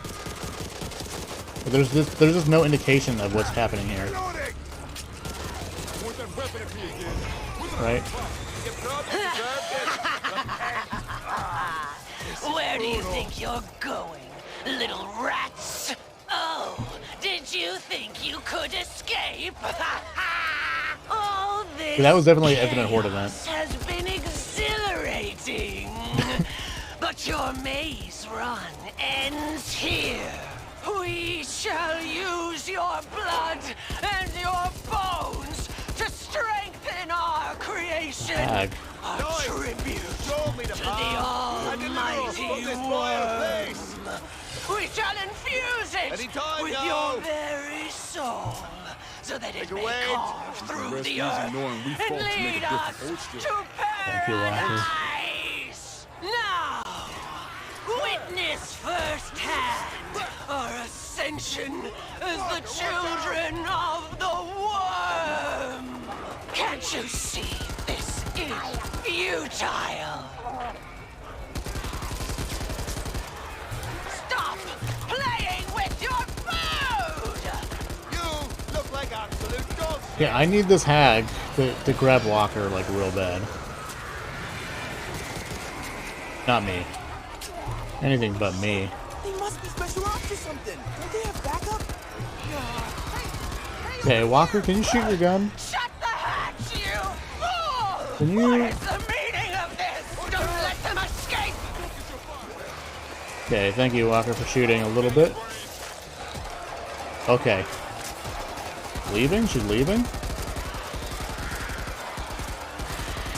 But there's just no indication of what's happening here.
Loading.
Want that weapon if you again.
Right?
You probably deserved it.
Where do you think you're going, little rats? Oh, did you think you could escape? All this
That was definitely an infinite horde event.
chaos has been exhilarating. But your maze run ends here. We shall use your blood and your bones to strengthen our creation.
Tag.
Our
Nice.
tribute
Show me the
to the
path.
almighty
this royal
worm.
place.
We shall infuse it
Anytime
with
now.
your very soul, so that it
Take a
may
wedge.
carve through
Rest
the
easy
earth
knowing we
and
fought to make a
lead
difference.
us
Hold still.
to
Thank you, Walker.
paradise. Now, witness firsthand our ascension as the children of the worm. Can't you see this is futile? Stop playing with your food!
You look like absolute dogs.
Yeah, I need this hag to grab Walker like real bad. Not me. Anything but me.
They must be special ops or something. Don't they have backup?
Okay, Walker, can you shoot your gun?
Shut the hatch, you fool!
Can you-
What is the meaning of this? Don't let them escape!
Okay, thank you, Walker, for shooting a little bit. Okay. Leaving? She's leaving?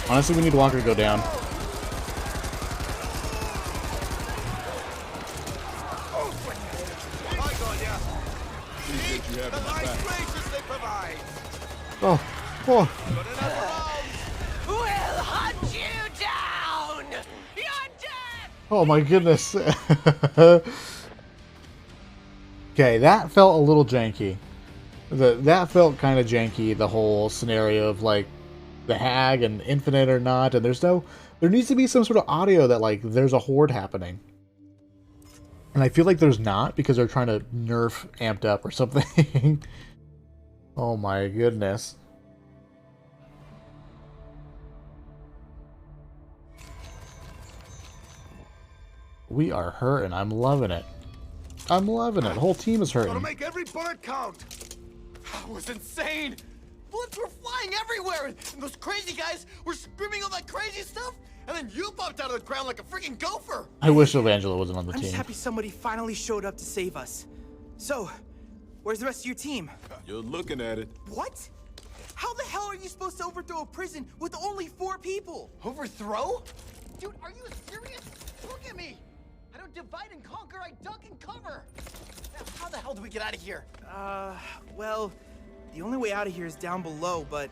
Honestly, we need Walker to go down.
I got ya.
Appreciate you having
The
my
life
back.
graciously provide.
Oh, oh.
Got enough rounds.
We'll hunt you down! You're dead!
Oh my goodness. Okay, that felt a little janky. That felt kind of janky, the whole scenario of like the hag and infinite or not, and there needs to be some sort of audio that like there's a horde happening. And I feel like there's not because they're trying to nerf amped up or something. Oh my goodness. We are hurting. I'm loving it. I'm loving it. The whole team is hurting.
Gotta make every bullet count.
That was insane. Bullets were flying everywhere, and those crazy guys were screaming all that crazy stuff. And then you popped out of the ground like a freaking gopher.
I wish Evangela wasn't on the
I'm
team.
just happy somebody finally showed up to save us. So, where's the rest of your team?
You're looking at it.
What? How the hell are you supposed to overthrow a prison with only 4 people?
Overthrow? Dude, are you serious? Look at me. I don't divide and conquer, I duck and cover. Now, how the hell do we get out of here?
Well, the only way out of here is down below, but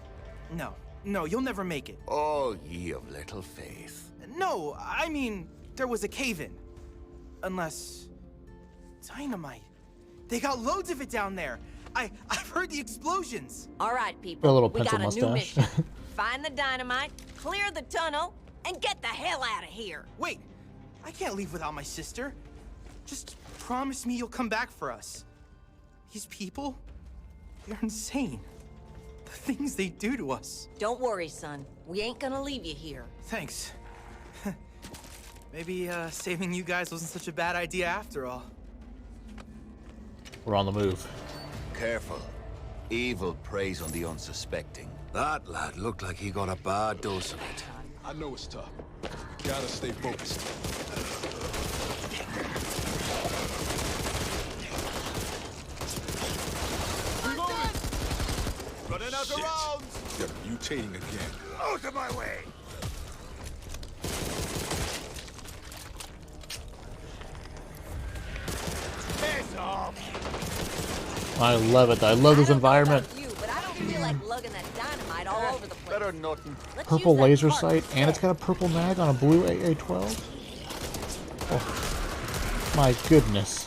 no, you'll never make it.
All ye of little faith.
No, I mean, there was a cave-in. Unless... dynamite. They got loads of it down there. I've heard the explosions.
All right,
A
people.
little
We
pencil
got a new
mustache.
mission. Find the dynamite, clear the tunnel, and get the hell out of here.
Wait, I can't leave without my sister. Just promise me you'll come back for us. These people, they're insane. The things they do to us.
Don't worry, son. We ain't gonna leave you here.
Thanks. Maybe saving you guys wasn't such a bad idea after all.
We're on the move.
Careful. Evil preys on the unsuspecting. That lad looked like he got a bad dose of it.
I know it's tough. Gotta stay focused.
Running out of
Shit.
rounds.
They're mutating again.
Out of my way. Piss off.
I love it. I love this environment.
You, but I don't feel like lugging that dynamite all over the place.
Better nothing.
Let's
Purple
use that
laser
cart.
sight, and it's got a purple mag on a blue AA-12. Oh, my goodness.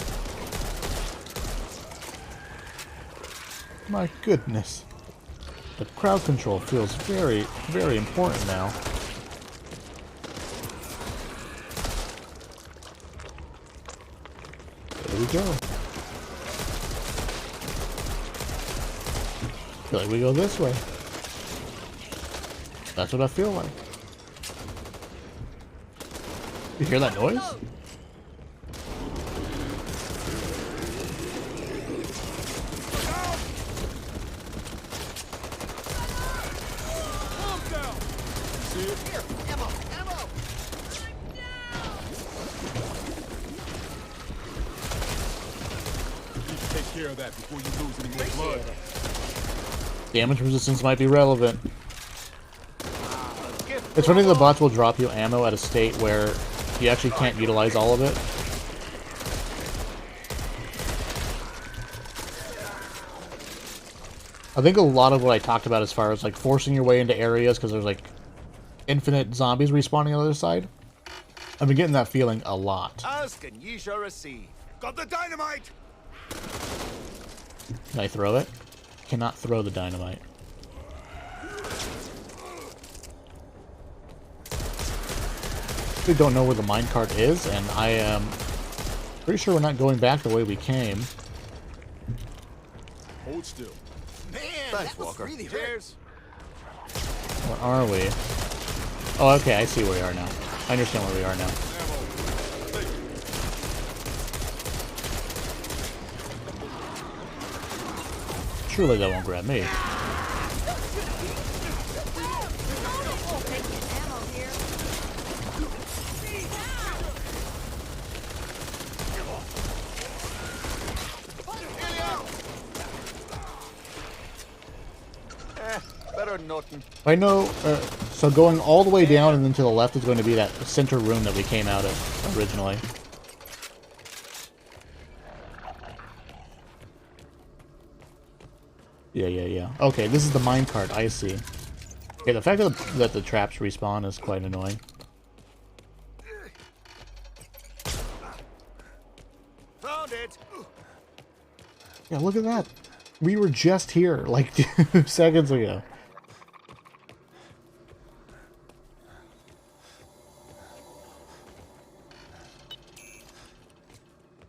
My goodness. The crowd control feels very, very important now. There we go. I feel like we go this way. That's what I feel like. You hear that noise?
Here, ammo, ammo.
You need to take care of that before you lose any more blood.
Damage resistance might be relevant. It's funny the bots will drop you ammo at a state where you actually can't utilize all of it. I think a lot of what I talked about as far as like forcing your way into areas because there's like infinite zombies respawning on the other side. I've been getting that feeling a lot.
Ask and ye shall receive. Got the dynamite.
Can I throw it? Cannot throw the dynamite. We don't know where the minecart is, and I am pretty sure we're not going back the way we came.
Hold still.
Man,
Thanks,
that was
Walker.
really hurt.
Cheers.
Where are we? Oh, okay, I see where we are now. I understand where we are now. Surely that won't grab me.
Better nothing.
I know, so going all the way down and then to the left is going to be that center room that we came out of originally. Yeah. Okay, this is the minecart, I see. Okay, the fact that the traps respawn is quite annoying.
Found it.
Yeah, look at that. We were just here, like, 2 seconds ago.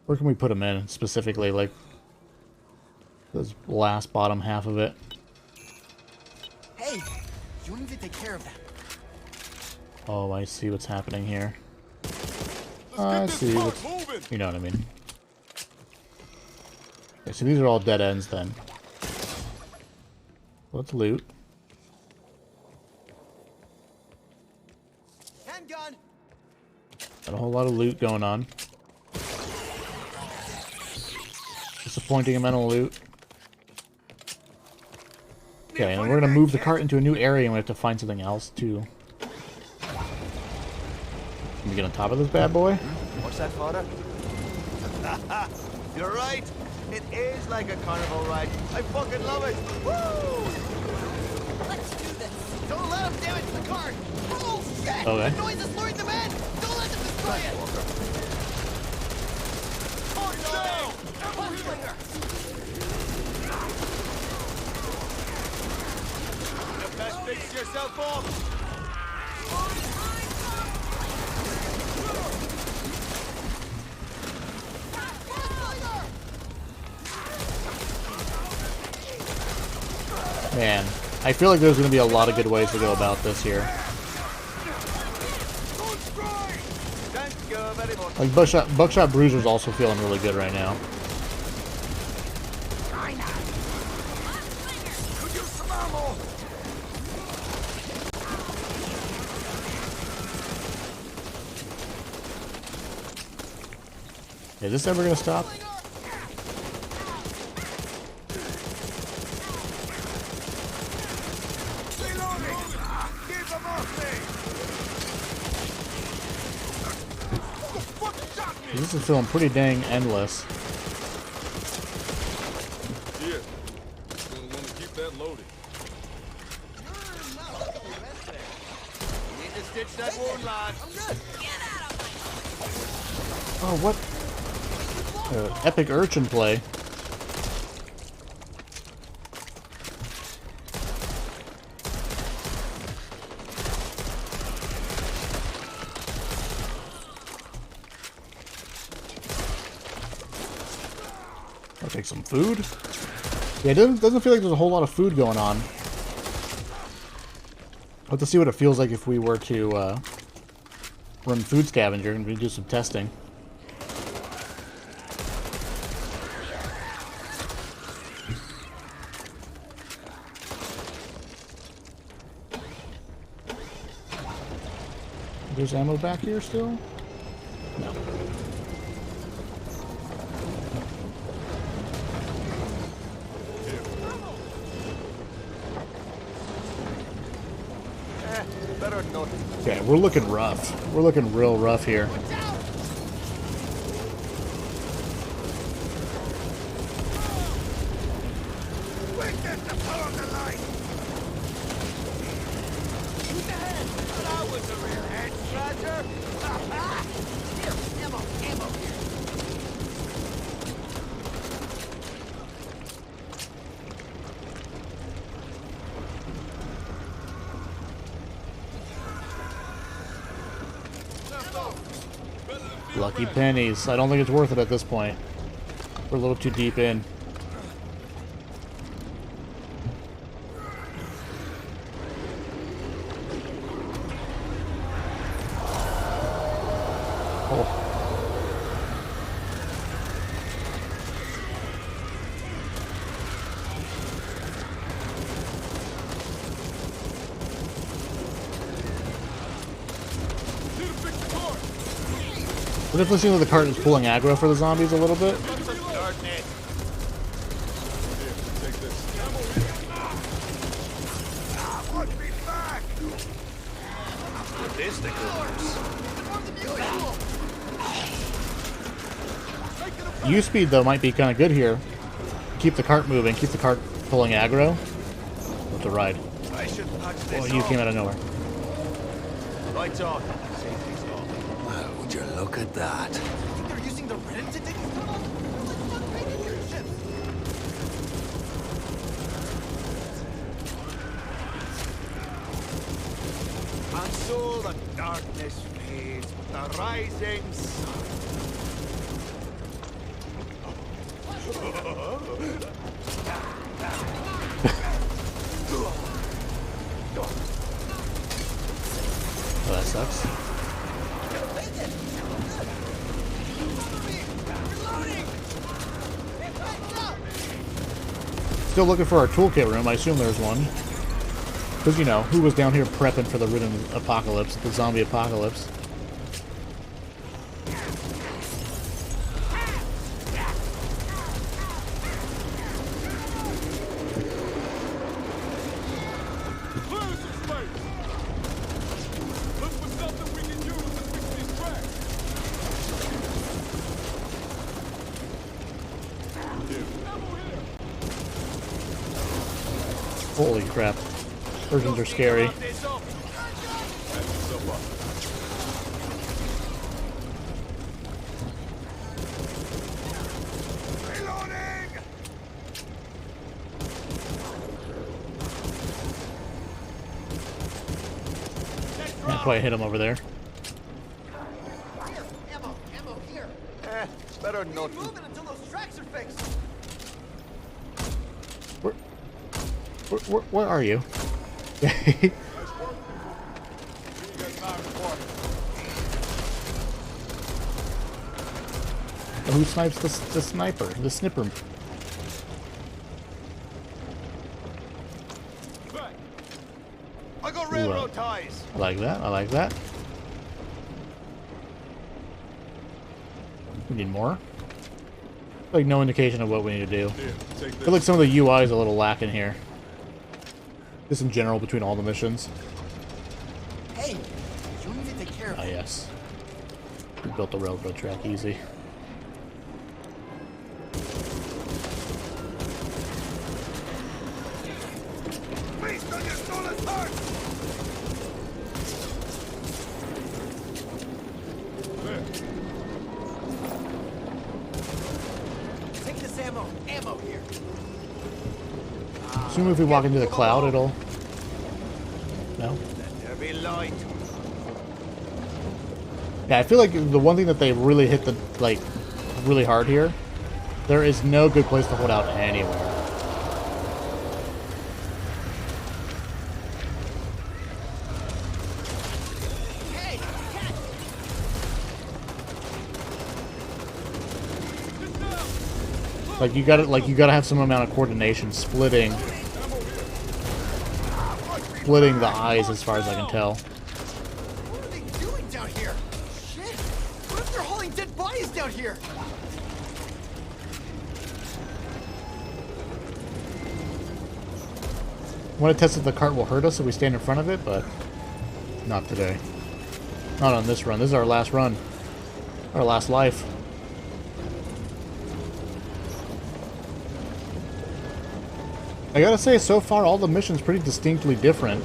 Where can we put them in specifically? Like this last bottom half of it.
Hey, you need to take care of that.
Oh, I see what's happening here. I see what's... You know what I mean. Okay, so these are all dead ends then. Let's loot.
Handgun.
Got a whole lot of loot going on. Disappointing amount of loot. Okay, and we're gonna move the cart into a new area and we have to find something else too. Can we get on top of this bad boy?
What's that, father? You're right. It is like a carnival ride. I fucking love it. Woo!
Let's do this. Don't let them damage the cart. Oh shit!
Okay.
The noise is luring them in. Don't let them destroy it. Oh no! Bunslinger!
You best fix yourself up.
Man, I feel like there's going to be a lot of good ways to go about this here.
Thank you very much.
Like Buckshot Bruiser's also feeling really good right now.
Could use some ammo.
Is this ever going to stop? This is feeling pretty dang endless.
Yeah. Gonna want to keep that loaded.
Need to stitch that wound, lad.
Oh, what? Epic urchin play. I'll take some food. Yeah, it doesn't feel like there's a whole lot of food going on. I'll have to see what it feels like if we were to run Food Scavenger and we do some testing. There's ammo back here still? No.
Better than nothing.
Okay, we're looking rough. We're looking real rough here.
Witness the power of the light. Shoot the head. That was a real head scratcher. Here, ammo, ammo here.
Lucky pennies. I don't think it's worth it at this point. We're a little too deep in. Oh. We're definitely seeing that the cart is pulling aggro for the zombies a little bit. U speed though might be kind of good here. Keep the cart moving, keep the cart pulling aggro. With the ride. Oh, you came out of nowhere.
Lights off. Safety's off.
Well, would you look at that?
You think they're using the rhythm to dig this tunnel? Let's not break into your ship.
And so the darkness fades with the rising sun.
Oh, that sucks. Still looking for our toolkit room. I assume there's one. Because, you know, who was down here prepping for the ridden apocalypse, the zombie apocalypse? Holy crap. Versions are scary. Can't quite hit him over there.
Ammo here.
It's better than nothing.
Moving until those tracks are fixed.
Where are you? Who snipes the sniper? The snipper.
I got railroad ties.
I like that. I like that. We need more. Like no indication of what we need to do. I feel like some of the UI is a little lacking here. Just in general between all the missions.
Hey, you need to take care of
Ah, yes. We built the railroad track easy.
Feast on your stolen heart.
Take this ammo here.
Assume if we walk into the cloud, it'll... No?
Let there be light.
Yeah, I feel like the one thing that they really hit the, like, really hard here, there is no good place to hold out anywhere. Like you gotta have some amount of coordination, splitting the eyes, as far as I can tell.
What are they doing down here? Shit! What if they're hauling dead bodies down here?
I want to test if the cart will hurt us if we stand in front of it, but not today. Not on this run. This is our last run. Our last life. I gotta say, so far all the missions pretty distinctly different.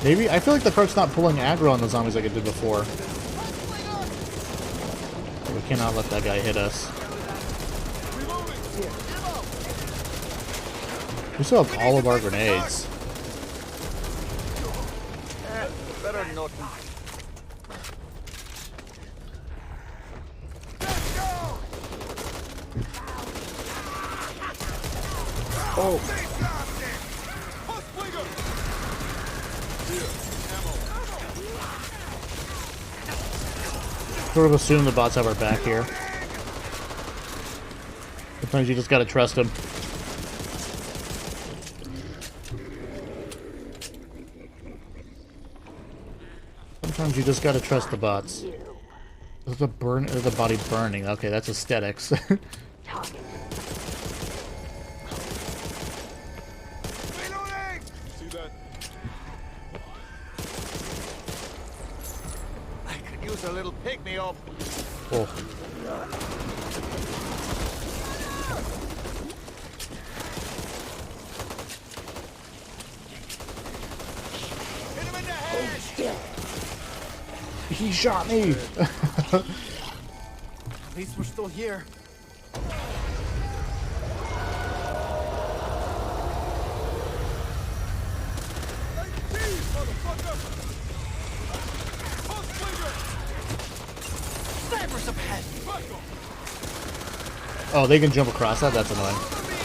Maybe I feel like the cart's not pulling aggro on the zombies like it did before. We cannot let that guy hit us. We still have all of our grenades.
Better than nothing.
Oh. Sort of assume the bots have our back here. Sometimes you just gotta trust them. Sometimes you just gotta trust the bots. There's a burn. There's a body burning. Okay, that's aesthetics.
See that? I could use a little pick-me-up.
Oh.
Hit him in the head.
He shot me.
At least we're still here.
Oh, they can jump across that? That's annoying.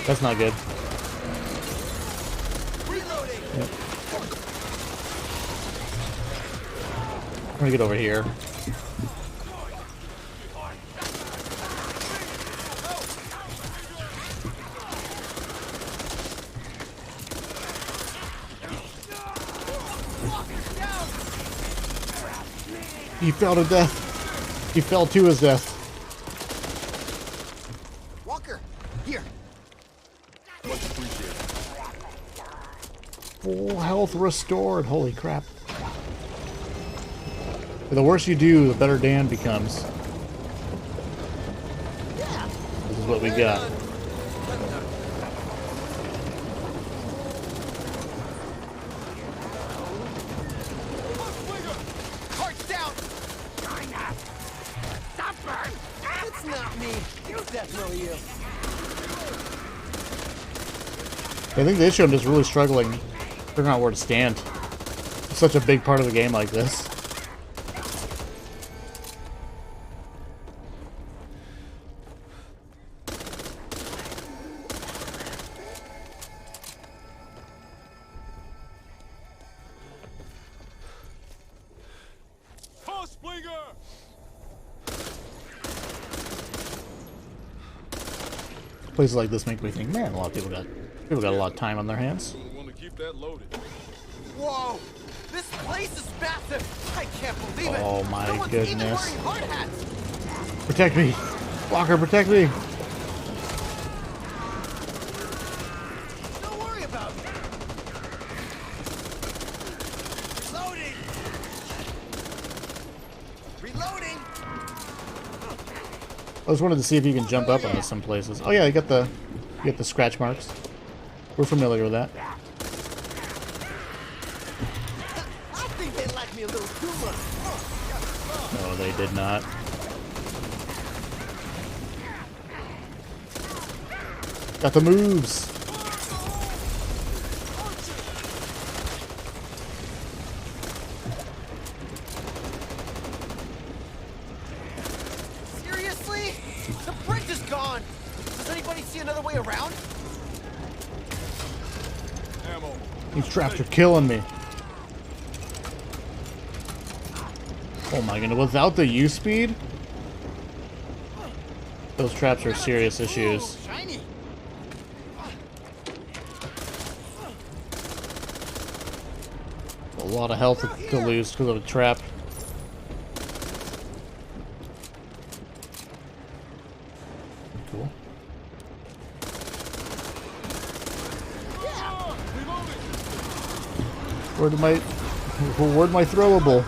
That's not good. Yep. I'm gonna get over here. He fell to death. He fell to his death.
Walker, here.
Much appreciated.
Full health restored. Holy crap. The worse you do, the better Dan becomes. This is what we got.
Cart's down. Stop burn. It's not me. It's definitely you.
I think the issue I'm just really struggling figuring out where to stand. It's such a big part of the game like this. Places like this make me think, man, a lot of people got a lot of time on their hands.
Want to keep that loaded.
Whoa! This place is massive. I can't believe it.
Oh my
no one's
goodness!
even wearing hard hats.
Protect me, Walker! Protect me!
Don't worry about it. Reloading. Reloading.
I just wanted to see if you can jump up onto some places. Oh yeah, you got the scratch marks. We're familiar with that.
I think they like me a little too much.
No, they did not. Got the moves.
Seriously? The bridge is gone. Does anybody see another way around?
Ammo.
These traps are killing me. Oh my goodness, without the U speed? Those traps are serious issues.
Ooh, shiny.
A lot of health to lose because of a trap. Cool. Where'd my throwable?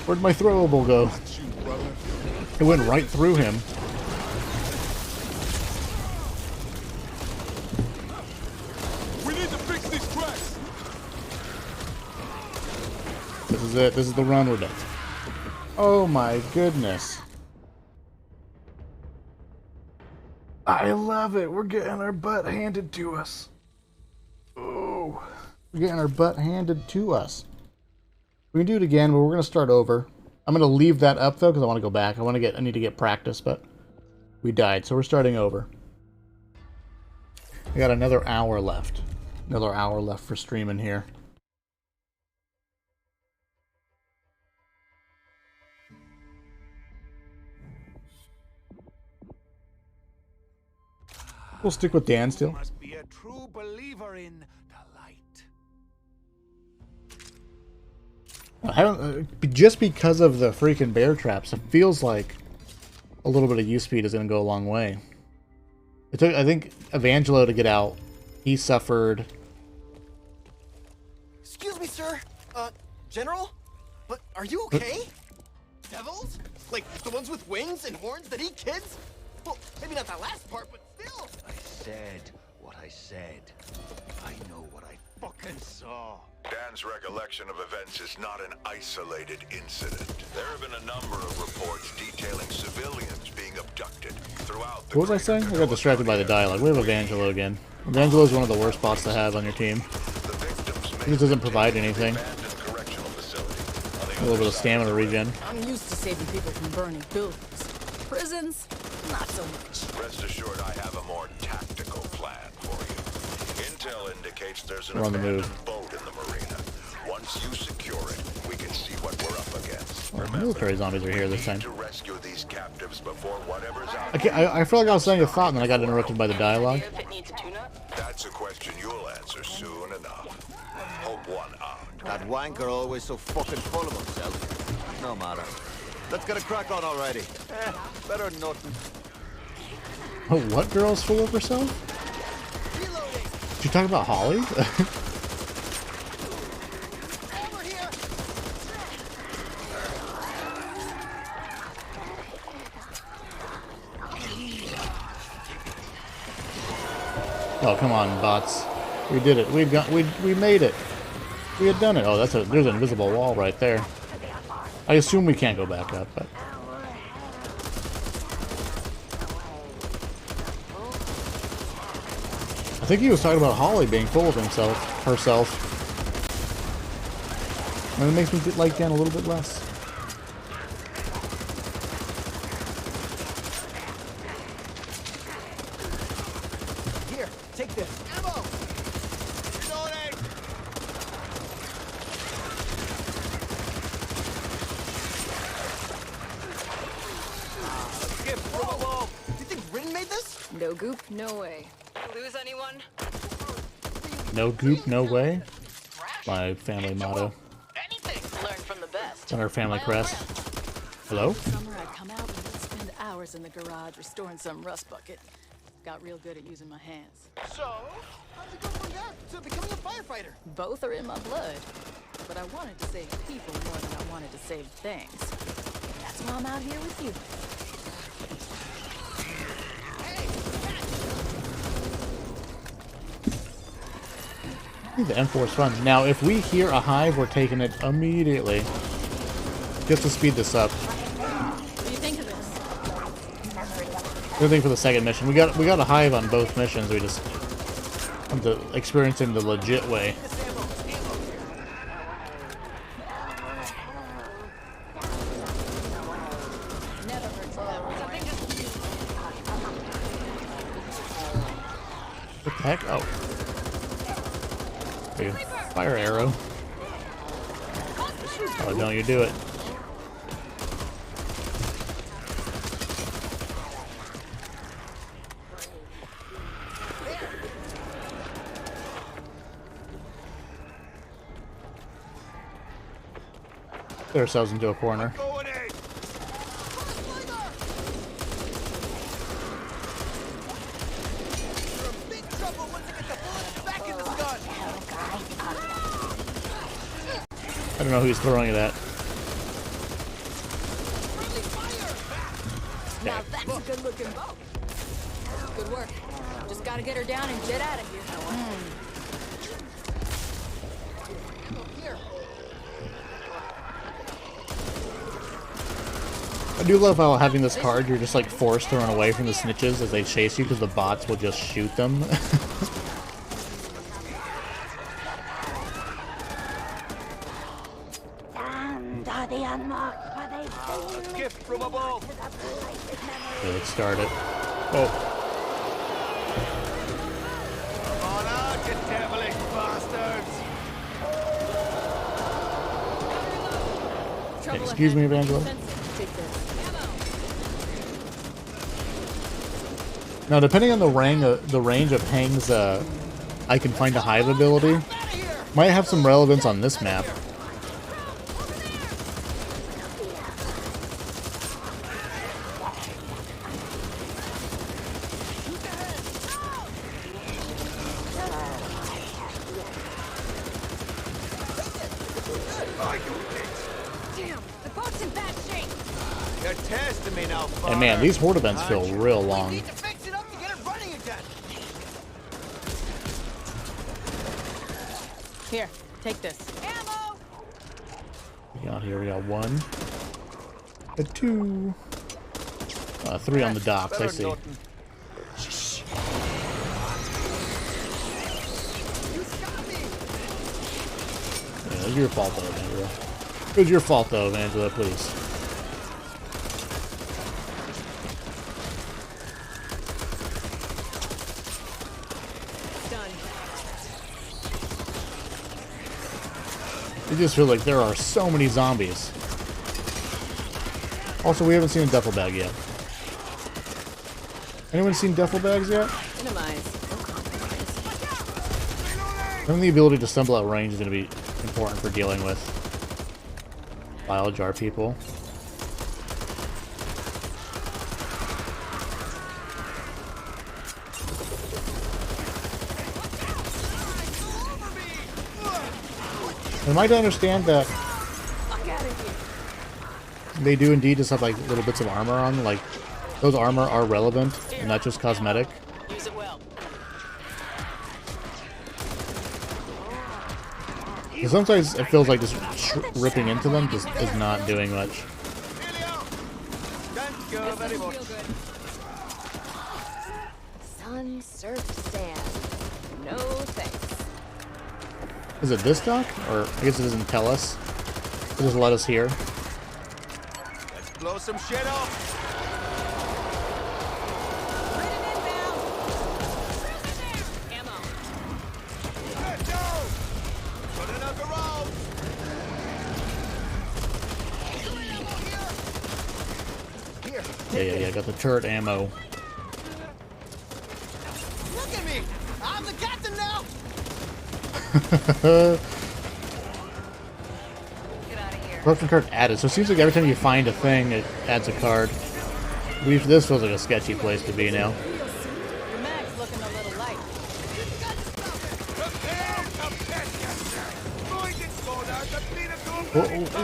Where'd my throwable go? It went right through him.
We need to fix these cracks.
This is it. This is the run we're done. Oh my goodness. I love it. We're getting our butt handed to us. Oh. We're getting our butt handed to us. We can do it again, but we're going to start over. I'm going to leave that up, though, because I want to go back. I need to get practice, but we died, so we're starting over. We got another hour left. Another hour left for streaming here. We'll stick with Dan still.
Must be a true believer in the light.
I haven't, just because of the freaking bear traps, it feels like a little bit of U-speed is going to go a long way. It took, I think, Evangelo to get out. He suffered.
Excuse me, sir. General? But are you okay? Devils? Like the ones with wings and horns that eat kids? Well, maybe not that last part, but still.
I said what I said. I know what I fucking saw.
Dan's recollection of events is not an isolated incident. There have been a number of reports detailing civilians being abducted throughout the
What was I saying? I got distracted by the dialogue. We have Evangelo again. Evangelo is one of the worst bots to have on your team. He just doesn't provide anything. A little bit of stamina regen.
I'm used to saving people from burning buildings. Prisons?
not so much.
Rest assured I have a more tactical plan for you. Intel indicates there's an
We're on the move.
abandoned boat in the marina. Once you secure it, we can see what we're up against.
Well, military zombies are here this time.
To rescue these captives before whatever's out.
I feel like I was saying a thought and then I got interrupted by the dialogue.
If it needs a tune-up?
That's a question you'll answer soon enough. Hope one out.
That wanker always so fucking full of himself. No matter. Let's get a crack on already. Better than nothing.
Oh, what girl's full of herself? Did you talk about Holly? Oh, come on, bots. We did it. We made it. We had done it. Oh, there's an invisible wall right there. I assume we can't go back up, but I think he was talking about Holly being full of herself. And it makes me like Dan a little bit less.
Here, take this. Ammo!
Reloading! Skip,
Whoa! Do you think Rin made this?
No goop, no way. Lose anyone?
No goop, no way. My family motto.
Anything. Learn from the best.
It's on our family crest. Hello?
Summer I'd come out and I'd spend hours in the garage restoring some rust bucket. Got real good at using my hands.
So, how'd you go from that to becoming a firefighter?
Both are in my blood. But I wanted to save people more than I wanted to save things. That's why I'm out here with you.
The M4 is fun. Now, if we hear a hive, we're taking it immediately. Just to speed this up.
What do you think of this?
Good thing for the second mission. We got a hive on both missions. We just have to experience it in the legit way. What the heck? Oh. Okay. Fire arrow. Oh, don't you do it. Get ourselves into a corner. I don't know who he's throwing it at.
Now that's a good looking boat. Good work. Just gotta get her down and get out of here.
I do love how having this card, you're just like forced to run away from the snitches as they chase you because the bots will just shoot them.
And are the unmarked for they
A gift from above.
Okay, let's start it. Oh,
Come on out, you devilish bastards.
excuse me, Evangela.
Take this.
Now, depending on the range of Hang's I can find a hive ability, might have some relevance on this map.
Damn, the boat's in bad shape.
You're testing me now,
And man, these horde events feel real long.
Need to fix it up to get it running again.
Here, take this. Ammo!
Here we got 1, a 2, 3 on the docks. I see.
You shot me.
Yeah, it was your fault though, Angela. It was your fault though, Angela. Please. It just feels like there are so many zombies. Also, we haven't seen a duffel bag yet. Anyone seen duffel bags yet?
Minimize. No compromise.
Having the ability to stumble at range is going to be important for dealing with bile jar people. Am I to understand that they do indeed just have like little bits of armor on? Like, those armor are relevant and not just cosmetic?
Use it well.
Because sometimes it feels like just ripping into them just is not doing much.
Thank you very much.
Sun, surf, sand. No thanks.
Is it this dock? Or I guess it doesn't tell us. It just let us hear.
Let's blow some shit up.
Ammo.
Let's go. Running out the road. Here.
Yeah, got the turret ammo.
Look at me. I'm the captain now.
Corruption card added. So it seems like every time you find a thing, it adds a card. This feels like a sketchy place to be now.
Your mag's looking a little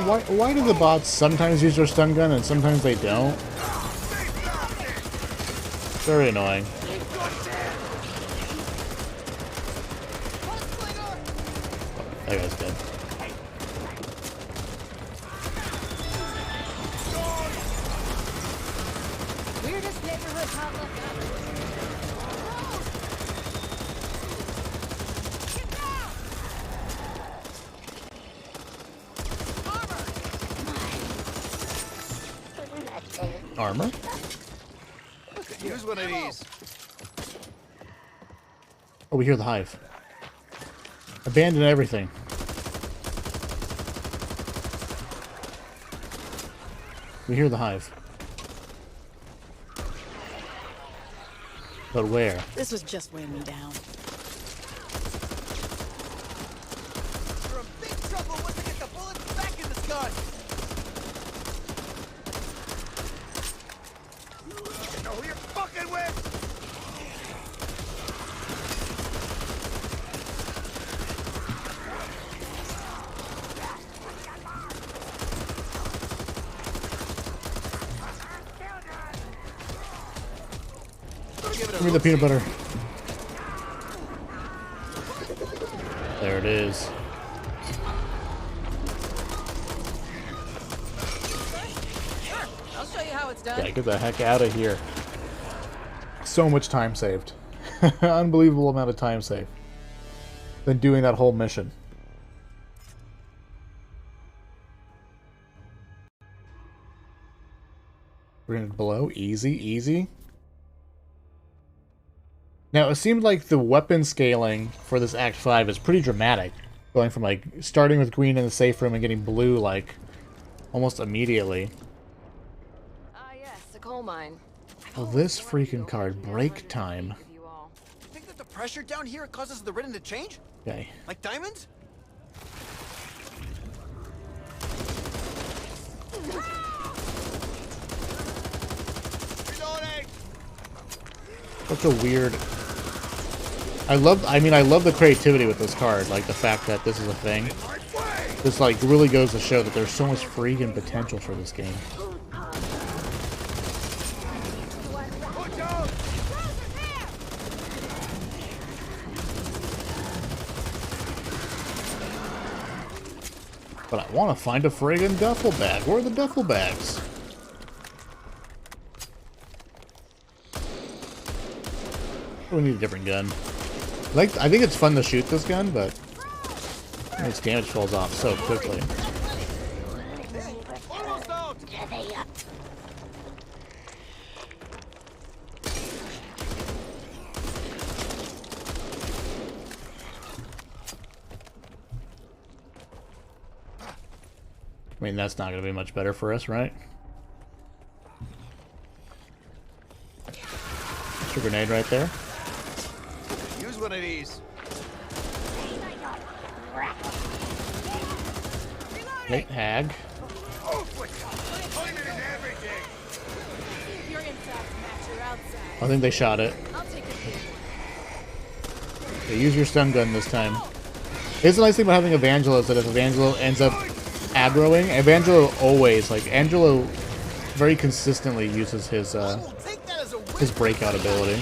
light.
Why do the bots sometimes use their stun gun and sometimes they don't? Very annoying. That guy's dead.
Weirdest neighborhood potluck ever.
Armor?
Use one of these.
Oh, we hear the hive. Abandon everything. We hear the hive. But where?
This was just weighing me down.
You're in big trouble once I get the bullets back in this gun. You know who you're fucking with?
Give me the peanut butter. There it is.
I'll show you how it's done.
Yeah, get the heck out of here. So much time saved. Unbelievable amount of time saved. Than doing that whole mission. Grenade below. Easy, easy. Now, it seemed like the weapon scaling for this Act 5 is pretty dramatic. Going from, like, starting with green in the safe room and getting blue, like, almost immediately.
Ah, yes, a coal mine.
Oh, this freaking card. Break time.
You think that the pressure down here causes the rhythm to change?
Okay.
Like diamonds? Reloading!
Such a weird... I love the creativity with this card, like the fact that this is a thing. This like really goes to show that there's so much freaking potential for this game. But I want to find a friggin' duffel bag. Where are the duffel bags? Oh, we need a different gun. I think it's fun to shoot this gun, but its damage falls off so quickly. I mean, that's not going to be much better for us, right? Extra grenade right there.
Use one of these.
Nate Hag. I think they shot it. Okay, use your stun gun this time. Here's the nice thing about having Evangelo is that if Evangelo ends up aggroing, Evangelo always, like, Angelo very consistently uses his breakout ability.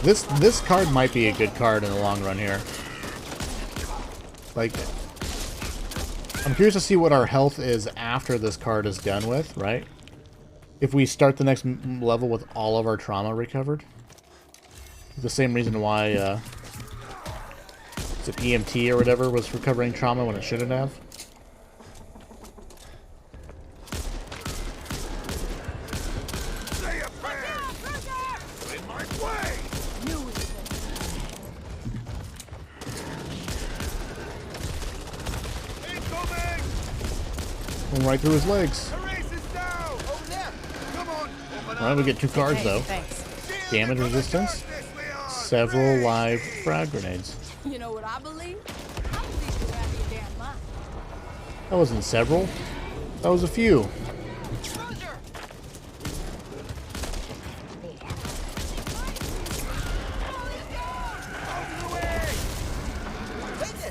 This card might be a good card in the long run here. Like, I'm curious to see what our health is after this card is done with, right? If we start the next level with all of our trauma recovered. The same reason why, is it EMT or whatever was recovering trauma when it shouldn't have. Went right through his legs. Alright, we get 2 cards though. Damage resistance, several live frag grenades.
You know what I believe? I believe you're out of your damn mind.
That wasn't several. That was a few.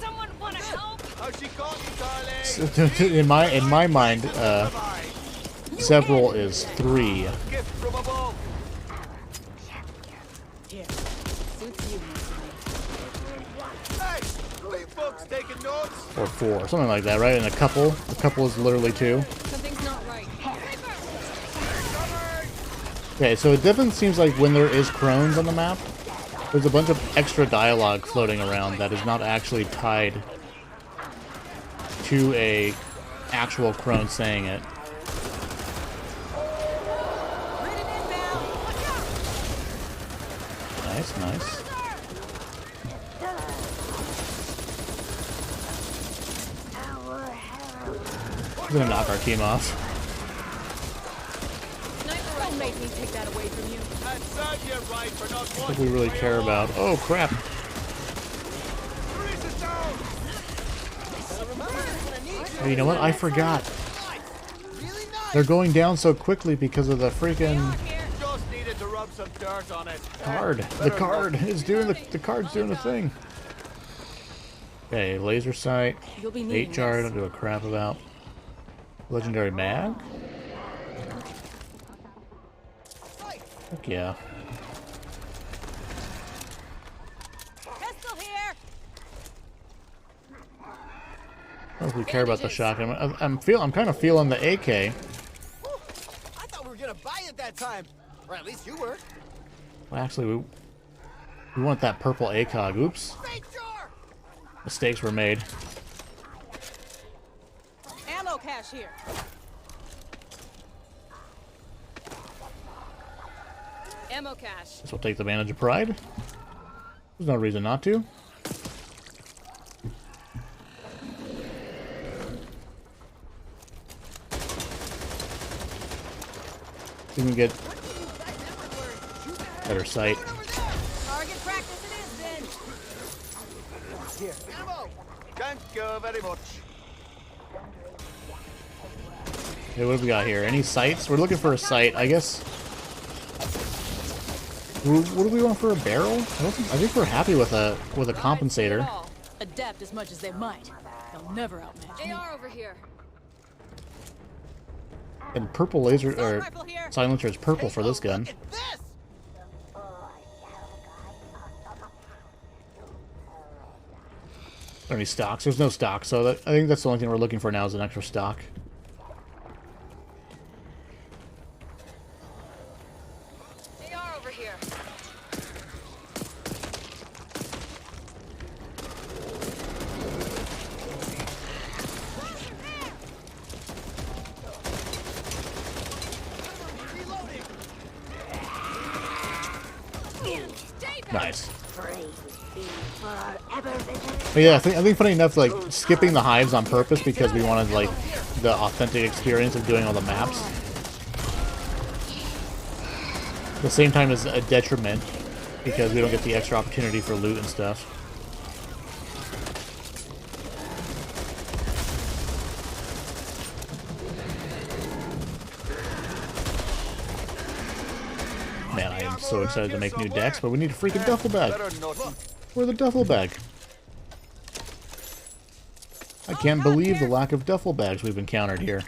Someone want to help?
In my mind, several is 3. Or 4, something like that, right? And a couple is literally 2.
Something's not right.
Okay, so it definitely seems like when there is crones on the map, there's a bunch of extra dialogue floating around that is not actually tied to a actual crone saying it. Nice, nice. We're gonna knock our team off.
Don't make me take that away from you.
What do we really care about? Oh crap! Oh, you know what? I forgot. They're going down so quickly because of the freaking card. The card is doing the card's doing the thing. Okay, laser sight, 8 jar. I don't do a crap about. Legendary mag. Heck yeah.
Pistol here.
I don't know if we care about the shotgun. I'm kind of feeling the AK.
I thought we were gonna buy it that time, or at least you were.
Well, actually, we want that purple ACOG. Oops. Mistakes were made.
Ammo cache here. Ammo cache.
Guess we'll take the advantage of pride. There's no reason not to. We can get better sight.
Target practice it is then.
Here, ammo. Thank you very much.
Okay, what have we got here? Any sights? We're looking for a sight, I guess. What do we want for a barrel? I think we're happy with a compensator.
Adapt as much as they might. They'll never outmatch me.
AR over here.
And purple laser or silencer is purple for this gun. Are there any stocks? There's no stock, so I think that's the only thing we're looking for now is an extra stock.
AR over here.
Nice. But yeah, I think funny enough, like skipping the hives on purpose because we wanted like the authentic experience of doing all the maps. At the same time as a detriment because we don't get the extra opportunity for loot and stuff. Man, I am so excited to make new decks, but we need a freaking duffel bag. Where's the duffel bag? I can't believe the lack of duffel bags we've encountered here.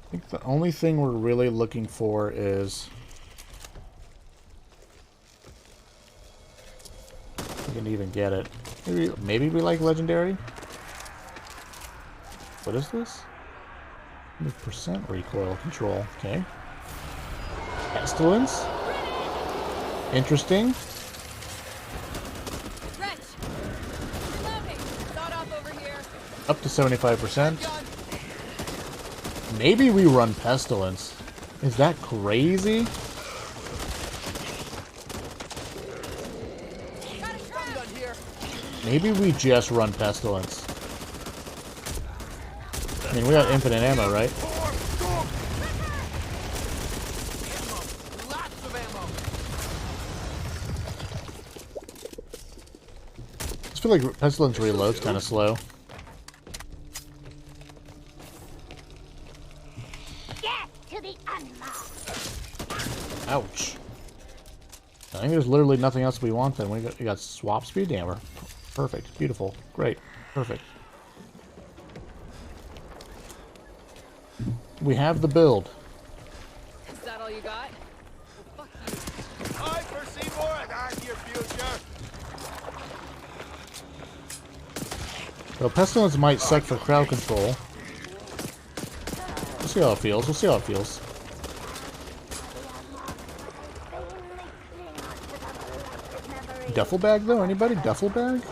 I think the only thing we're really looking for is... we can even get it. Maybe we like legendary? What is this? 100% recoil control. Okay. Pestilence. Interesting. Up to 75%. Maybe we run Pestilence. Is that crazy? Maybe we just run Pestilence. I mean, we got infinite ammo, right? I just feel like Pestilence reloads kind of slow. Ouch. I think there's literally nothing else we want then. We got swap speed. Damn, we're perfect. Beautiful. Great. Perfect. We have the build.
Is that all you got? Well, fuck you.
I foresee more of that in your future.
So Pestilence might suck for crowd control. We'll see how it feels. We'll see how it feels. Duffel bag though? Anybody? Duffel bag?
This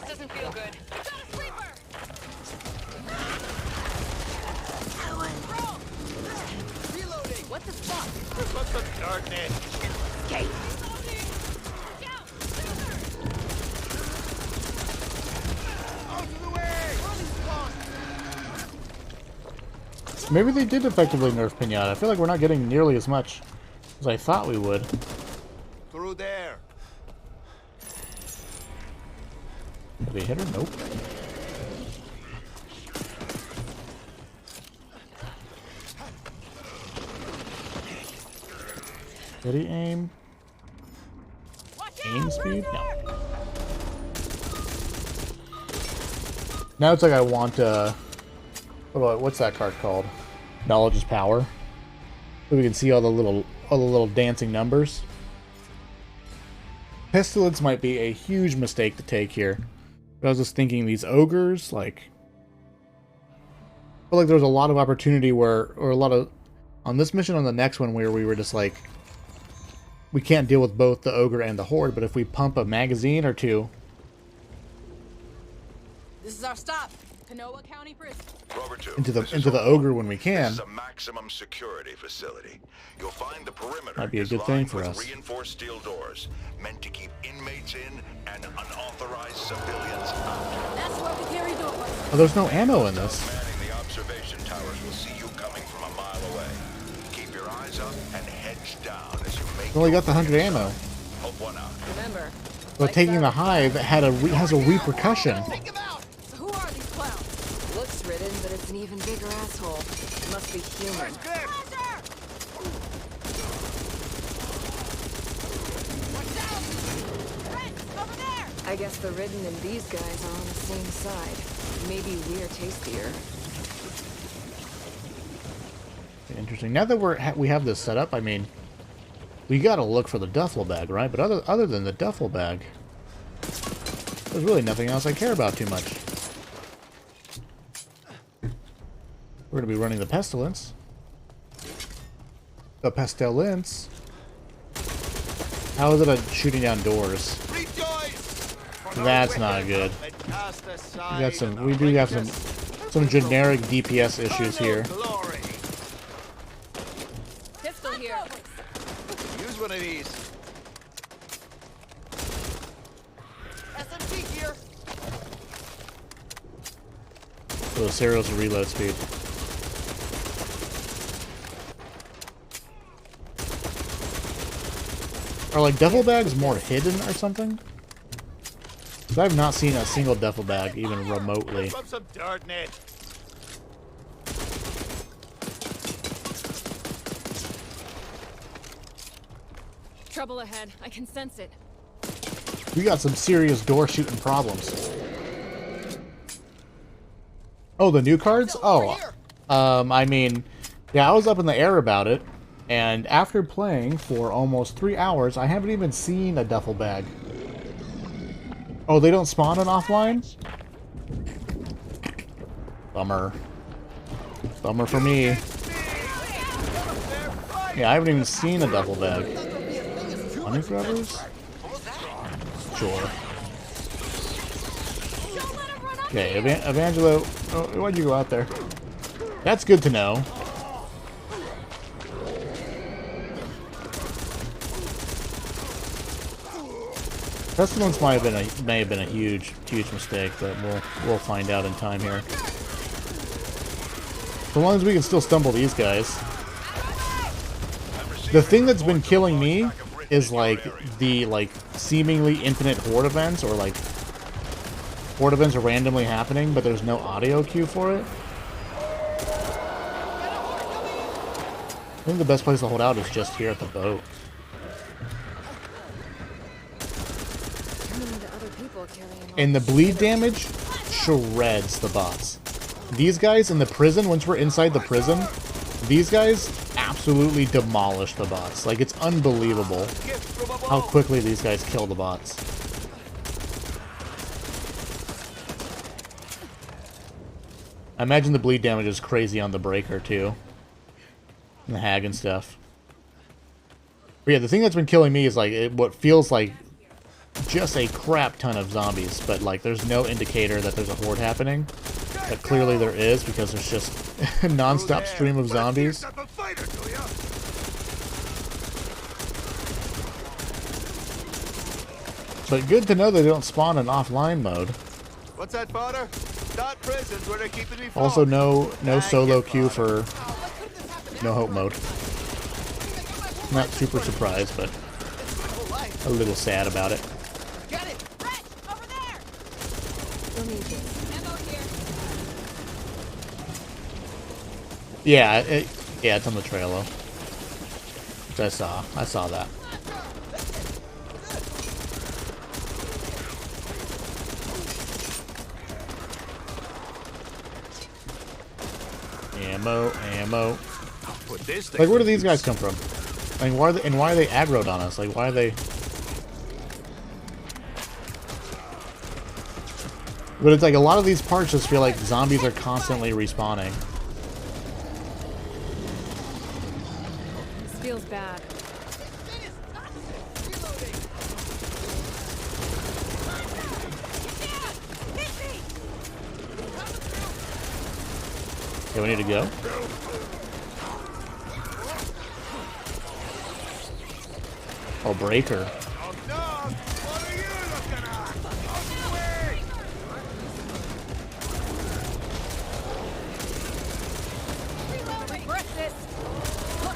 doesn't feel good. Reloading. What the fuck?
What's the darkness?
Escape.
Maybe they did effectively nerf Pinata. I feel like we're not getting nearly as much as I thought we would.
Through there.
Did they hit her? Nope. Did he aim? Aim speed? No. Now it's like I want what's that card called? Knowledge is power. So we can see all the little dancing numbers. Pestilence might be a huge mistake to take here. But I was just thinking these ogres, like, I feel like there's a lot of opportunity where, or a lot of, on this mission, on the next one, where we were just like, we can't deal with both the ogre and the horde, but if we pump a magazine or two.
This is our stop. Kanawha County Prison.
Into the ogre when we can.
This is a maximum security facility. You'll find the perimeter
Might be a good thing for us.
Reinforced steel doors meant to keep inmates in and unauthorized civilians out.
That's what we carry doors.
Oh, there's no ammo in this.
Manning the observation towers will see you coming from a mile away. Keep your eyes up and heads down as you make.
Only got the 100 ammo.
Hope one out.
Remember.
But taking the hive has a repercussion.
So who are these clowns? Looks ridden, but it's an even bigger asshole. Must be human. I guess the ridden and these guys are on the same side. Maybe we're tastier.
Interesting. Now that we have this set up, I mean, we gotta look for the duffel bag, right? But other than the duffel bag, there's really nothing else I care about too much. We're gonna be running the pestilence. The pestilence. How is it a shooting down doors? That's not good. We do have some some generic DPS issues here.
Pistol here.
Use one of these. SMG here.
So the serial's reload speed. Are like duffel bags more hidden or something? 'Cause I've not seen a single duffel bag even remotely.
Rub some dirt in it.
Trouble ahead. I can sense it.
We got some serious door shooting problems. Oh, the new cards? Oh, I mean, yeah, I was up in the air about it, and after playing for almost 3 hours, I haven't even seen a duffel bag. Oh, they don't spawn in offline? Bummer. Bummer for me. Yeah, I haven't even seen a duffel bag. Honey grabbers? Sure. Okay, Evangelo, oh, why'd you go out there? That's good to know. Pestilence may have been a huge mistake, but we'll find out in time here. So long as we can still stumble these guys. The thing that's been killing me is like the seemingly infinite horde events, or like horde events are randomly happening, but there's no audio cue for it. I think the best place to hold out is just here at the boat. And the bleed damage shreds the bots. These guys in the prison, once we're inside the prison, these guys absolutely demolish the bots. Like, it's unbelievable how quickly these guys kill the bots. I imagine the bleed damage is crazy on the breaker too. And the hag and stuff. But yeah, the thing that's been killing me is like what feels like just a crap ton of zombies, but like there's no indicator that there's a horde happening. But clearly there is, because there's just a non-stop stream of zombies. But good to know they don't spawn in offline mode.
What's that, father? Not prisons where they're keeping me.
Also, no solo queue for no hope mode. Not super surprised, but a little sad about it.
Got it. Right over there.
Ammo here.
Yeah, it's on the trailer. Which I saw that. Ammo. Like, where do these guys come from? Like, why are they aggroed on us? Like, why are they? But it's like a lot of these parts just feel like zombies are constantly respawning.
This feels bad.
Okay, we need to go. Oh, breaker.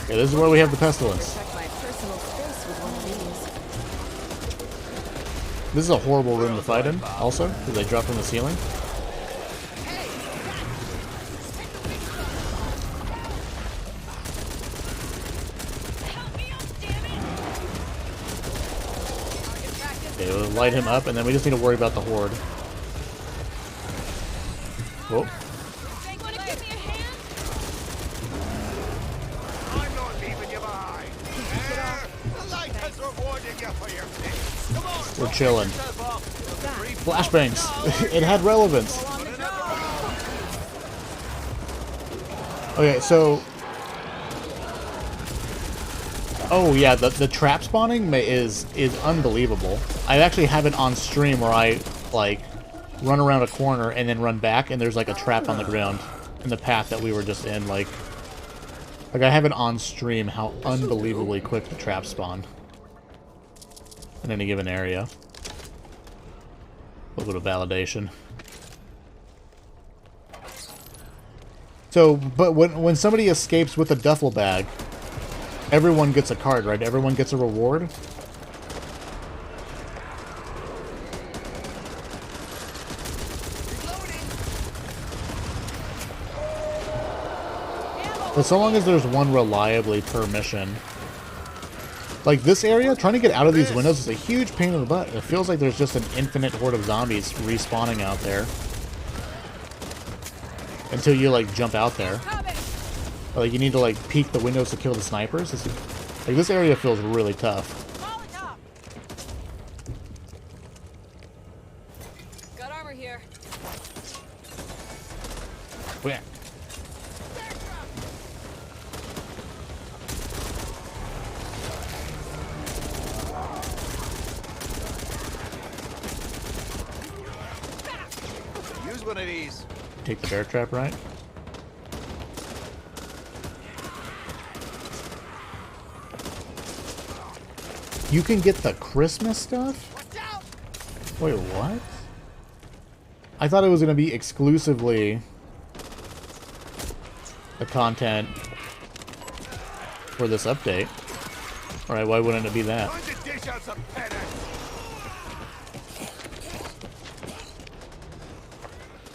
Okay, this is where we have the pestilence. This is a horrible room to fight in, also, because they drop from the ceiling. Okay, we'll light him up, and then we just need to worry about the horde. Whoa. We're chilling. Flashbangs. It had relevance. Okay, so... Oh yeah, the trap spawning is unbelievable. I actually have it on stream where I, like, run around a corner and then run back, and there's like a trap on the ground in the path that we were just in. Like I have it on stream how unbelievably quick the traps spawn in any given area. A little bit of validation. So, but when somebody escapes with a duffel bag, everyone gets a card, right? Everyone gets a reward. But so long as there's one reliably per mission. Like this area, trying to get out of these windows is a huge pain in the butt. It feels like there's just an infinite horde of zombies respawning out there. Until you like jump out there. Or, like you need to like peek the windows to kill the snipers. Like this area feels really tough.
Got armor here.
Yeah.
Use one of these.
Take the bear trap, right? You can get the Christmas stuff? Wait, what? I thought it was going to be exclusively the content for this update. Alright, why wouldn't it be that?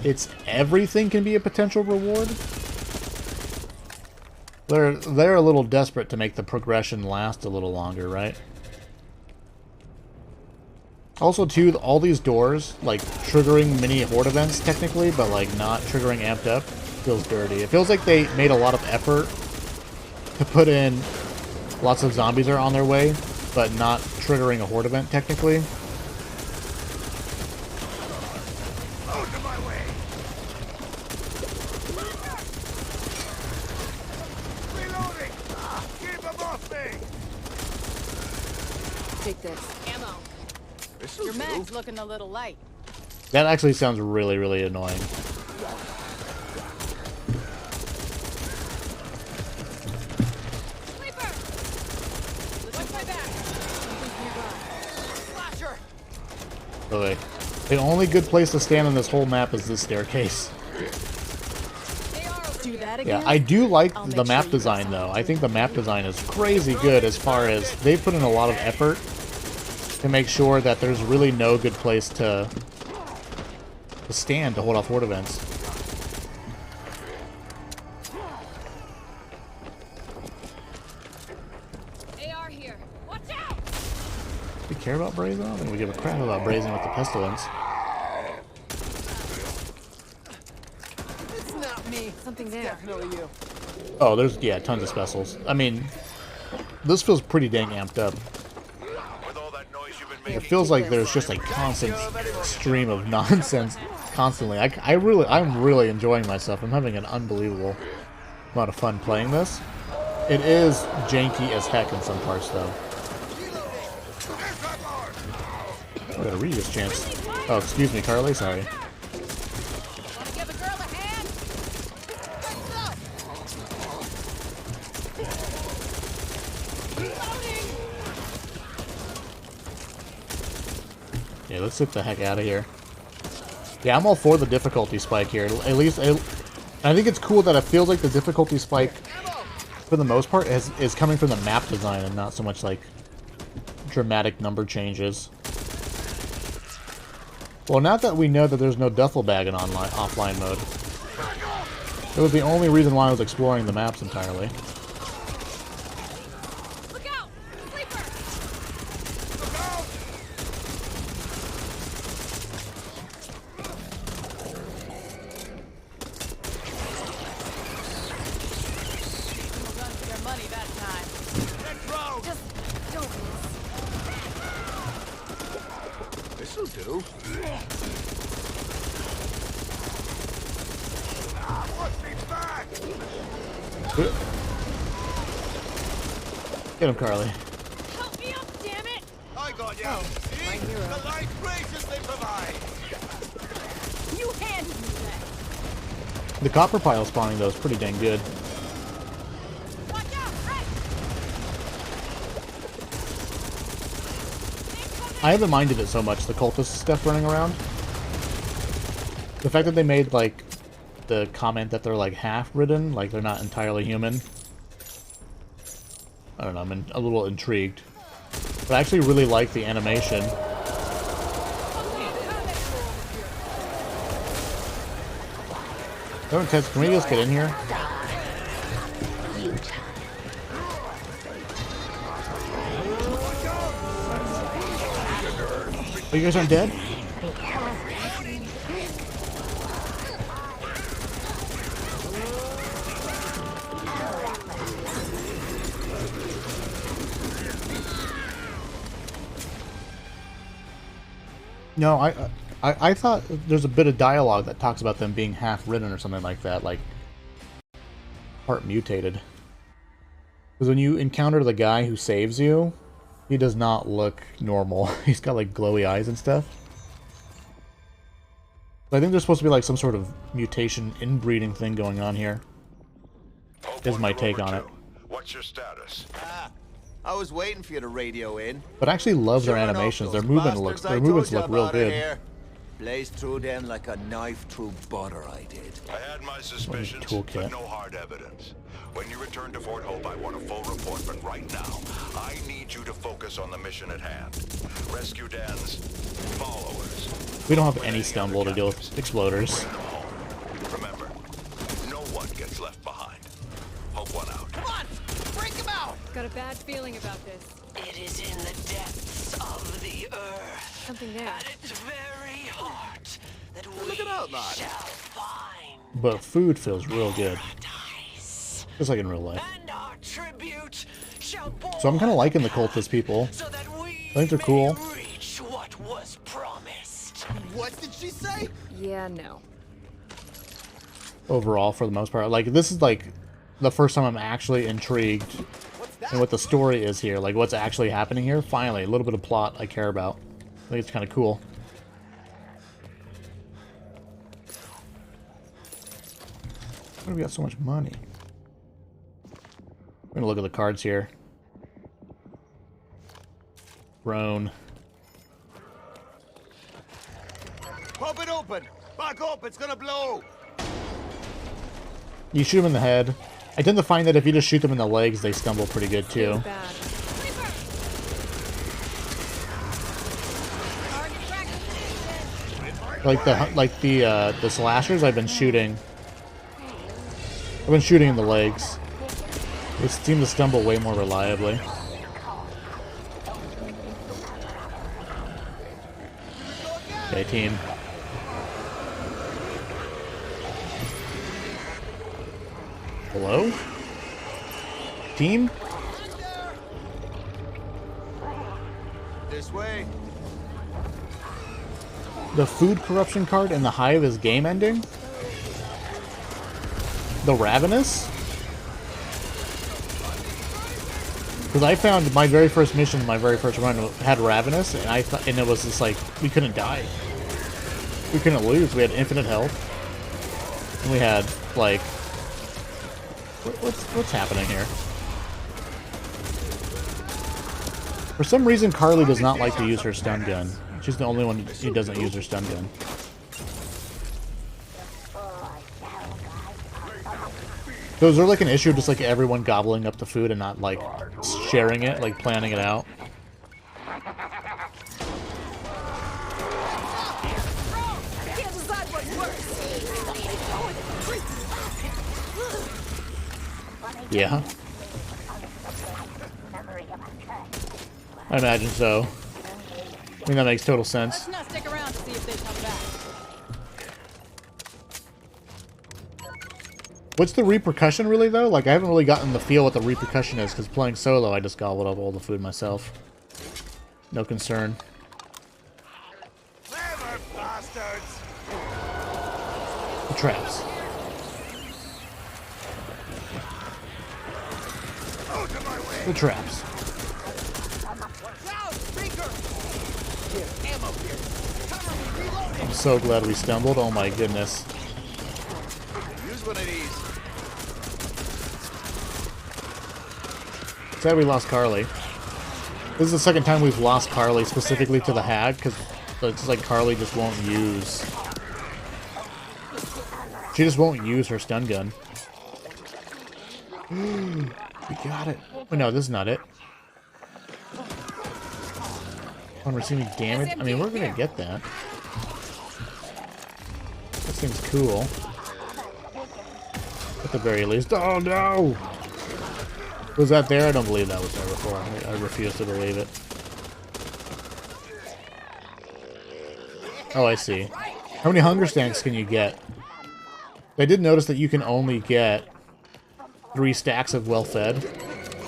It's everything can be a potential reward? They're a little desperate to make the progression last a little longer, right? Also, too, all these doors, like, triggering mini horde events, technically, but, like, not triggering amped up, feels dirty. It feels like they made a lot of effort to put in lots of zombies are on their way, but not triggering a horde event, technically.
Take this. Ammo. Your mag's looking a little light.
That actually sounds really, really annoying.
Sleeper! Watch my back. Slasher!
Really. The only good place to stand on this whole map is this staircase.
Do that again?
Yeah, I do like the map design, though. I think the map design is crazy good as far as they put in a lot of effort to make sure that there's really no good place to stand to hold off horde events.
AR here. Watch out!
Do we care about Brazen? I don't think we give a crap about Brazen with the Pestilence.
It's not me.
Something there.
Definitely you.
Oh, there's, yeah, tons of specials. I mean, this feels pretty dang amped up. It feels like there's just a constant stream of nonsense constantly. I'm really enjoying myself. I'm having an unbelievable amount of fun playing this. It is janky as heck in some parts, though. I gotta read this chance. Oh, excuse me, Carly. Sorry.
Wanna give a girl a hand?
Yeah, let's get the heck out of here. Yeah, I'm all for the difficulty spike here. At least, I think it's cool that it feels like the difficulty spike, for the most part, is coming from the map design and not so much like dramatic number changes. Well, now that we know that there's no duffel bag in offline mode, it was the only reason why I was exploring the maps entirely.
This'll do.
Get him, Carly.
Help me up, damn it!
I got you. See? The light graciously provide.
The copper pile spawning though is pretty dang good. I haven't minded it so much, the cultist stuff running around. The fact that they made, like, the comment that they're, like, half-ridden, like they're not entirely human. I don't know, I'm a little intrigued. But I actually really like the animation. Oh, intense. Can we just get in here? Oh, you guys aren't dead? No, I thought there's a bit of dialogue that talks about them being half-ridden or something like that, like part mutated. Because when you encounter the guy who saves you, he does not look normal. He's got like glowy eyes and stuff. So I think there's supposed to be like some sort of mutation inbreeding thing going on here. Is my take on it.
What's your status?
I was waiting for you to radio in.
But I actually love their animations. Their movements look real good.
Blazed through them like a knife through butter, I did.
I had my suspicions, but no hard evidence. When you return to Fort Hope, I want a full report, but right now, I need you to focus on the mission at hand. Rescue Dan's followers.
We don't have any stumble to deal with exploders.
Remember, no one gets left behind. Hope one out.
Come on! Break him out!
Got a bad feeling about this.
It is in the depths of the earth.
Something there.
At its very heart that we
Look it out, lad.
shall find.
But food feels real good. Just like in real life.
And our tribute shall
So I'm kind of liking the cultist people.
so that we
I think they're cool.
reach what was promised.
What did she say?
Yeah, no.
Overall, for the most part. Like, this is like the first time I'm actually intrigued in what the story is here. Like, what's actually happening here. Finally, a little bit of plot I care about. I think it's kind of cool. Why do we got so much money? I'm gonna look at the cards here. Throne.
Pop it open! Back up, it's gonna blow!
You shoot them in the head. I tend to find that if you just shoot them in the legs, they stumble pretty good too. Like the slashers, I've been shooting in the legs. They seem to stumble way more reliably. Okay, team. Hello? Team?
This way.
The food corruption card in the Hive is game ending? The Ravenous? Because I found my very first mission, my very first run had Ravenous, and it was just like, we couldn't die. We couldn't lose. We had infinite health. And we had, like... What's happening here? For some reason, Carly does not like to use her stun gun. She's the only one who doesn't use her stun gun. So is there like an issue just like everyone gobbling up the food and not like sharing it, like planning it out? Yeah. I imagine so. I mean, that makes total sense.
Let's not stick around to see if they come back.
What's the repercussion really, though? Like, I haven't really gotten the feel what the repercussion is, because playing solo, I just gobbled up all the food myself. No concern.
Clever bastards!
The traps.
Out of my way!
The traps.
Cloud! Speaker! Here, ammo here. Cover
I'm so glad we stumbled. Oh my goodness.
Use one of these.
Sad we lost Carly. This is the second time we've lost Carly specifically to the hag, because it's like Carly just won't use... She just won't use her stun gun. We got it. Oh, no, this is not it. On receiving damage? I mean, we're gonna get that. This thing's cool. At the very least. Oh no! Was that there? I don't believe that was there before. I refuse to believe it. Oh, I see. How many hunger stacks can you get? I did notice that you can only get 3 stacks of well-fed.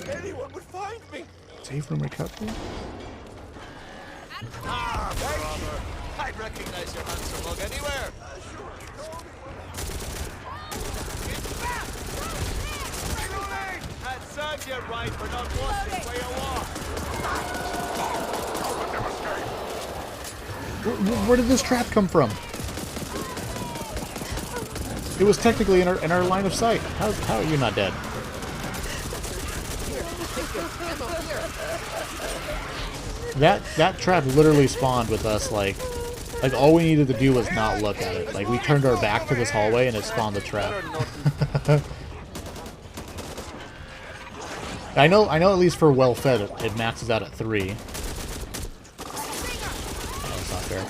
Anyone would find me.
Safe room recovery?
Ah, brother. I'd recognize your handsome mug anywhere. That serves you right for not watching where you are.
Where did this trap come from? It was technically in our line of sight. How are you not dead? That trap literally spawned with us like all we needed to do was not look at it. Like we turned our back to this hallway and it spawned the trap. I know at least for well fed it maxes out at 3. Oh, that's not fair.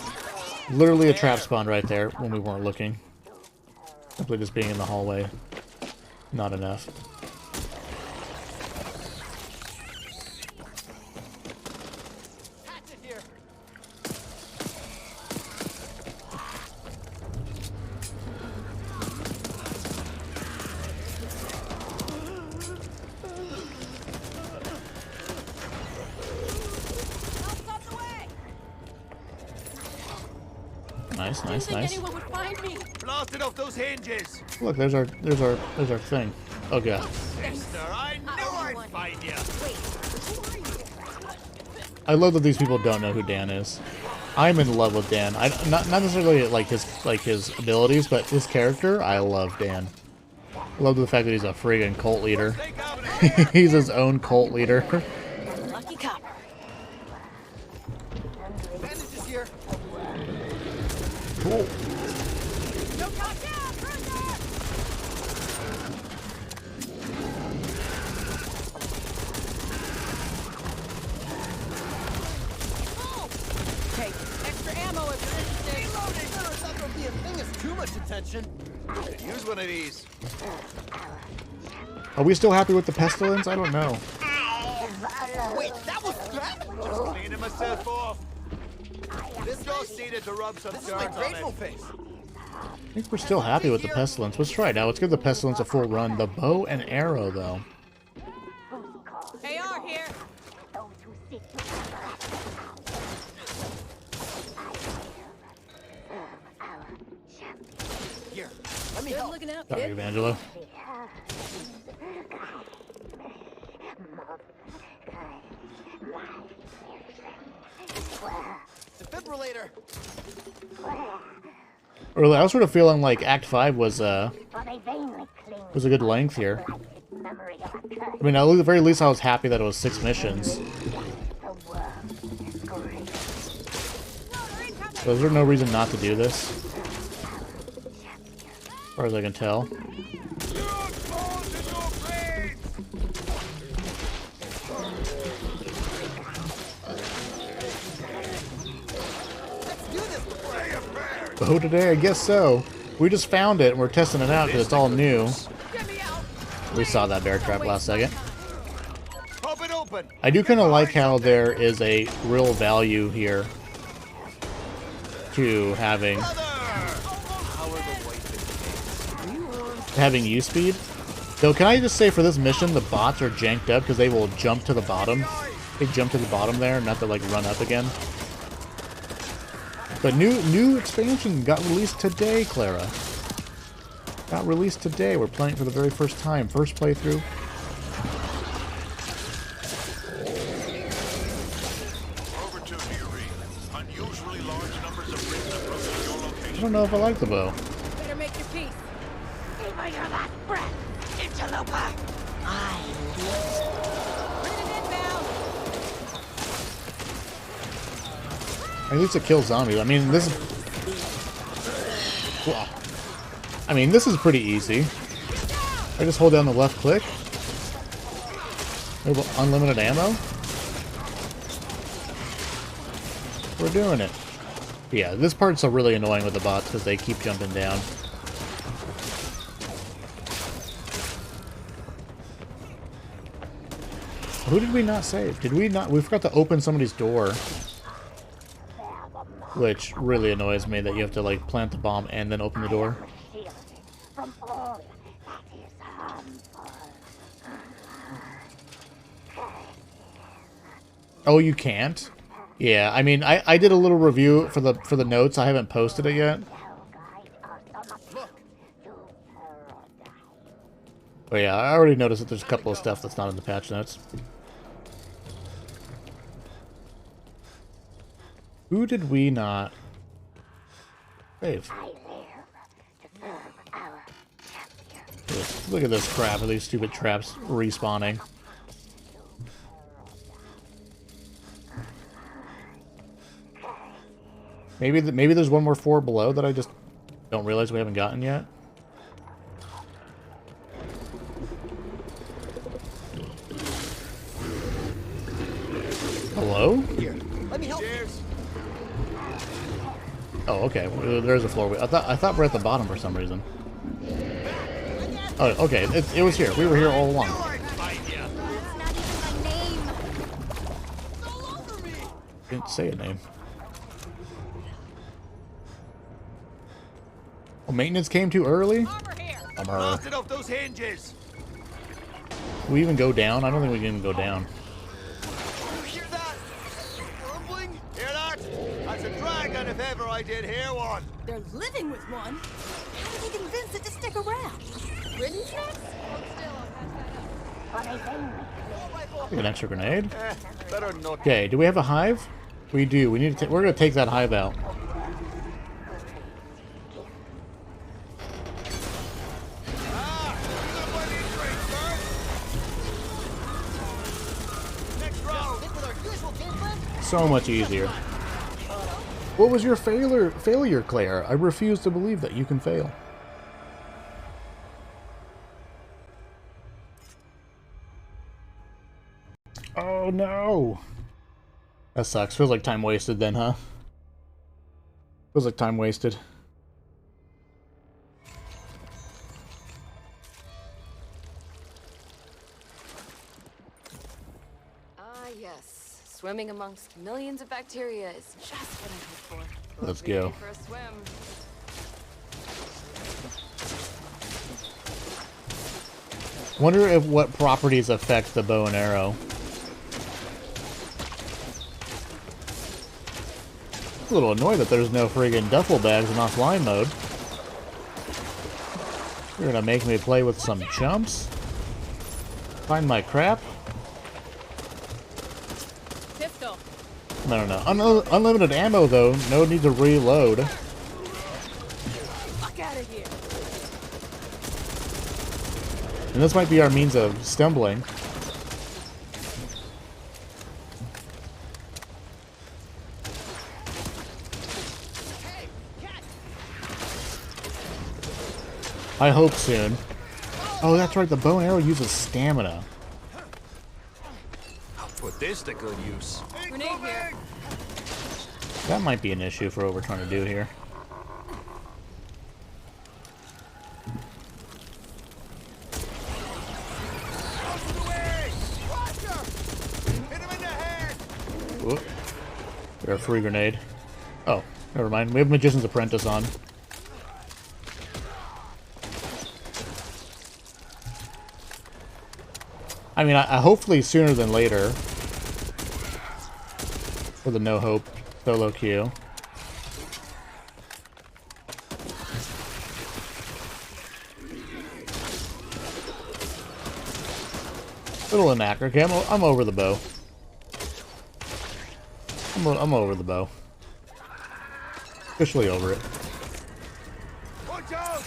Literally a trap spawned right there when we weren't looking. Simply just being in the hallway. Not enough. Nice, nice, nice.
Anyone would find me.
Blasted off those hinges.
Look, there's our thing. Oh god.
Sister, I knew I'd find you.
I love that these people don't know who Dan is. I'm in love with Dan. Not necessarily like his abilities, but his character. I love Dan. I love the fact that he's a friggin' cult leader. He's his own cult leader.
Lucky copper.
Bandages here.
Cool.
Hey, extra ammo if you're interested. Reloading. No, it's not gonna be a thing. It's too much attention.
Use one of these.
Are we still happy with the pestilence? I don't know.
Wait, that was that?
Just cleaning myself off. This ghost needed to rub some
This is my
dirt on
grateful
it.
face.
I think we're still happy with the pestilence. Let's try it out. Let's give the pestilence a full run. The bow and arrow, though.
AR here.
Here, let me
Good
help.
looking out,
Sorry,
kid.
Evangelo.
Defibrillator.
Or I was sort of feeling like Act 5 was a good length here. I mean, at the very least, I was happy that it was 6 missions. So is there no reason not to do this? As far as I can tell. Oh, today, I guess so. We just found it and we're testing it out because it's all new. We saw that bear trap last second.
Pop it open.
I do kind of like how there is a real value here to having use speed. Though, can I just say for this mission, the bots are janked up because they will jump to the bottom. They jump to the bottom there, not to like run up again. But new expansion got released today, Clara. Got released today. We're playing for the very first time. First playthrough.
Over to Yuri. Unusual unusually large numbers of Ridden approaching your
I
location?
don't know if I like the bow.
Better make your peace.
Even your last breath, interloper. I live.
At least it kills zombies. I mean, this is... I mean, this is pretty easy. I just hold down the left click. We have unlimited ammo. We're doing it. Yeah, this part's really annoying with the bots because they keep jumping down. Who did we not save? Did we not? We forgot to open somebody's door. Which really annoys me that you have to, like, plant the bomb and then open the door.
From all that is harmful.
Oh, you can't? Yeah, I mean, I did a little review for the notes. I haven't posted it yet. But yeah, I already noticed that there's a couple of stuff that's not in the patch notes. Who did we not save? Look at this crap of these stupid traps respawning. Maybe there's one more 4 below that I just don't realize we haven't gotten yet. Hello?
Here, let me help.
Cheers.
Oh, okay. Well, there's a floor. I thought we're at the bottom for some reason. Oh, okay. It was here. We were here all along.
That's not even my name.
Didn't say a name. Oh, maintenance came too early? Bummer.
Blasted off those hinges.
Can we even go down? I don't think we can even go down.
You hear that? Rumbling? Hear that? That's a dragon if ever I did hear one.
They're living with one. How did they convince it to stick around? Ridden tracks?
An extra grenade?
Better not.
Okay, do we have a hive? We do. We need to. We're gonna take that hive out. So much easier. What was your failure, Claire? I refuse to believe that you can fail. Oh no! That sucks. Feels like time wasted then, huh? Feels like time wasted.
Yes. Swimming amongst millions of bacteria is just what I hope for.
Let's
Be ready
go.
for a swim.
Wonder if what properties affect the bow and arrow. A little annoyed that there's no friggin' duffel bags in offline mode. You're gonna make me play with some chumps? Find my crap?
Pistol.
No, no, no. Unlimited ammo, though. No need to reload.
Fuck out of here.
And this might be our means of stumbling. I hope soon. Oh, that's right. The bow and arrow uses stamina.
I'll put this to good use.
Grenade here.
That might be an issue for what we're trying to do here. Whoop. Got a free grenade. Oh, never mind. We have Magician's Apprentice on. I mean, I hopefully sooner than later for the no hope solo queue. Little inaccurate. Okay, I'm over the bow. I'm over the bow. Officially over it.
Watch out!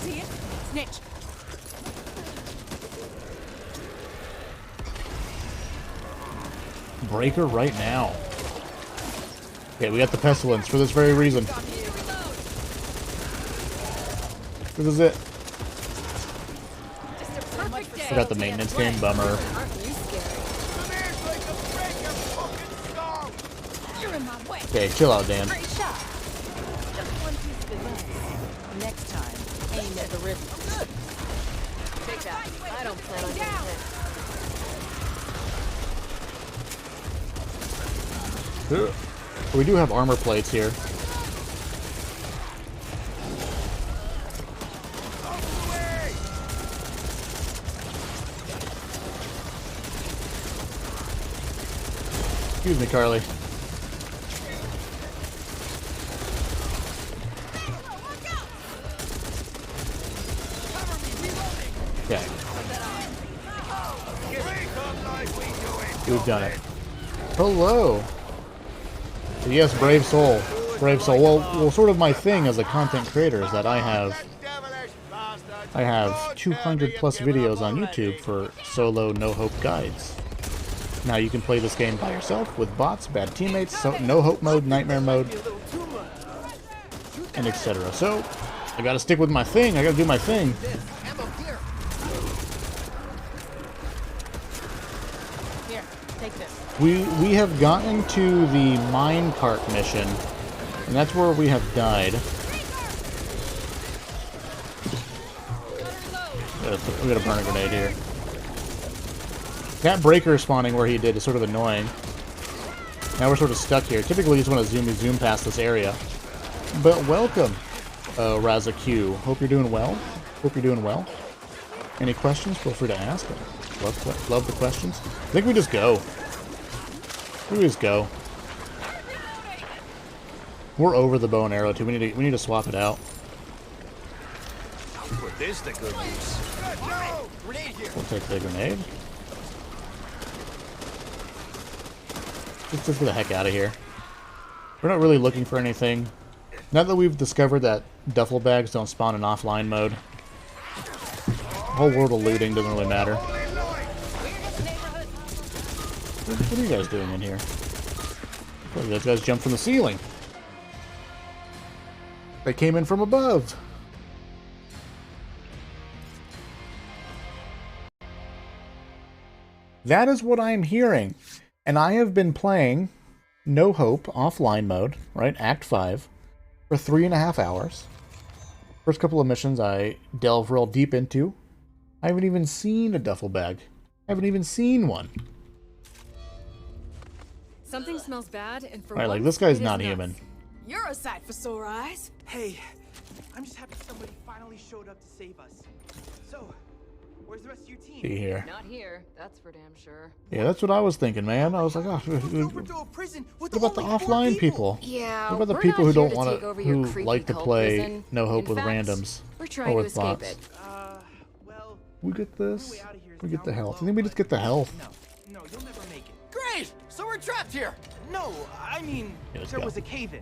See it? Snitch.
Breaker right now. Okay, we got the pestilence for this very reason. This is it. Forgot the maintenance game, bummer. Okay, chill out, Dan.
Great shot. Just one piece of advice. Next time, aim at the river.
Take that. I don't plan on getting hit.
We do have armor plates here. Excuse me, Carly. Okay. We've done it. Hello. Yes, brave soul. Brave soul. Well, sort of my thing as a content creator is that I have 200 plus videos on YouTube for solo no hope guides. Now you can play this game by yourself with bots, bad teammates, no hope mode, nightmare mode, and etc. So I gotta stick with my thing. I gotta do my thing.
Here, take this.
We have gotten to the minecart mission, and that's where we have died. We gotta burn a grenade here. That breaker spawning where he did is sort of annoying. Now we're sort of stuck here. Typically you just want to zoom past this area. But welcome, Raza Q. Hope you're doing well. Hope you're doing well. Any questions? Feel free to ask. Love the questions. I think we just go. We just go. We're over the bow and arrow too. We need to swap it out.
Put this to good use.
We'll take the grenade. Let's just get the heck out of here. We're not really looking for anything. Now that we've discovered that duffel bags don't spawn in offline mode, the whole world of looting doesn't really matter. What are you guys doing in here? Oh, those guys jumped from the ceiling. They came in from above. That is what I'm hearing. And I have been playing No Hope offline mode, right? ACT-5, for 3.5 hours. First couple of missions I delve real deep into. I haven't even seen a duffel bag. I haven't even seen one.
Something smells bad, and for
Right, like this guy's not human.
You're a sight for sore eyes.
Hey, I'm just happy somebody finally showed up to save us. So, where's the rest of your team?
See here.
Not here, that's for damn sure.
Yeah, that's what I was thinking, man. I was like, oh, what about the offline people?
Yeah,
what about the
we're
people
not
who
here
don't
to
want
take over your
who
creepy
like to
cult
play
prison.
No Hope
In
with
fact,
randoms
we're
or
trying
with
to escape
bots?
it.
Well,
We get this. We get the health. I think we just get the health.
no, you'll never make it.
Great! So we're trapped here!
No, I mean,
Yeah, let's
there
go.
was a cave-in.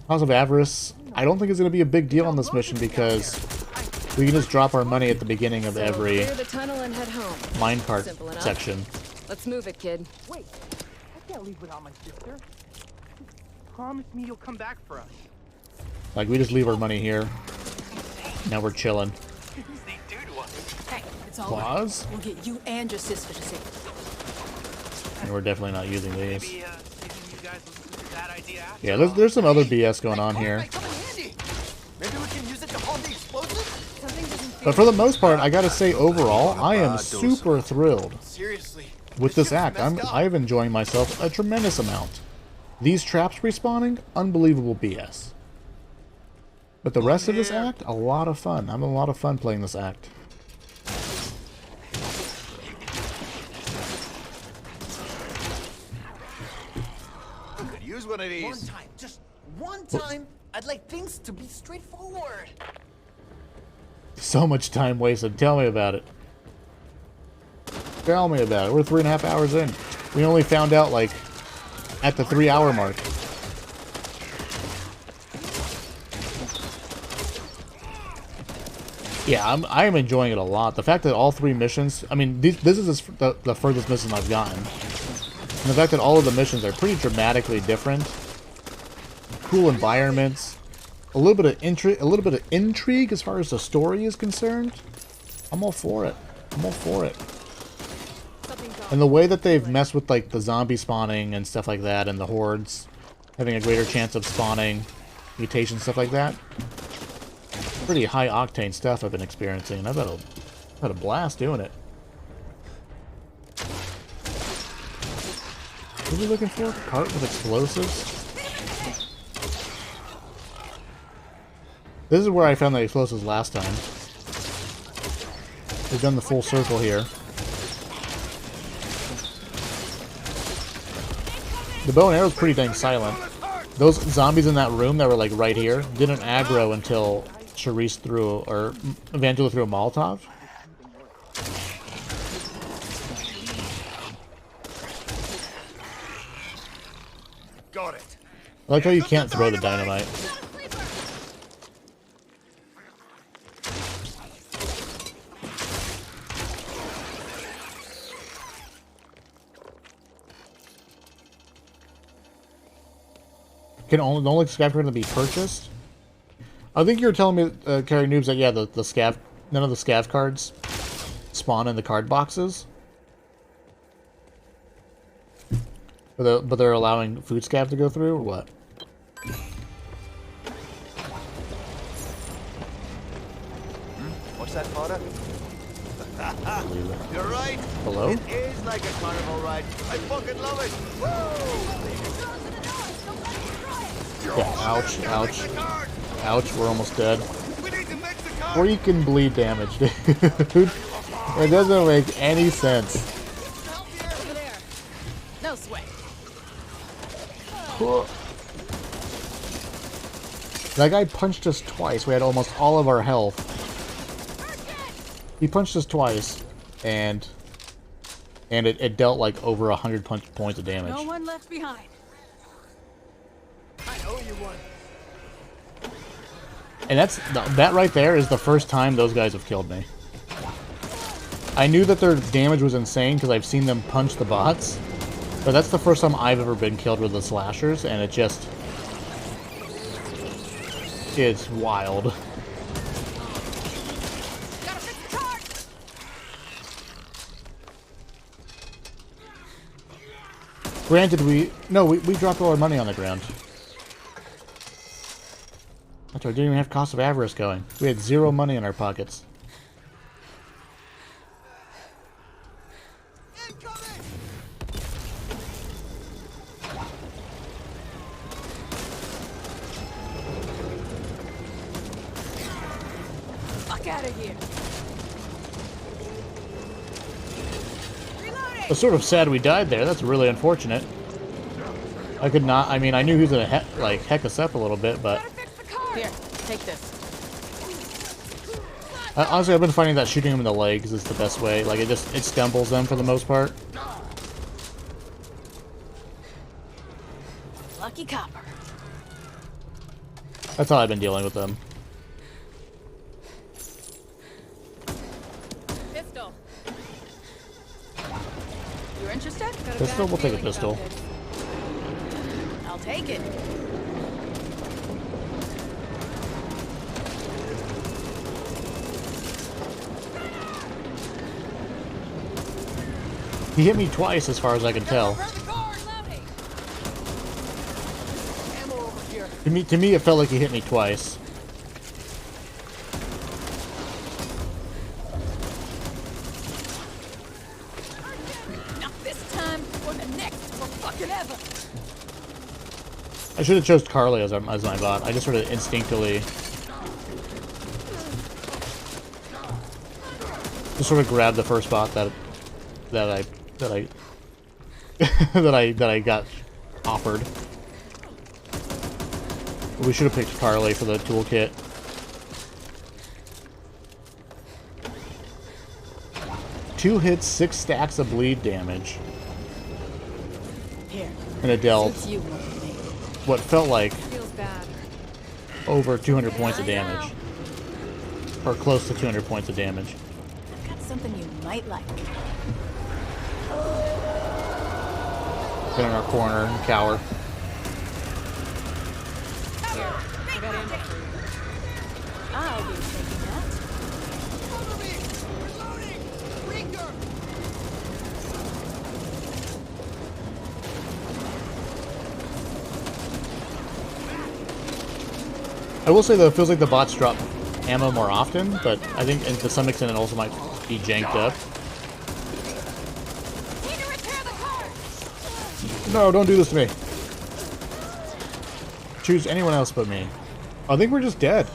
House of Avarice, I don't think it's going to be a big deal on this mission because we can just drop our money at the beginning of
So
every
clear the tunnel and head home.
minecart
Simple enough.
section.
Let's move it, kid.
Wait, I can't leave without my sister. Promise me you'll come back for us.
Like, we just leave our money here. Now we're chilling.
Hey, it's all
Claws?
right. We'll get you and your sister to safety.
And we're definitely not using these.
Maybe, you guys listen to that idea after.
Yeah, there's some other BS going on here.
Might come in handy. Maybe we can use it to harm the explosives?
Something doesn't feel
But for the most part, I gotta say, overall, I am super thrilled
Seriously.
with this act. I'm enjoying myself a tremendous amount. These traps respawning, unbelievable BS. But the rest of this act, a lot of fun. I'm having a lot of fun playing this act.
Could use one of these.
One time, just one time, I'd like things to be straightforward.
So much time wasted. Tell me about it. Tell me about it. We're 3.5 hours in. We only found out, like, at the 3-hour mark. Yeah, I am enjoying it a lot. The fact that all 3 missions, I mean, this is the furthest mission I've gotten. And the fact that all of the missions are pretty dramatically different. Cool environments. A little bit of intrigue as far as the story is concerned. I'm all for it. I'm all for it. And the way that they've messed with like the zombie spawning and stuff like that, and the hordes having a greater chance of spawning, mutation stuff like that. Pretty high octane stuff I've been experiencing, and I've had a blast doing it. What are we looking for? Cart with explosives? This is where I found the explosives last time. We've done the full circle here. The bow and arrow is pretty dang silent. Those zombies in that room that were like right here didn't aggro until Charisse threw, or Evangela threw a Molotov.
Got it.
I like how you can't throw the dynamite. Can only scav card be purchased? I think you were telling me, Carry Noobs, that yeah, the scav, none of the scav cards spawn in the card boxes. But they're allowing food scav to go through, or what?
What's that, Potter? You're right.
Hello?
It is like a carnival ride. I fucking love it. Woo!
Yeah, ouch, ouch. Ouch, we're almost dead. Or you can bleed damage, dude. It doesn't make any sense.
Over there. No sweat.
That guy punched us twice. We had almost all of our health. He punched us twice, and it dealt like over 100 points of damage.
No one left behind.
I owe you one.
And that right there is the first time those guys have killed me. I knew that their damage was insane because I've seen them punch the bots, but that's the first time I've ever been killed with the slashers, and it's wild. Granted, we dropped all our money on the ground. That's right, we didn't even have Cost of Avarice going. We had 0 money in our pockets.
Fuck out of here.
It's sort of sad we died there. That's really unfortunate. I could not. I mean, I knew he was gonna heck us up a little bit, but
Here, take this.
honestly, I've been finding that shooting him in the legs is the best way. Like it stumbles them for the most part.
Lucky copper.
That's how I've been dealing with them.
Pistol. You're interested?
Pistol? We'll take a pistol.
I'll take it.
He hit me twice, as far as I can tell. To me, it felt like he hit me twice.
Not this time, or the next, or fucking ever.
I should have chose Carly as my bot. I just sort of instinctively just sort of grabbed the first bot that I that I got offered. We should have picked Carly for the toolkit. Two hits, 6 stacks of bleed damage.
Here.
And it dealt
Suits you more than me.
what felt like
Feels bad.
over 200 points of damage. or close to 200 points of damage.
I've got something you might like.
Get in our corner and cower.
Here, I got ammo for you. I'll be taking that.
Cover me! Reloading! Breaker!
I will say though, it feels like the bots drop ammo more often, but I think and to some extent it also might be janked up.
Need to repair the car.
No, don't do this to me. Choose anyone else but me. I think we're just dead.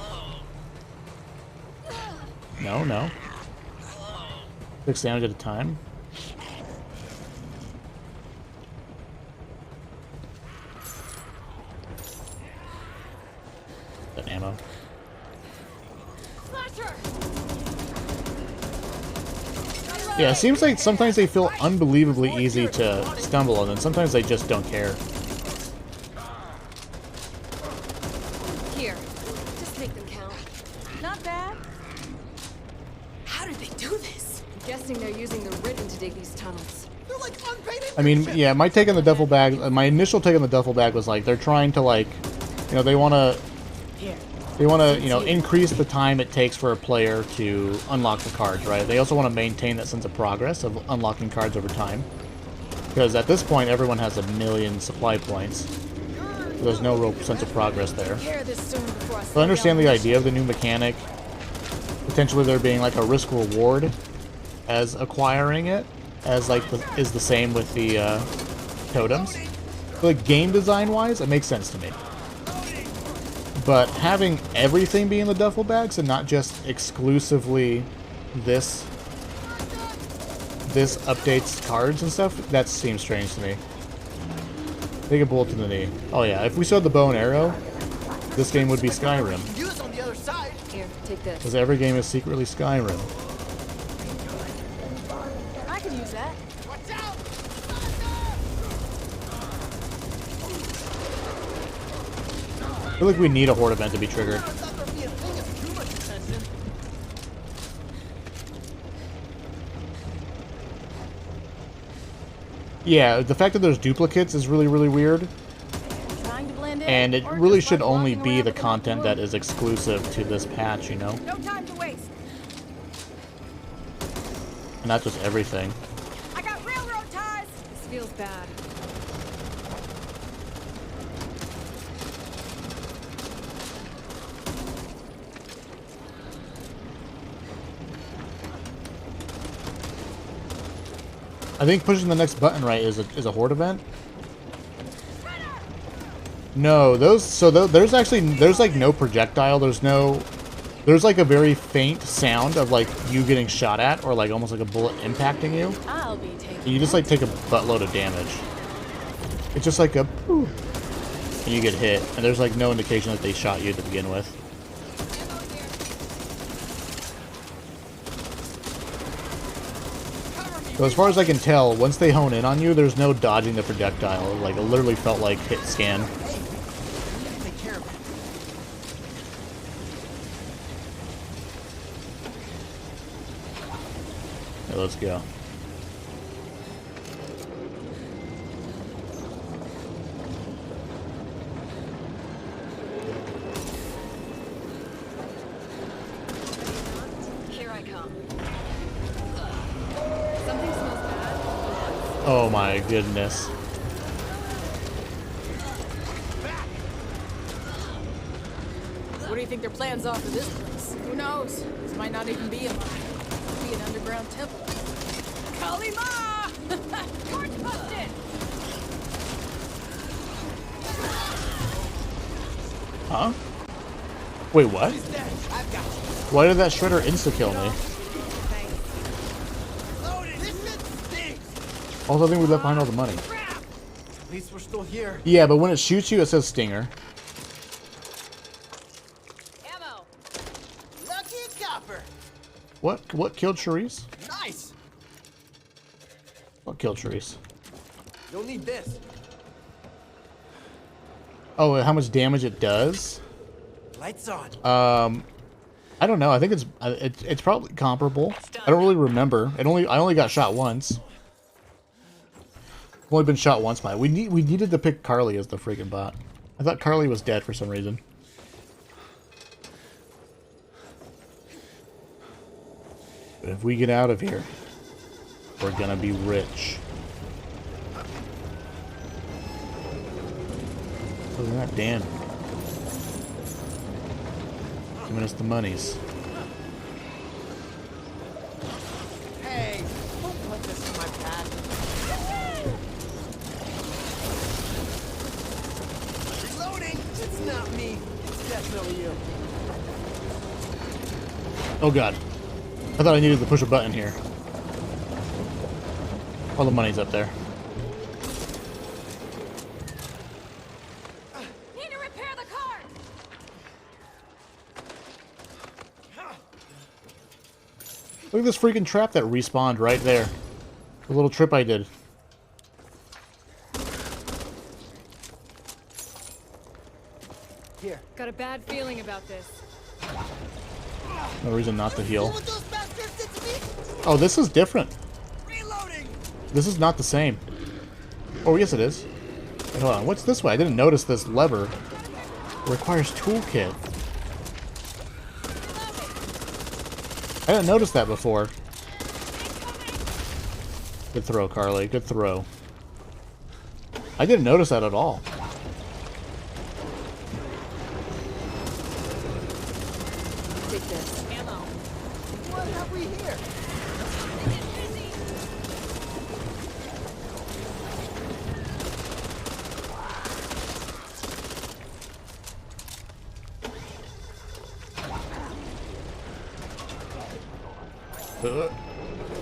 No, no. 6 damage at a time. That ammo. Yeah, it seems like sometimes they feel unbelievably easy to stumble on, and sometimes they just don't care.
Here, just make them count.
Not bad.
How did they do this? I'm guessing they're using the Ridden to dig these tunnels.
They're like unpaid
I mean, yeah, my take on the duffel bag, my initial take on the duffel bag was like, they're trying to like, you know, they want to, you know, increase the time it takes for a player to unlock the cards, right? They also want to maintain that sense of progress of unlocking cards over time. Because at this point, everyone has 1 million supply points. So there's no real sense of progress there. So I understand the idea of the new mechanic. Potentially there being like a risk reward as acquiring it, as like is the same with the totems. So like game design wise, it makes sense to me. But having everything be in the duffel bags and not just exclusively this updates cards and stuff, that seems strange to me. Take a bullet to the knee. Oh yeah, if we still had the bow and arrow, this game would be Skyrim.
Use on the other side.
Here, take this.
Because every game is secretly Skyrim.
I could use that.
Watch out!
I feel like we need a horde event to be triggered. Yeah, the fact that there's duplicates is really, really weird. And it really should only be the content that is exclusive to this patch, you know?
No time to waste.
And not just everything.
I got railroad ties.
This feels bad.
I think pushing the next button right is a horde event. No, there's like no projectile. There's like a very faint sound of like you getting shot at, or like almost like a bullet impacting you.
I'll be taking.
You just like take a buttload of damage. It's just like a poof, and you get hit, and there's like no indication that they shot you to begin with. So as far as I can tell, once they hone in on you, there's no dodging the projectile. Like, it literally felt like hit scan. Okay, let's go.
Here I come. Something smells bad.
Oh my goodness.
What do you think their plans are for this place? Who knows? This might not even be a mine. It could be an underground temple. Kalima! Torch busted!
Huh? Wait, what? Why did that shredder insta-kill me? Also, I think we left behind all the money.
At least we're still here.
Yeah, but when it shoots you, it says Stinger.
Ammo.
Lucky copper.
What killed Charisse?
Nice.
What killed Charisse?
You'll need this.
Oh, how much damage it does?
Lights on.
I don't know. I think it's probably comparable. I don't really remember. I only got shot once. I've only been shot once by it. We needed to pick Carly as the freaking bot. I thought Carly was dead for some reason. But if we get out of here, we're gonna be rich. Look at that, Dan. Giving us the monies.
Hey, don't put this in my path. Reloading! It's not me. It's definitely you.
Oh god. I thought I needed to push a button here. All the money's up there.
Need to repair the car.
Look at this freaking trap that respawned right there. The little trip I did.
Here. Got a bad feeling about this.
No reason not to heal. Oh, this is different. This is not the same. Oh, yes it is. Wait, hold on. What's this way? I didn't notice this lever. It requires toolkit. I didn't notice that before. Good throw, Carly. Good throw. I didn't notice that at all.
Take this. Ammo.
What have we here?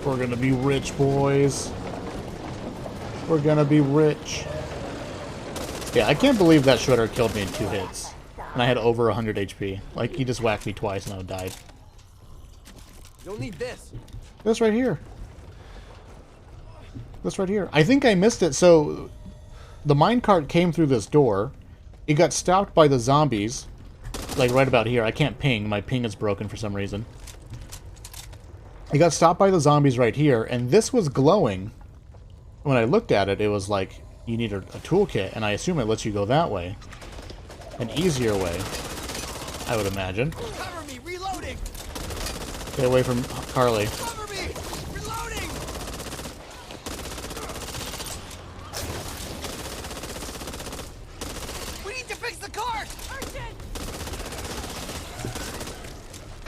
We're gonna be rich, boys. We're gonna be rich. Yeah, I can't believe that shredder killed me in 2 hits. And I had over 100 HP. Like, he just whacked me twice and I died.
You'll need this.
This right here. This right here. I think I missed it. So, the minecart came through this door. It got stopped by the zombies. Like, right about here. I can't ping. My ping is broken for some reason. It got stopped by the zombies right here, and this was glowing. When I looked at it, it was like, you need a toolkit, and I assume it lets you go that way. An easier way, I would imagine.
Cover me, reloading.
Stay away from Carly.
Cover me, reloading. We need to fix the car. Urgent.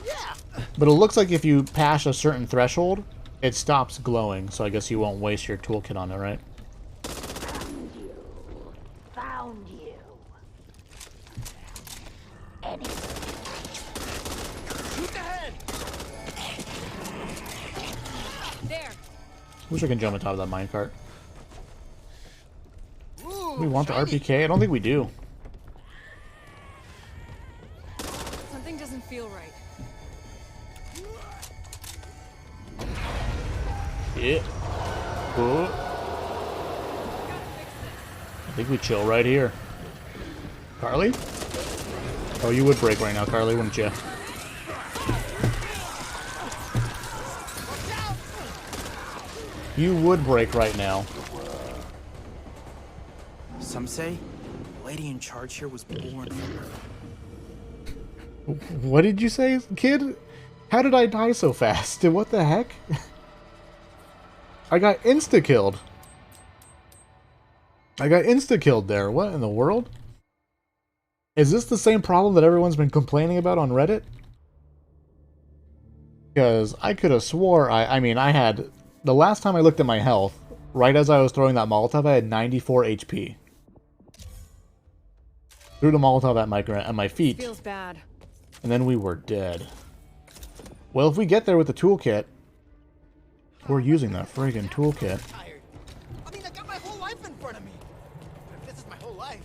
Yeah.
But it looks like if you pass a certain threshold, it stops glowing, so I guess you won't waste your toolkit on it, right?
Found you.
Shoot the head.
There.
Wish I can jump on top of that minecart.
Ooh,
We want the
shiny.
RPK? I don't think we do.
Something doesn't feel right.
Yeah. Oh. I think we chill right here. Carly? Oh, you would break right now, Carly, wouldn't you? You would break right now.
Some say the lady in charge here was born from her.
What did you say, kid? How did I die so fast? What the heck? I got insta-killed. I got insta-killed there. What in the world? Is this the same problem that everyone's been complaining about on Reddit? Because I could have swore I mean, I had... The last time I looked at my health, right as I was throwing that Molotov, I had 94 HP. Threw the Molotov at my feet.
Feels bad.
And then we were dead. Well, if we get there with the toolkit... We're using that friggin' toolkit.
I mean, I got my whole life in front of me. If this is my whole life.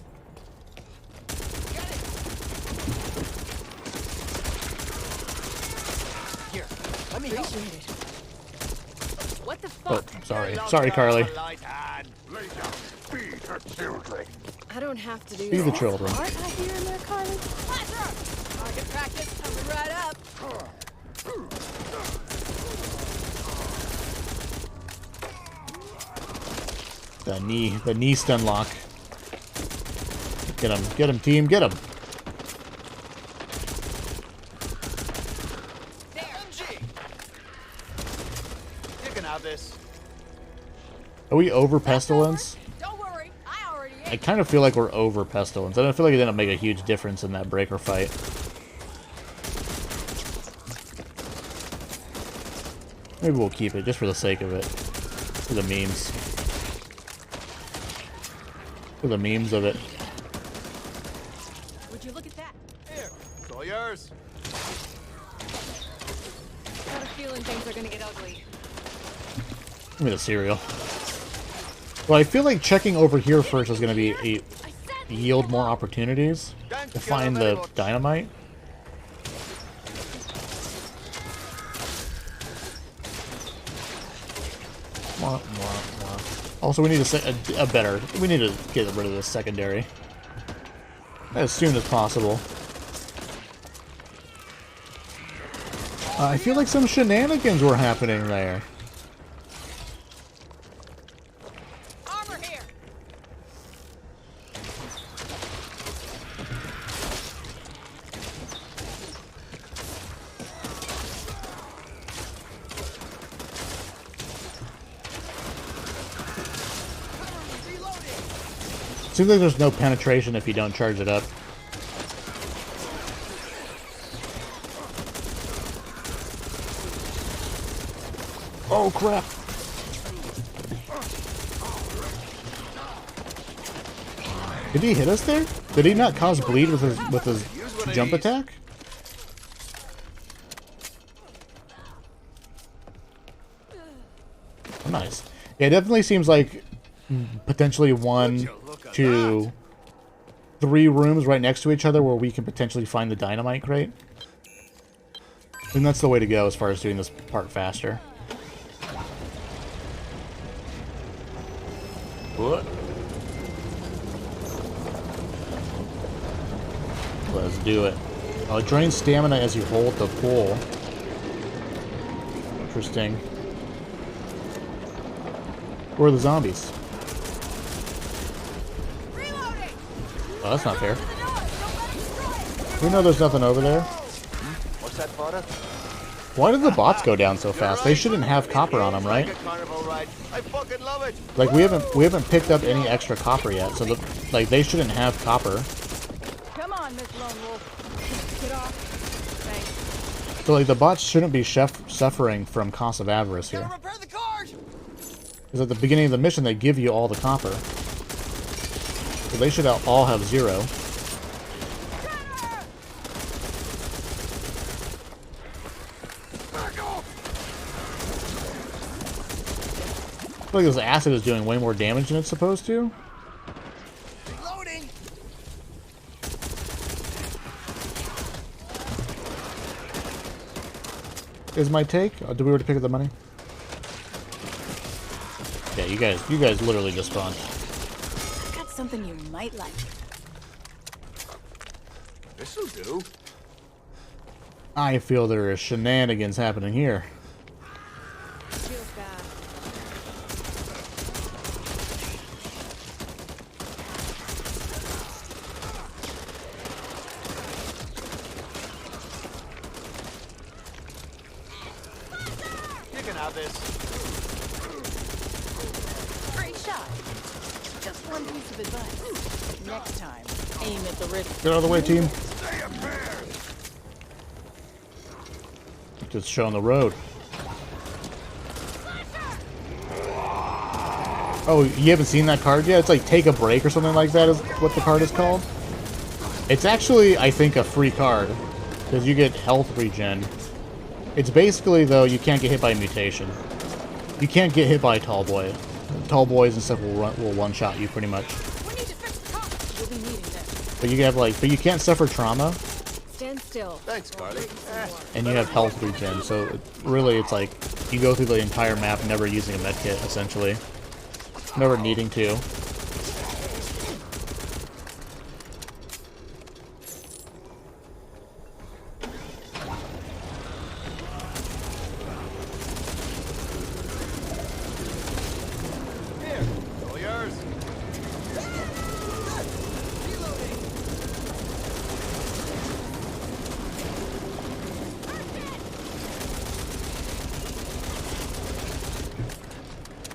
Get it. Here, let me help.
Appreciate it. What the
Oh,
fuck?
sorry. Sorry, Carly.
Feed her children.
I don't have to do
Feed the
that.
children.
Aren't I here in there, Carly? Target practice coming right up.
The knee stun lock. Get him, team, get him.
You can have this.
Are we over pestilence?
Don't worry, I already ate.
I kind of feel like we're over pestilence. I don't feel like it didn't make a huge difference in that breaker fight. Maybe we'll keep it just for the sake of it. For the memes. For the memes of it.
Would you look at that?
Here, it's all yours.
Got a feeling things are gonna get ugly.
Give me the cereal. Well, I feel like checking over here first is going to be yield more opportunities to find the dynamite. Wah, wah, wah. Also, we need we need to get rid of this secondary as soon as possible. I feel like some shenanigans were happening there.
Armor here.
Seems like there's no penetration if you don't charge it up. Oh crap! Did he hit us there? Did he not cause bleed with his jump attack? Oh, nice. Yeah, it definitely seems like potentially 1, 2, 3 rooms right next to each other where we can potentially find the dynamite crate. And that's the way to go as far as doing this part faster. What? Let's do it. Oh, it drains stamina as you hold the pull. Interesting. Where are the zombies? Oh, that's not fair. We know there's nothing over there.
What's that, Potter?
Why did the bots go down so fast? They shouldn't have copper on them, right?
I fucking love it.
Like we haven't picked up any extra copper yet, so like they shouldn't have copper.
Come on, Miss Lone Wolf. Get off. Thanks.
So like the bots shouldn't be suffering from cost of avarice here.
Repair the card.
Because at the beginning of the mission they give you all the copper, so they should all have 0. I feel like this acid is doing way more damage than it's supposed to.
Reloading.
Is my take? Oh, did we already pick up the money? Yeah, you guys literally just spawned.
I've got something you might like.
This'll do.
I feel there is shenanigans happening here.
Feels bad.
You can have this.
Great shot. Just one piece of advice. Next time, aim at the wrist.
Get out of the way, team. Just showing the road. Oh, you haven't seen that card yet? It's like take a break or something like that is what the card is called. It's actually, I think, a free card because you get health regen. It's basically, though, you can't get hit by a mutation. You can't get hit by a tall boy. Tall boys and stuff will one-shot you pretty much.
We need to fix the car. We'll be needing this.
But you have but you can't suffer trauma.
Stand still.
Thanks, Carly.
And you have health regen, so really it's like you go through the entire map never using a medkit, essentially. Never needing to.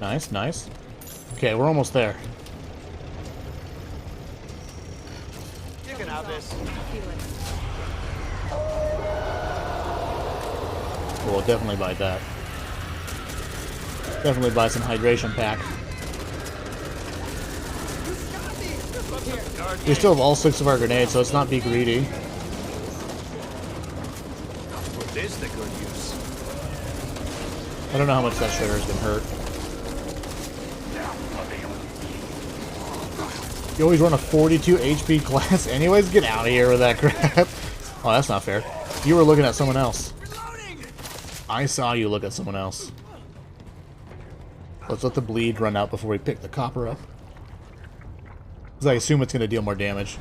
Nice, nice. Okay, we're almost there.
You can have this.
We'll definitely buy that. Definitely buy some hydration pack. We still have all 6 of our grenades, so let's not be greedy.
Put this to good use.
I don't know how much that shredder's been hurt. You always run a 42 HP class anyways? Get out of here with that crap. Oh, that's not fair. You were looking at someone else. I saw you look at someone else. Let's let the bleed run out before we pick the copper up. Because I assume it's going to deal more damage.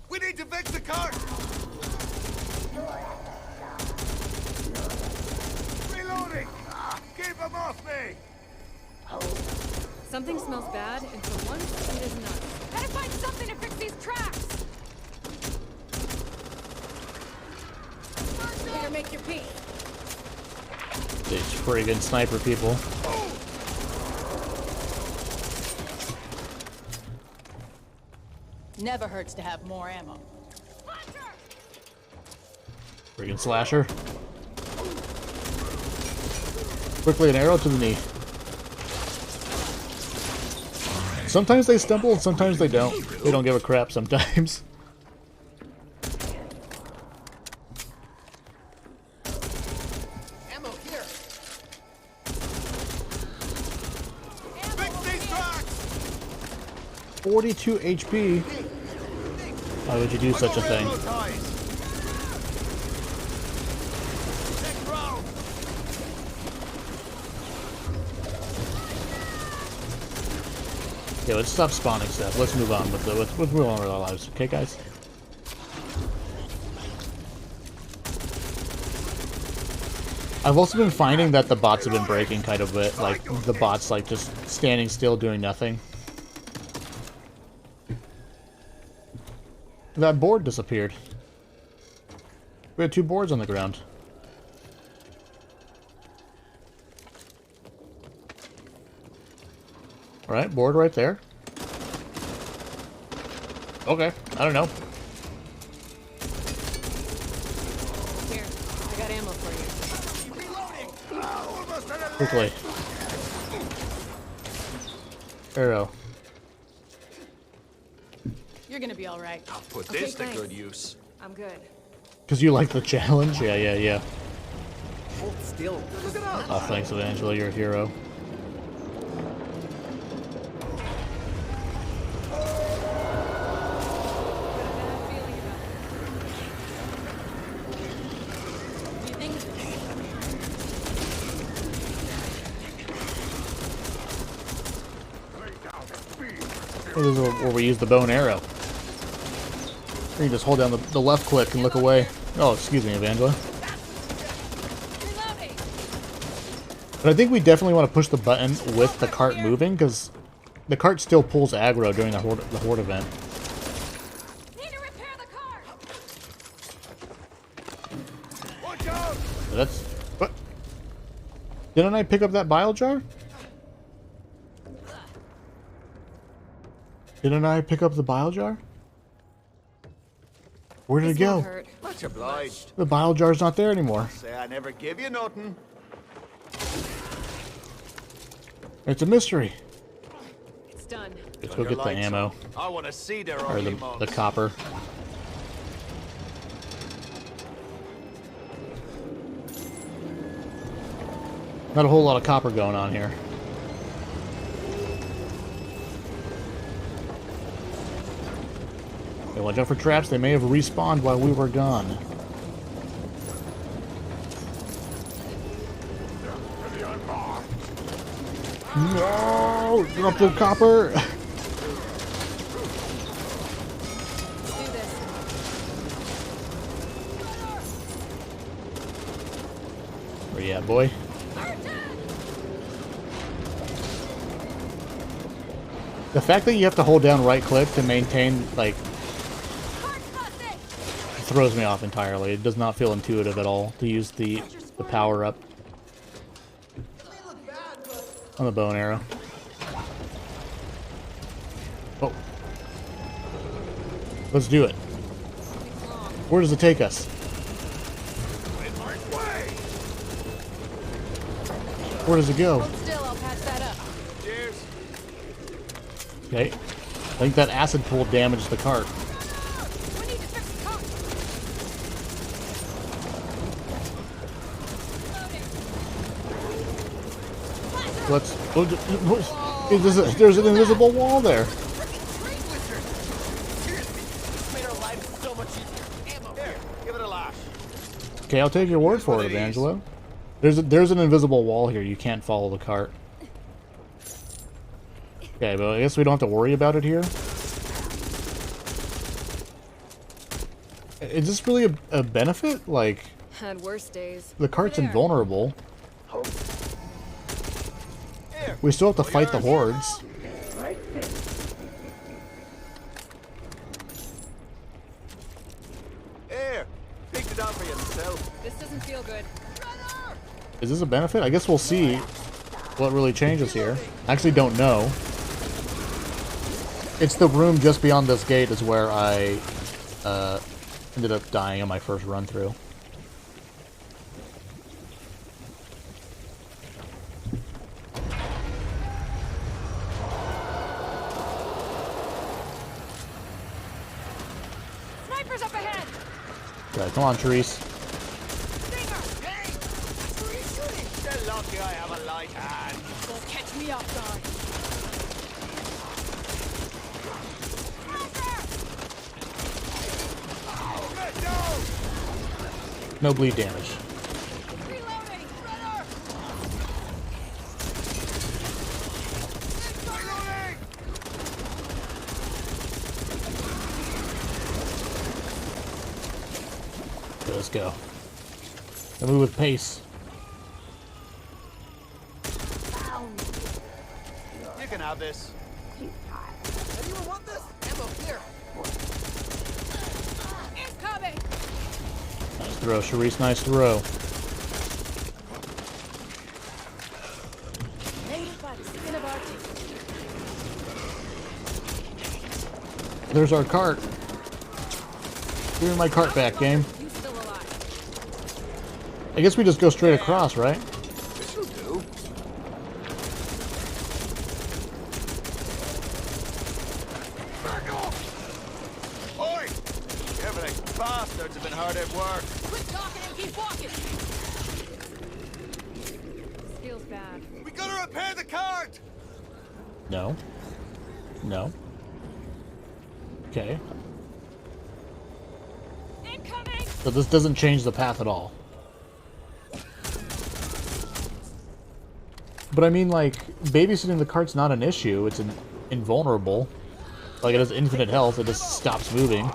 We need to fix the cart! Reloading! Keep him off me!
Something smells bad, and for once, it is not.
Gotta find something to fix these tracks!
Better make your pee.
These friggin' sniper people.
Never hurts to have more ammo.
Friggin' slasher. Quickly, an arrow to the knee. Sometimes they stumble and sometimes they don't. They don't give a crap sometimes.
Ammo here.
Fix these tracks!
42 HP. Why would you do such a thing? Okay, let's stop spawning stuff. Let's move on with let's move on with our lives. Okay, guys. I've also been finding that the bots have been breaking kind of a bit. Like the bots, like just standing still, doing nothing. That board disappeared. We had 2 boards on the ground. Alright, board right there. Okay, I don't know.
Here, I got ammo for you.
Quickly. Arrow.
You're gonna be all right.
I'll put
Okay,
this to
thanks.
good use.
I'm good.
Because you like the challenge? Yeah.
Hold still. Look it up.
Oh, thanks, Evangela, you're a hero. Oh, this is where we use the bow and arrow. You can just hold down the left click and look away. Oh, excuse me, Evangela. But I think we definitely want to push the button with the cart moving, because the cart still pulls aggro during the horde event.
Need to repair the car!
Watch out!
That's... What? Didn't I pick up that bile jar? Didn't I pick up the bile jar? Where did it go?
Much obliged.
The bile jar's not there anymore.
Say I never give you nothing.
It's a mystery.
It's done.
Let's go get the ammo.
I want to see their
Or
ugly
the
mugs.
copper. Not a whole lot of copper going on here. Okay, watch out for traps. They may have respawned while we were gone. No! Drop the copper! Where you at, boy? The fact that you have to hold down right click to maintain, like, throws me off entirely. It does not feel intuitive at all to use the power up on the bow and arrow. Oh. Let's do it. Where does it take us? Where does it go?
Hold still, I'll patch that up.
Cheers.
Okay. I think that acid pool damaged the cart.
We need to fix the car.
Let's. There's an invisible wall there.
Give it a lash.
Okay, I'll take your word for it, Evangelo. There's an invisible wall here. You can't follow the cart. Okay, but I guess we don't have to worry about it here. Is this really a benefit? Like,
Had worse days.
the cart's invulnerable. We still have to fight the hordes.
Here, picked it up for yourself.
This doesn't feel good.
Is this a benefit? I guess we'll see what really changes here. I actually don't know. It's the room just beyond this gate is where I ended up dying on my first run through.
Snipers up ahead!
Okay, come on, Therese.
They're lucky I have a light hand.
Don't catch me off guard.
No bleed damage.
Reloading!
Okay, let's go. And move with pace.
You can have this.
Anyone want this? Ammo here.
Incoming!
Nice throw, Sharice. Nice throw.
Made by the skin of our teeth.
There's our cart. Give me my cart back, game.
You still alive.
I guess we just go straight across, right?
This'll do. Oi! Everything bastards have been hard at work.
Quit talking and keep walking! This feels bad.
We gotta repair the cart!
No. No. Okay.
Incoming!
So this doesn't change the path at all. But I mean, like, babysitting the cart's not an issue. It's invulnerable. Like, it has infinite health. It just stops moving.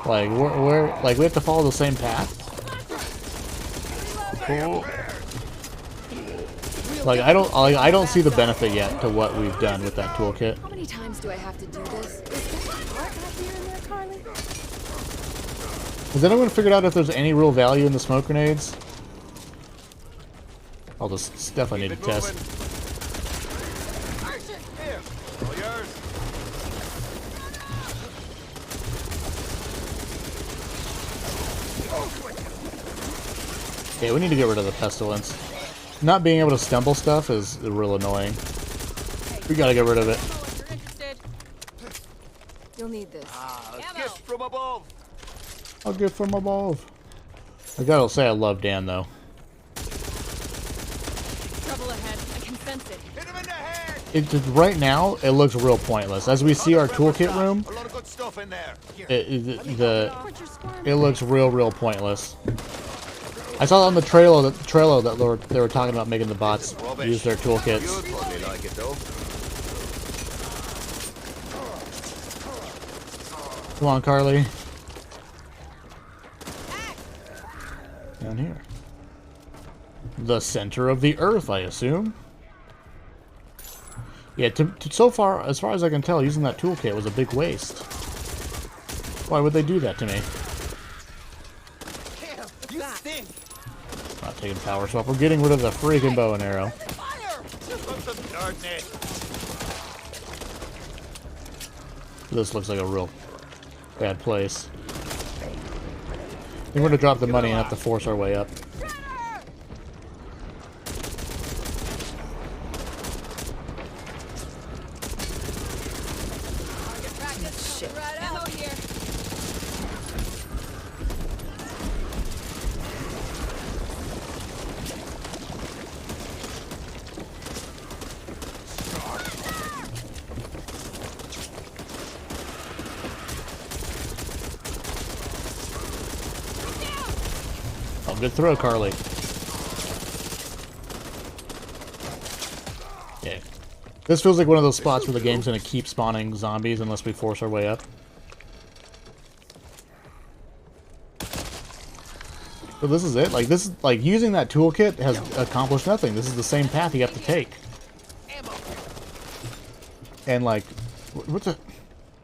Like, like, we have to follow the same path? Cool. Like, I don't see the benefit yet to what we've done with that toolkit.
How many times do I have to do this? Is there a part back here in there, Carly?
Has anyone figured out if there's any real value in the smoke grenades? I'll just definitely need to test.
Here, all yours.
Okay, we need to get rid of the pestilence. Not being able to stumble stuff is real annoying. We gotta get rid of it.
You'll need this.
A gift from above.
I'll get from above. I gotta say I love Dan though.
Trouble ahead. I can sense it.
Hit him in the head.
Right now, it looks real pointless. As we see our toolkit room,
A lot of good stuff in there.
it looks real pointless. I saw on the Trello that they were talking about making the bots use their toolkits.
You'd probably like it though.
Come on, Carly. Down here. The center of the earth, I assume. Yeah, so far, as far as I can tell, using that toolkit was a big waste. Why would they do that to me?
Damn, you stink.
Not taking power swap. We're getting rid of the freaking bow and arrow. This looks like a real bad place. We're gonna drop the money and have to force our way up.
Shit. Ammo here.
Oh, good throw, Carly. Okay. This feels like one of those spots where the game's gonna keep spawning zombies unless we force our way up. So this is it? Like, this is, like, using that toolkit has accomplished nothing. This is the same path you have to take. And, like, what's the...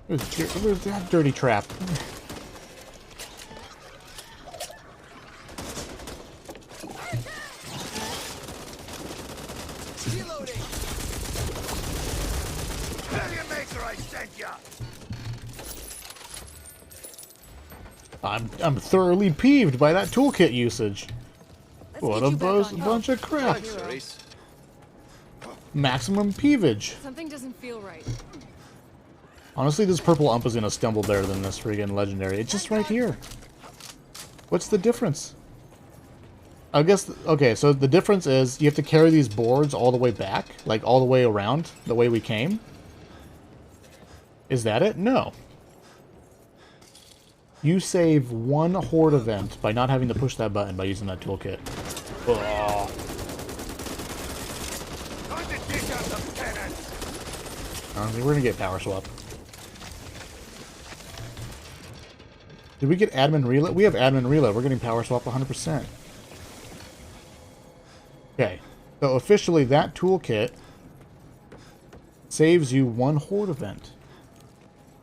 Where's that dirty trap? I'm thoroughly peeved by that toolkit usage. What a bunch of crap. Maximum peevage.
Something doesn't feel right.
Honestly, this purple ump is gonna stumble better than this friggin' legendary. It's just right here. What's the difference? I guess, okay, so the difference is you have to carry these boards all the way back, like all the way around, the way we came. Is that it? No. You save one horde event by not having to push that button by using that toolkit. Ugh. We're gonna get power swap. Did we get admin reload? We have admin reload. We're getting power swap 100%. Okay. So officially that toolkit saves you one horde event.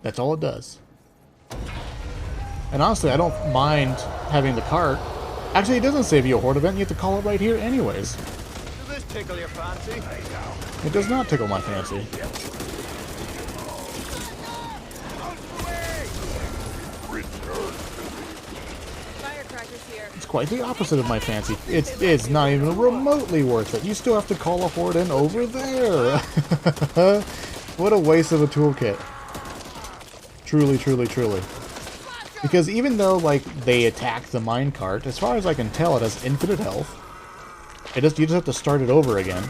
That's all it does. And honestly, I don't mind having the cart. Actually, it doesn't save you a horde event. You have to call it right here anyways.
Does this tickle your fancy?
It does not tickle my fancy.
Firecrackers here.
It's quite the opposite of my fancy. It's not even remotely worth it. You still have to call a horde in over there. What a waste of a toolkit. Truly, truly, truly. Because even though, like, they attack the minecart, as far as I can tell, it has infinite health. You just have to start it over again.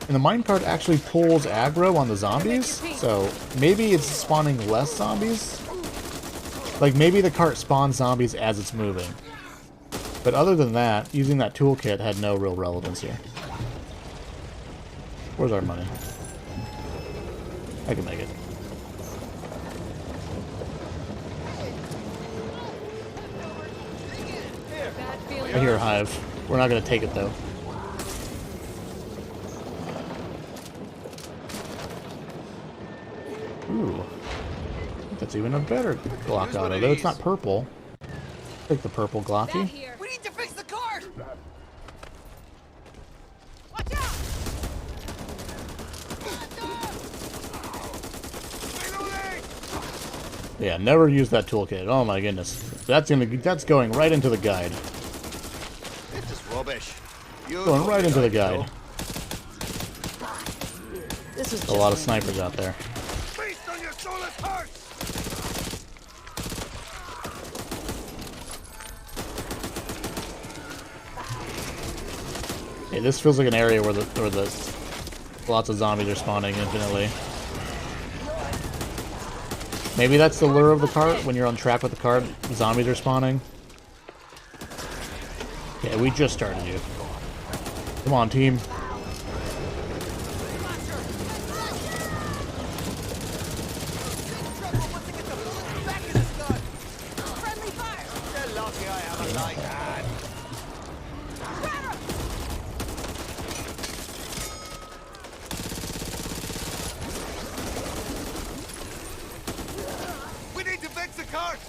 And the minecart actually pulls aggro on the zombies, so maybe it's spawning less zombies. Like, maybe the cart spawns zombies as it's moving. But other than that, using that toolkit had no real relevance here. Where's our money? I can make it. I hear a hive. We're not going to take it, though. Ooh. That's even a better Glock auto, though it's not purple. Take the purple Glocky.
We need to fix the cart! Watch out!
Yeah, never use that toolkit. Oh my goodness. That's going right into the guide.
This is rubbish.
Going right into the guide.
This is
a lot of snipers out there.
Feast on your soulless hearts!
Yeah, this feels like an area where lots of zombies are spawning infinitely. Maybe that's the lure of the cart. When you're on track with the cart, zombies are spawning. Yeah, we just started you. Come on, team.
We need to fix the cart!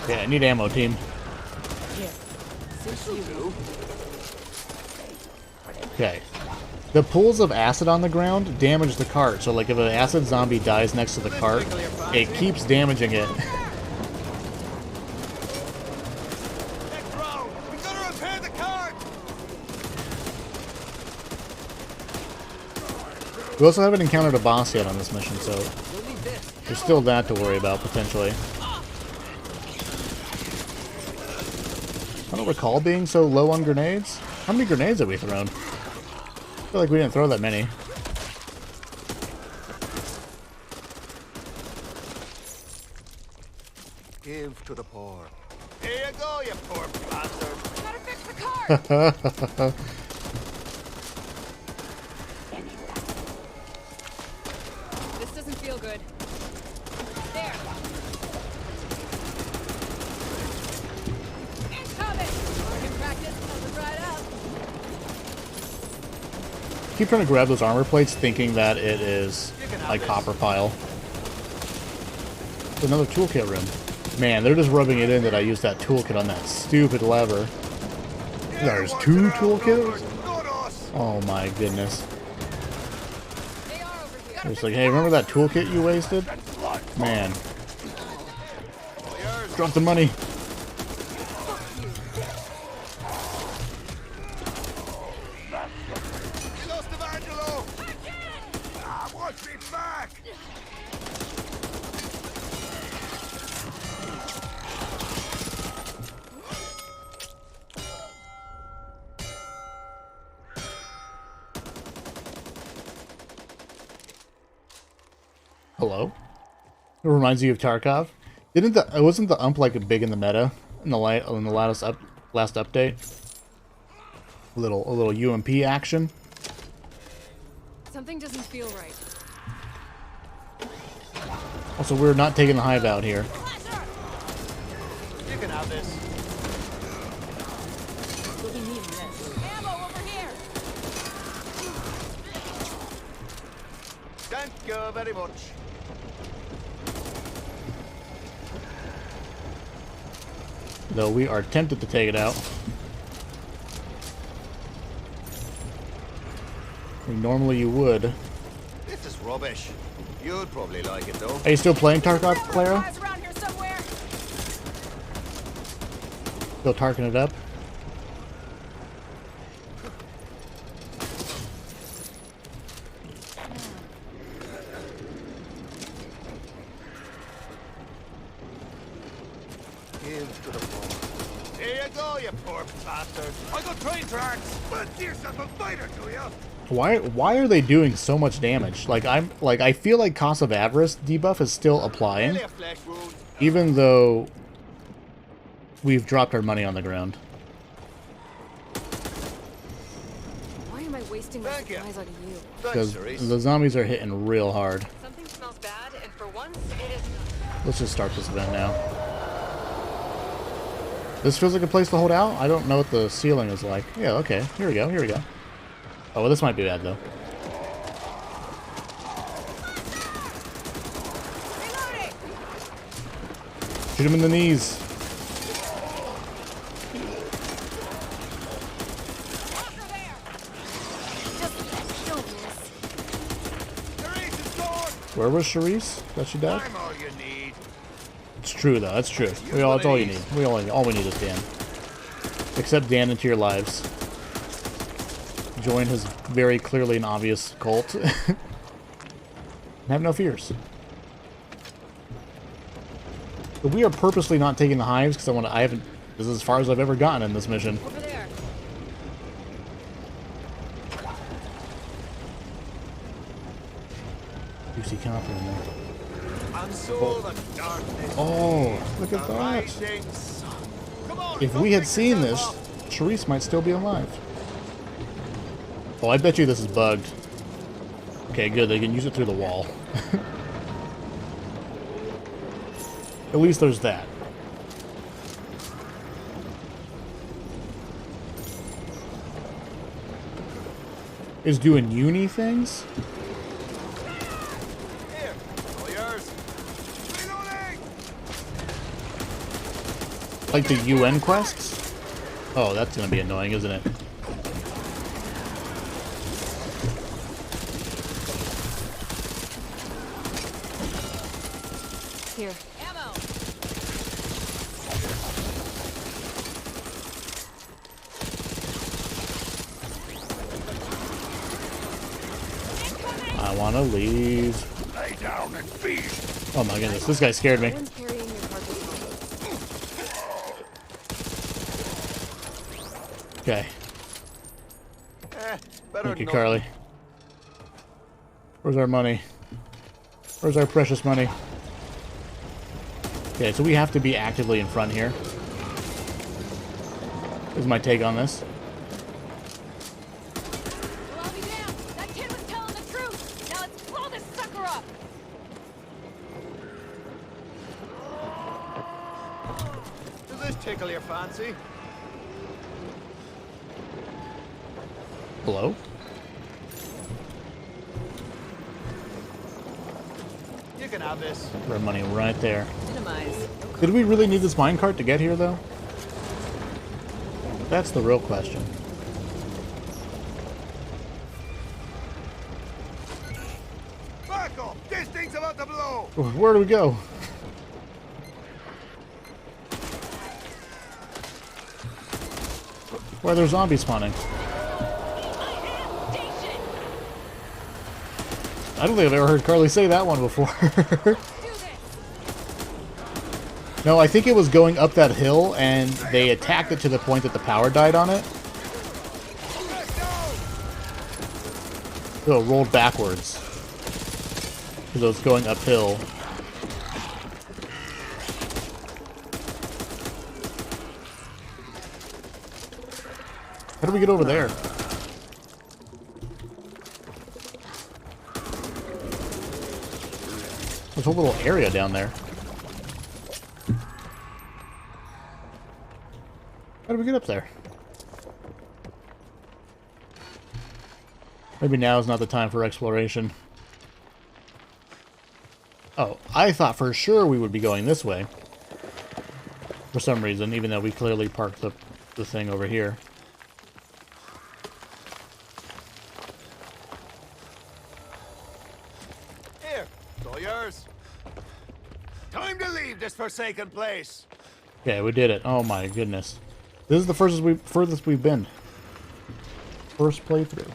Yeah, I need ammo, team. Okay. The pools of acid on the ground damage the cart, so like if an acid zombie dies next to the cart, it keeps damaging it. We also haven't encountered a boss yet on this mission, so there's still that to worry about, potentially. I don't recall being so low on grenades. How many grenades have we thrown? I feel like we didn't throw that many.
Give to the poor. Here you go, you poor bastard.
Gotta fix the car. This doesn't feel good. There. Incoming. Target practice coming right up.
Keep trying to grab those armor plates, thinking that it is like copper pile. Another toolkit room. Man, they're just rubbing it in that I used that toolkit on that stupid lever. There's 2 toolkits? Oh my goodness. It's like, hey, remember that toolkit you wasted? Man. Drop the money. Hello? It reminds you of Tarkov. Wasn't the ump like big in the meta in the last update? A little UMP action.
Something doesn't feel right.
Also, we're not taking the hive out here.
You can have this.
We'll be needing this. Ammo over here.
Thank you very much.
Though we are tempted to take it out. Normally you would.
This is rubbish. You'd probably like it though.
Are you still playing Tarkov, Clara?
Around here somewhere.
Still tarking it up?
Give to the poor. Here you go, you poor bastard. I got train tracks. Fancy yourself a fighter, do ya?
Why are they doing so much damage? I feel like Cost of Avarice debuff is still applying, even though we've dropped our money on the ground.
Why am I wasting my supplies on you?
Because the zombies are hitting real hard.
Something smells bad, and for once, it is not.
Let's just start this event now. This feels like a place to hold out? I don't know what the ceiling is like. Yeah, okay. Here we go, here we go. Oh, well, this might be bad, though. Shoot him in the knees. Where was Charisse? That she died? It's true, though. That's true. It's all you need. All we need is Dan. Accept Dan into your lives. Join his very clearly and obvious cult. And have no fears. But we are purposely not taking the hives because this is as far as I've ever gotten in this mission.
Over there.
see copper in there.
And so the darkness.
Oh, look at
the
that.
rising sun. Come on,
If
come
we had
pick
seen this,
yourself up.
Charisse might still be alive. Oh, I bet you this is bugged. Okay, good. They can use it through the wall. At least there's that. Is doing uni things?
Here, all yours.
Like the UN quests? Oh, that's gonna be annoying, isn't it?
Here.
Ammo.
I wanna leave.
Lay down and feast.
Oh my goodness, this guy scared me.
Someone's carrying your carcass bombs.
Okay.
Better
Thank you,
not.
Carly. Where's our money? Where's our precious money? Okay, so we have to be actively in front here. This is my take on this.
Well, I'll be damned. That kid was telling the truth. Now let's blow this sucker up.
Does this tickle your fancy?
Hello?
You can have this.
Our money right there.
Minimize.
Did we really need this minecart to get here, though? That's the real question.
Back off! This thing's about to blow!
Where do we go? Why are there zombies spawning? I don't think I've ever heard Carly say that one before. No, I think it was going up that hill, and they attacked it to the point that the power died on it. So it rolled backwards. Because it was going uphill. How do we get over there? There's a whole little area down there. How do we get up there? Maybe now is not the time for exploration. Oh, I thought for sure we would be going this way. For some reason, even though we clearly parked the thing over here.
Here, it's all yours. Time to leave this forsaken place.
Okay, we did it. Oh my goodness. This is the furthest we've been. First playthrough.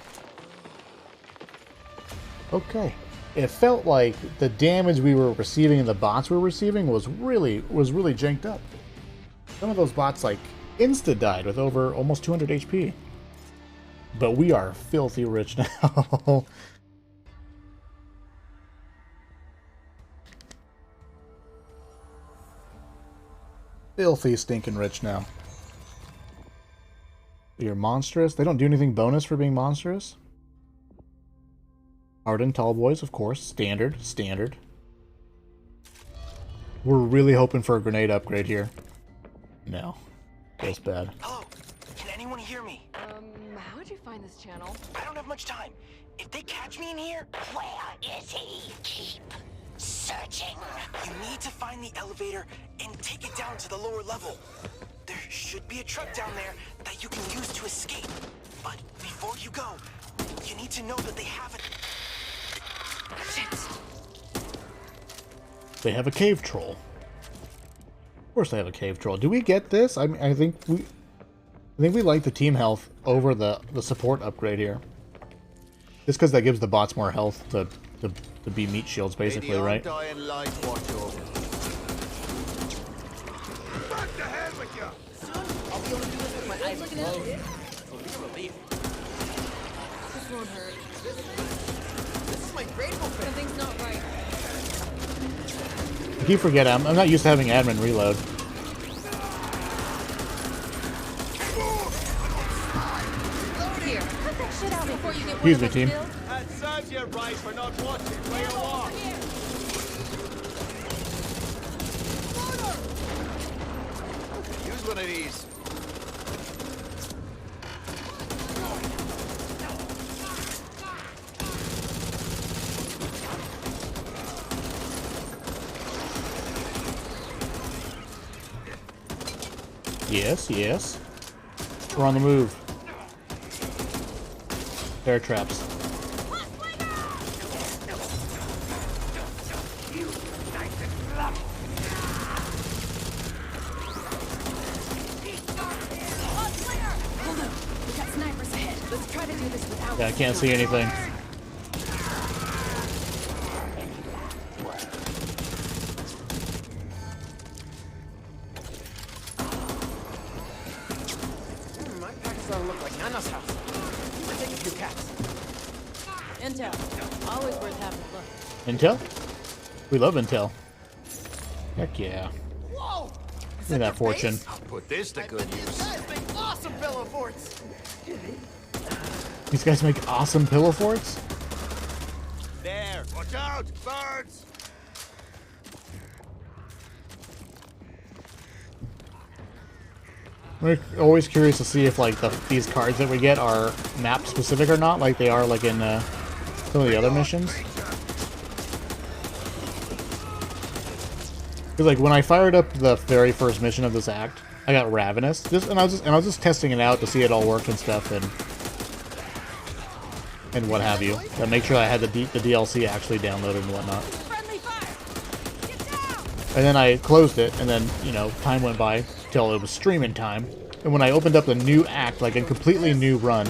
Okay. It felt like the damage we were receiving and the bots we were receiving was really janked up. Some of those bots like insta died with over almost 200 HP. But we are filthy rich now. Filthy stinking rich now. You're monstrous. They don't do anything bonus for being monstrous. Hardened tall boys, of course. Standard. We're really hoping for a grenade upgrade here. No. Feels bad.
Hello? Can anyone hear me?
How'd you find this channel?
I don't have much time. If they catch me in here,
Where is he? Keep searching.
you need to find the elevator and take it down to the lower level. There should be a truck down there that you can use to escape. But before you go, you need to know that they have it. Shit.
They have a cave troll. Of course they have a cave troll. Do we get this? I think we like the team health over the support upgrade here. Just because that gives the bots more health to be meat shields, basically, right?
Undying light watch over. Back to hell with you!
Son, I'll be able to do this with my eyes closed. It'll be a relief. This won't hurt.
This is my grateful thing.
Something's not right.
I keep forgetting. I'm not used to having admin reload.
Here, put that shit out before you get
Excuse me, team.
That serves you right for not watching where you walk. Use one of these.
Yes, yes. We're on the move. Bear traps.
Hold on. We got snipers ahead. Let's try to do this without.
Yeah, I can't see anything.
My packs don't look like Nana's house. I'll take a few cats.
Intel. Always worth having a look.
Intel? We love Intel. Heck yeah.
Whoa!
Give me that fortune.
I'll put this to good use.
Guys make awesome pillow forts.
These guys make awesome pillow forts?
There, watch out, birds!
We're always curious to see if like these cards that we get are map specific or not, like they are like in some of the other missions. Because like when I fired up the very first mission of this act, I got Ravenous. And I was just testing it out to see it all work and stuff and what have you. To make sure I had the DLC actually downloaded and whatnot. And then I closed it, and then, you know, time went by till it was streaming time. And when I opened up the new act, like a completely new run,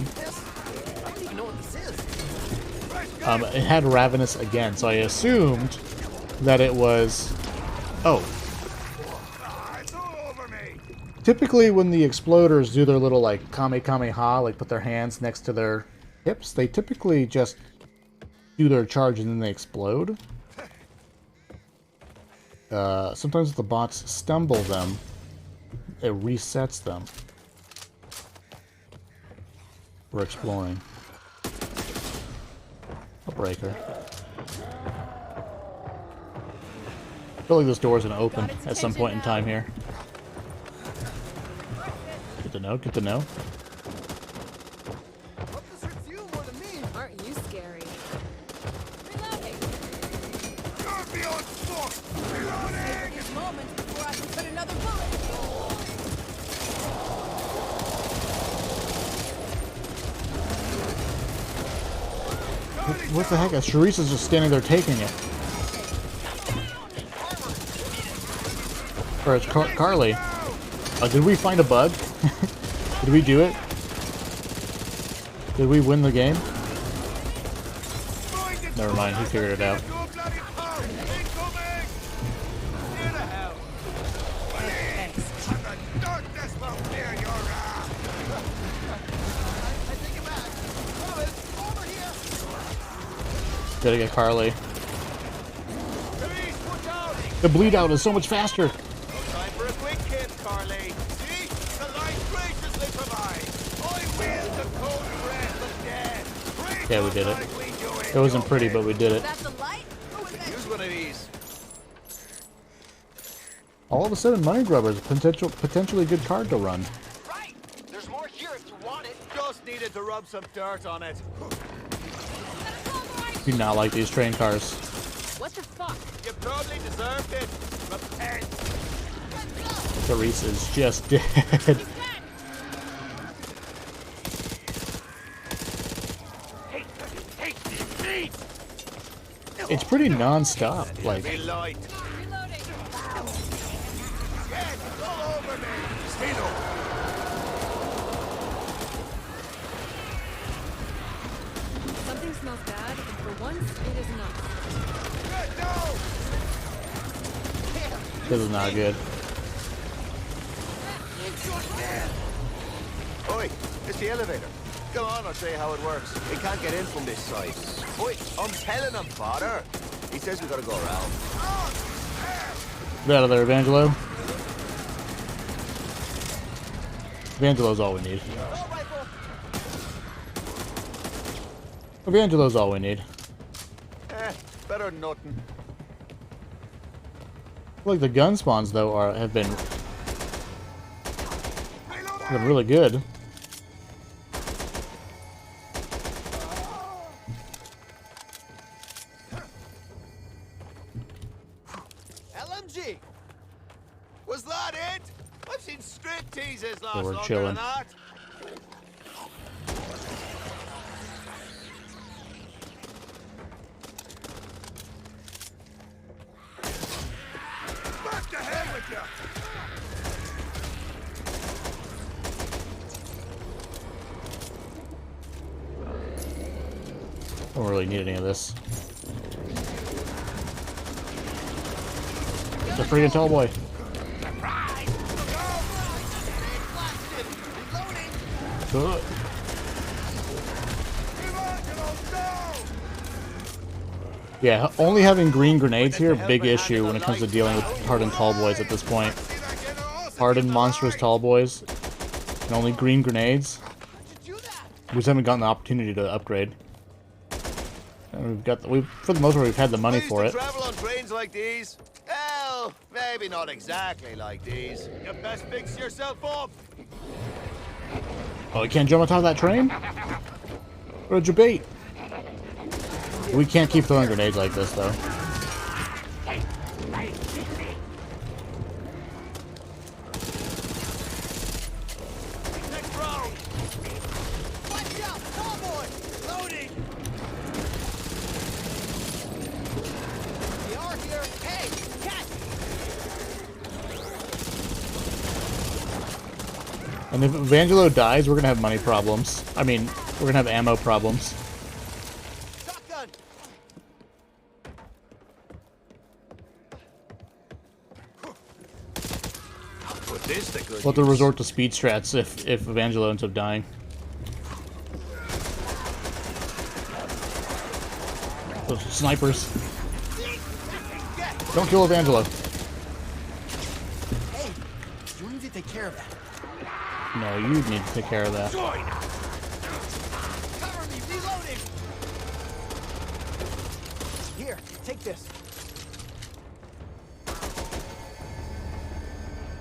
it had Ravenous again. So I assumed that it was... Oh. Typically when the exploders do their little, like, Kamehameha, like put their hands next to their hips, they typically just do their charge and then they explode. Sometimes if the bots stumble them, it resets them. We're exploring. A breaker. I feel like this door's gonna open at some point in time here. Good to know, good to know.
Aren't you scary?
Reloading. These moments before I can put another bullet.
What the heck? Sharice's just standing there taking it. Or it's Carly. Did we find a bug? Did we do it? Did we win the game? Never mind, he figured it out. Gotta get Carly. The bleed out is so much faster.
Time for a quick hit, Carly. See? The light graciously provide. I wield the cold breath of death.
Yeah, we did it. It wasn't pretty, but we did it.
Use one of these.
All of a sudden, Money Grubber is a potentially good card to run.
Right. There's more here if you want it. Just needed to rub some dirt on it.
Do not like these train cars.
What the fuck?
You probably deserved it. Repent.
Therese is just dead. It's pretty non-stop, like...
Light. Yes, all over me. Stilo.
Something smells bad, and for once, it is not.
This is not good.
Oi, it's the elevator. Come on, I'll show you how it works. We can't get in from this side. Oi, I'm telling him, father. He says we gotta go around.
Get out of there, Evangelo. Evangelo's all we need. Evangelo's all we need.
Better than nothing.
Like the gun spawns though have been really good.
LMG. Was that it? I've seen straight teasers last
So we're
longer
chilling.
than that. Back to hell with you.
Don't really need any of this. It's a freaking tall boy. Good. Yeah, only having green grenades here, big issue when it comes to dealing with hardened tall boys at this point. Hardened monstrous tall boys, and only green grenades. We just haven't gotten the opportunity to upgrade. And for the most part, we've had the money for it.
Travel on trains like these? Well, maybe not exactly like these. You best fix yourself up.
Oh, we can't jump on top of that train? What'd you bait? We can't keep throwing grenades like this, though.
Next round. Watch out, cowboy! Loading.
They are here. Hey, catch!
And if Evangelo dies, we're gonna have money problems. I mean, we're gonna have ammo problems.
Shotgun. Put this to good
We'll have to resort to speed strats if Evangelo ends up dying. Those snipers. Don't kill Evangelo.
Hey, you need to take care of that.
No, you need to take care of that.
Cover me, reloading! Here, take this.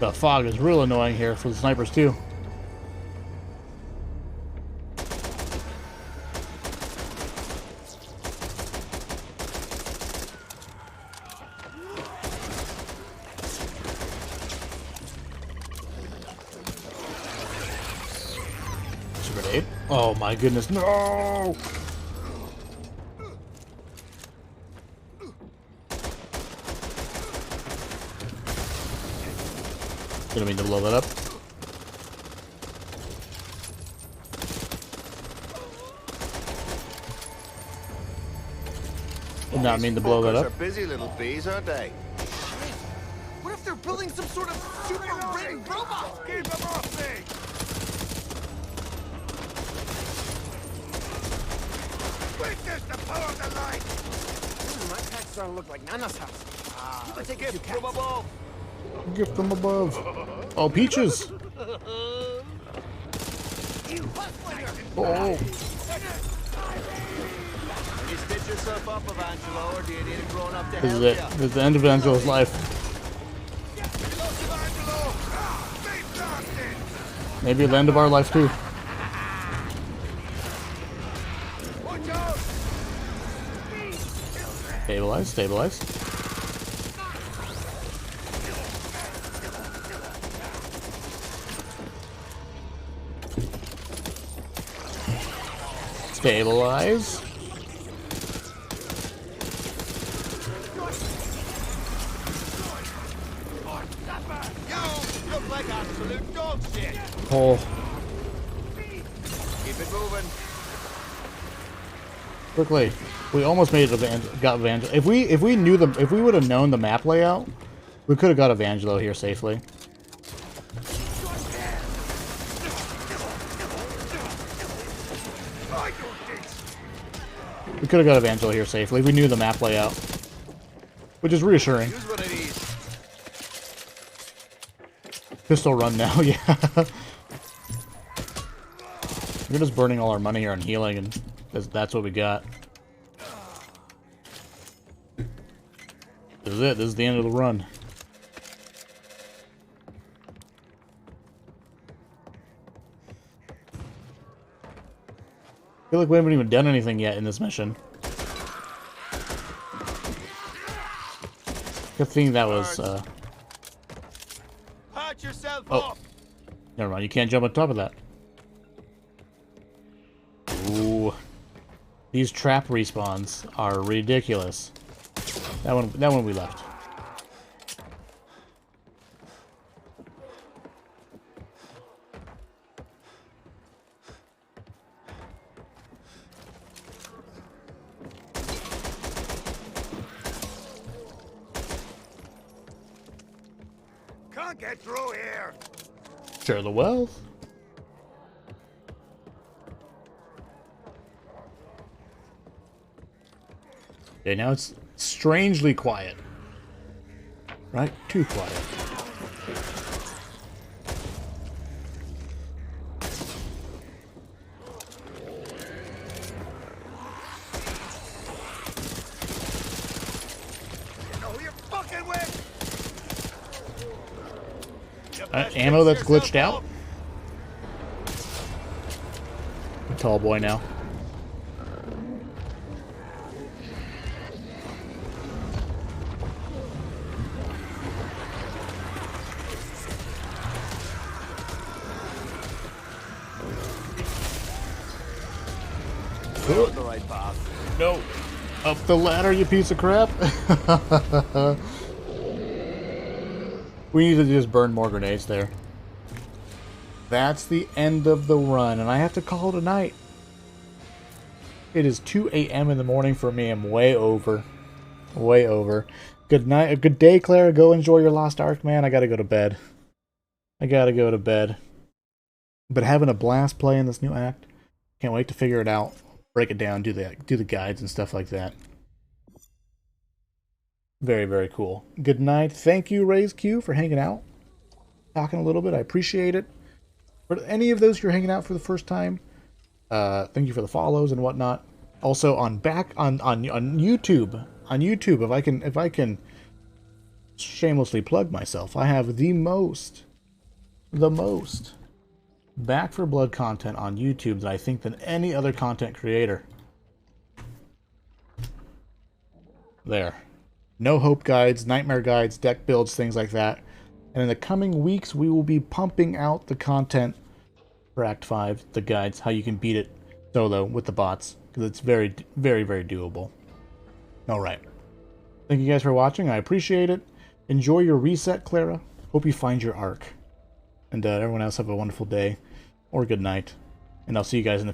The fog is real annoying here for the snipers too. Grenade. Oh my goodness, no! Didn't mean to blow that up. Did not mean to blow that
Fuckers
up.
are busy little bees, aren't they?
What if they're building some sort of super ring robot?
Keep them off me! Witness the power of the light!
My pack's starting to look like Nana's house. You can take a few
Gift from above!
Gift from above. Oh, peaches! Oh,
You stitch yourself up, Evangelo, or do you need a grown up to
this is
help
it.
you?
This is the end of Evangelo's life. Maybe the end of our life too. Stabilize, stabilize. Stabilize.
You look like absolute dog shit!
Oh,
Keep it moving.
quickly. We almost made it. Got Evangelo. If we knew if we would have known the map layout, we could have got Evangelo here safely. We could have got Evangelo here safely if we knew the map layout, which is reassuring.
Use one of these.
Pistol run now, yeah. We're just burning all our money here on healing, and that's what we got. This is it. This is the end of the run. I feel like we haven't even done anything yet in this mission. Good thing that was,
Patch yourself
oh.
up.
Never mind, you can't jump on top of that. Ooh. These trap respawns are ridiculous. That one we left.
Can't get through here.
Share the wealth. Okay, now it's strangely quiet. Right? Too quiet.
You know who you're fucking with.
Ammo that's glitched out. Tall boy now.
We're on the right path.
No. Up the ladder, you piece of crap. We need to just burn more grenades there. That's the end of the run, and I have to call it a night. It is 2 a.m. in the morning for me. I'm way over. Way over. Good night. Good day, Clara. Go enjoy your Lost Ark, man. I gotta go to bed. I gotta go to bed. But having a blast playing this new act. Can't wait to figure it out. Break it down, do the guides and stuff like that. Very, very cool. Good night. Thank you, Raise Q, for hanging out. Talking a little bit. I appreciate it. For any of those who are hanging out for the first time, thank you for the follows and whatnot. Also on YouTube. On YouTube, if I can shamelessly plug myself, I have the most Back for Blood content on YouTube than I think than any other content creator. There. No hope guides, nightmare guides, deck builds, things like that. And in the coming weeks, we will be pumping out the content for Act 5, the guides, how you can beat it solo with the bots, because it's very, very, very doable. Alright. Thank you guys for watching. I appreciate it. Enjoy your reset, Clara. Hope you find your arc. And everyone else have a wonderful day or good night. And I'll see you guys in the